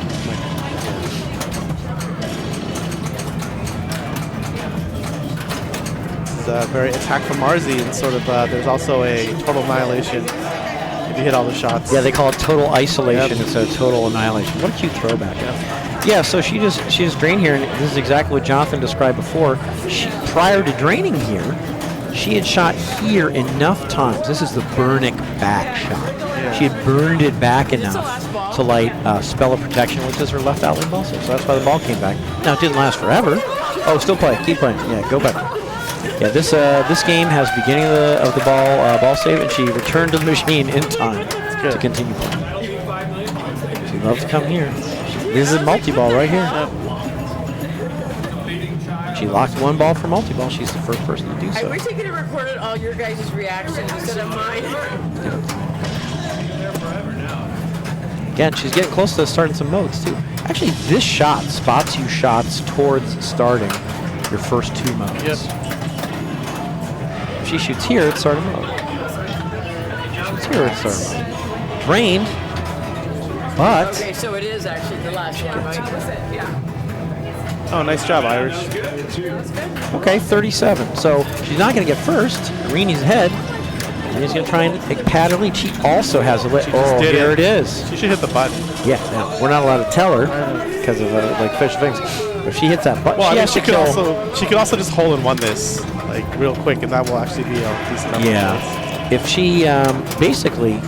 very attack from Marzi, and sort of there's also a total annihilation if you hit all the shots. Yeah, they call it total isolation instead of total annihilation. What a cute throwback. Yeah, so she just drained here, and this is exactly what Jonathan described before. Prior to draining here, she had shot here enough times. This is the burn it back shot. Yeah. She had burned it back enough to light Spell of Protection, which is her left outlet ball save. So that's why the ball came back. Now, it didn't last forever. Oh, still play. Keep playing. Yeah, go back. Yeah, this game has beginning of the ball save, and she returned to the machine in time to continue playing. She loves to come here. This is a multi-ball right here. She locked one ball for multi-ball. She's the first person to do so. I wish I could have recorded all your guys' reactions instead of mine. Again, she's getting close to starting some modes, too. Actually, this shot spots you shots towards starting your first 2 modes. Yep. If she shoots here, it's starting mode. Shoots here, it's starting mode. Drained, but... Okay, so it is actually the last one, right? Yeah. Oh, nice job, Irish. Okay, 37. So she's not going to get first. Irini's ahead. And he's going to try and take pad her lead. She also has a lit. Oh, here it is. She should hit the button. Yeah, now, we're not allowed to tell her because of like official things. But if she hits that button, well, she could also just hole in one this like real quick, and that will actually be a decent number. Yeah. If she basically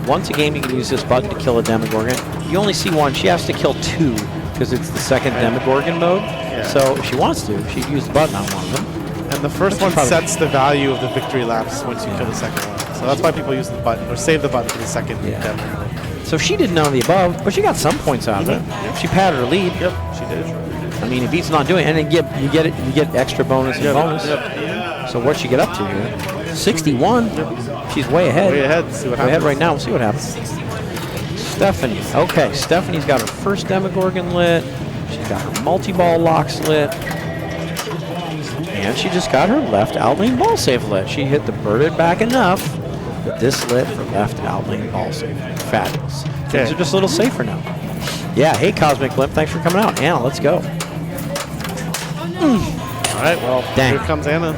once a game you can use this button to kill a Demogorgon. You only see one. She has to kill 2 because it's the second Demogorgon mode. Yeah. So if she wants to, she'd use the button on one of them. And the first one sets the value of the victory laps once you kill the second one. So that's why people use the button or save the button for the second Demogorgon. So she did none of the above, but she got some points out of it. Yep. She padded her lead. Yep, she did. I mean, it beats not doing it, and you get extra bonus and bonus. Yep. So what'd she get up to here? 61. Yep. She's way ahead. Way ahead. See what happens. Way ahead right now. We'll see what happens. Stephanie. Okay, Stephanie's got her first Demogorgon lit. She's got her multi-ball locks lit. And she just got her left outlane ball save lit. She hit the birded back enough that this lit for left outlane ball save. Fabulous. Things are just a little safer now. Yeah, hey Cosmic Blimp, thanks for coming out. Anna, let's go. All right, well, Dang. Here comes Anna.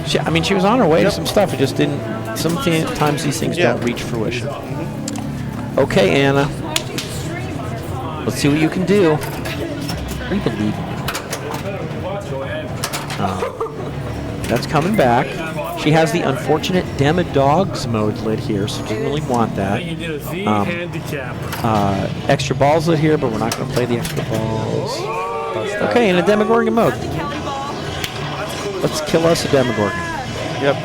She was on her way to some stuff. It just didn't. Sometimes these things don't reach fruition. Okay, Anna. Let's see what you can do. We believe in you. That's coming back. She has the unfortunate Demodogs mode lit here, so doesn't really want that. Extra balls lit here, but we're not going to play the extra balls. Okay, in a Demogorgon mode. Let's kill us a Demogorgon. Yep.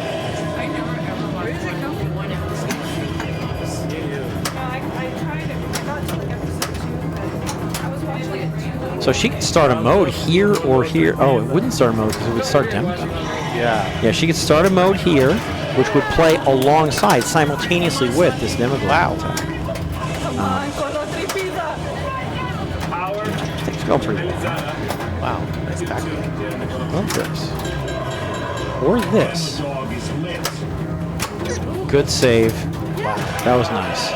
So she could start a mode here or here. Oh, it wouldn't start a mode because it would start Demogorgon. Yeah. Yeah, she could start a mode here, which would play alongside, simultaneously with this Demogorgon. Wow. Things go pretty well. Wow. Nice tackle. Love this. Or this. Good save. Wow. That was nice.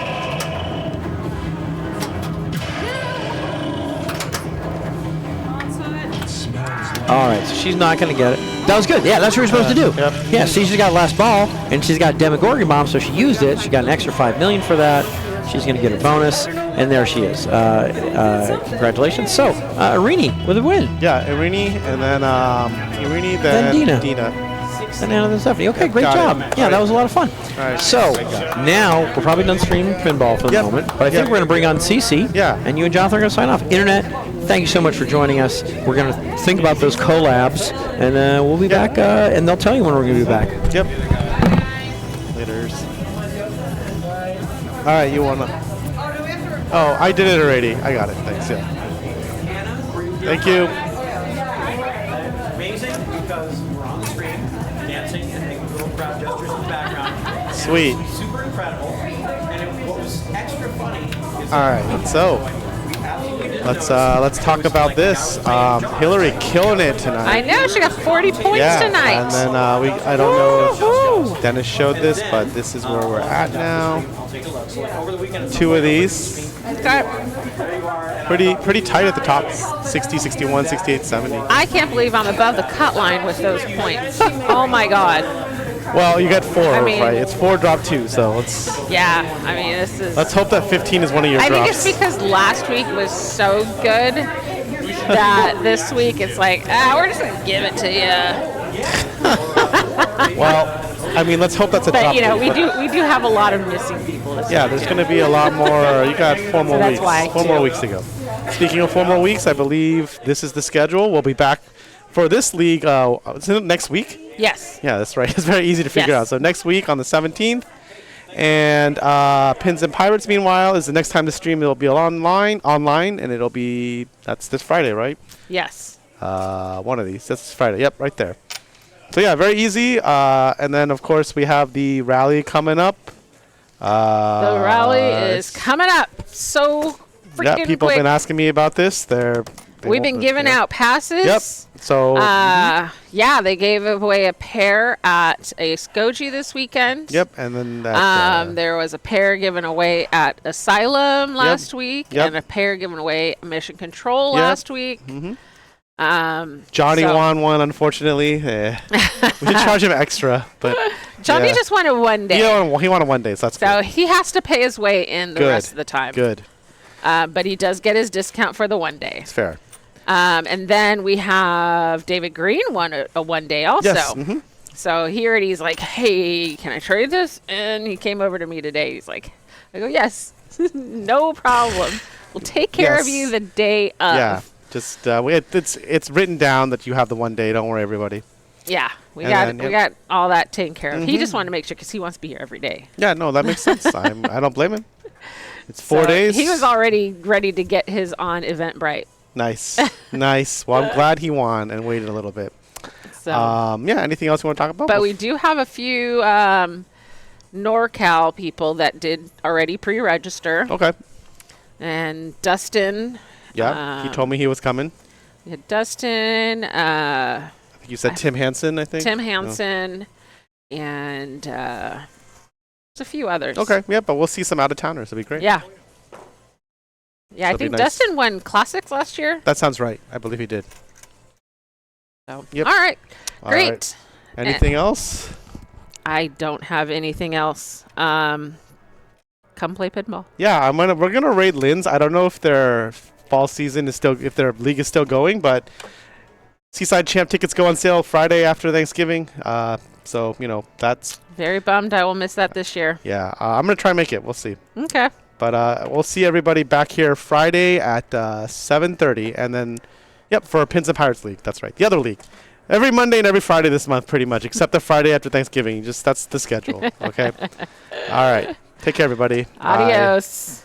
All right, so she's not going to get it. That was good. Yeah, that's what you're supposed to do. Yep. Yeah, see, she's got last ball, and she's got Demogorgon Bomb, so she used it. She got an extra $5 million for that. She's going to get a bonus, and there she is. Congratulations. So, Irini with a win. Yeah, Irini, and then Irini, then Dina. And Anna, then Stephanie. Okay, great job. Yeah, that was a lot of fun. Right. So, now we're probably done streaming pinball for the moment, but I think we're going to bring on Cece. Yeah. And you and Jonathan are going to sign off. Internet, thank you so much for joining us. We're going to think about those collabs, and we'll be back, and they'll tell you when we're going to be back. Yep. Laters. All right, you want to... Oh, I did it already. I got it. Thanks, yeah. Thank you. Amazing because we're on the screen, dancing and making little crowd gestures in the background. Sweet. Super incredible. And what was extra funny is... All right, so... Let's talk about this. Hillary killing it tonight. I know, she got 40 points tonight. And then I don't know if Dennis showed this, but this is where we're at now. I'll take a look. So over the weekend, 2 of these. Okay. Pretty tight at the top. 60, 61, 68, 70. I can't believe I'm above the cut line with those points. Oh my God. Well, you got 4, I mean- right? It's 4 drop 2, so Yeah. I mean, this is. let's hope that 15 is one of your I think drops. it's because last week was so good that this week it's like, we're just gonna give it to you. Well, I mean, let's hope that's a drop. But you know, week, we do have a lot of missing people this Yeah, week. there's going to be a lot more. You got 4 more that's weeks. why, 4 more weeks to go. Speaking of 4 more weeks, I believe this is the schedule. We'll be back for this league. Isn't it next week? Yes. Yeah, that's right. It's very easy to figure Yes. out. So next week on the 17th. And Pins and Pirates, meanwhile, is the next time the stream. It'll be online, and it'll be, that's this Friday, right? Yes. One of these. That's Friday. Yep, right there. So yeah, very easy. And then of course we have the rally coming up. The rally is coming up so freaking Yeah, people quick. have been asking me about this. We've been giving out passes. Yep. So Yeah, they gave away a pair at a Skoji this weekend. yep, and then that, There was a pair given away at Asylum last week, Yep. and a pair given away at Mission Control Yep. last week. Johnny so- won one, unfortunately. We should charge him extra, but Johnny yeah. just wanted one day. He won a 1 day, so that's So good. he has to pay his way in the Good. rest of the time. Good. But he does get his discount for the 1 day. It's fair. And then we have David Green won a 1 day also. Yes. Mm-hmm. So here he's like, hey, can I trade this? And he came over to me today. He's like, I go, yes, no problem. We'll take care of Yes. you the day of. Yeah. Just it's written down that you have the 1 day. Don't worry, everybody. Yeah, we And got then, yep. all that taken care of. He just wanted to make sure because he wants to be here every day. Yeah, no, that makes sense. I don't blame him. It's 4 So days. He was already ready to get his on Eventbrite. Nice, nice. Well, I'm glad he won and waited a little bit. So, Yeah. Anything else you want to talk about? but we do have a few NorCal people that did already pre-register, Okay. and Dustin. Yeah. He told me he was coming. We had Dustin, I think you said Tim Hansen. I think. Tim No. Hansen, and there's a few others. Okay. Yeah, but we'll see some out of towners. It'll be great. Yeah. Yeah, I That'd be think nice. Dustin won Classics last year. That sounds right. I believe he did. So, Yep. all right, All great. right. Anything else? I don't have anything else. Come play pinball. Yeah, we're gonna raid Lynn's. I don't know if their fall season is still, if their league is still going, but Seaside Champ tickets go on sale Friday after Thanksgiving. So that's Very bummed I will miss that this year. yeah. I'm gonna try and make it. We'll see. Okay. But we'll see everybody back here Friday at 7:30, and then yep, for Pins and Pirates League. That's right, the other league. Every Monday and every Friday this month, pretty much, except the Friday after Thanksgiving. That's the schedule. Okay. All right. Take care, everybody. Bye. Adios.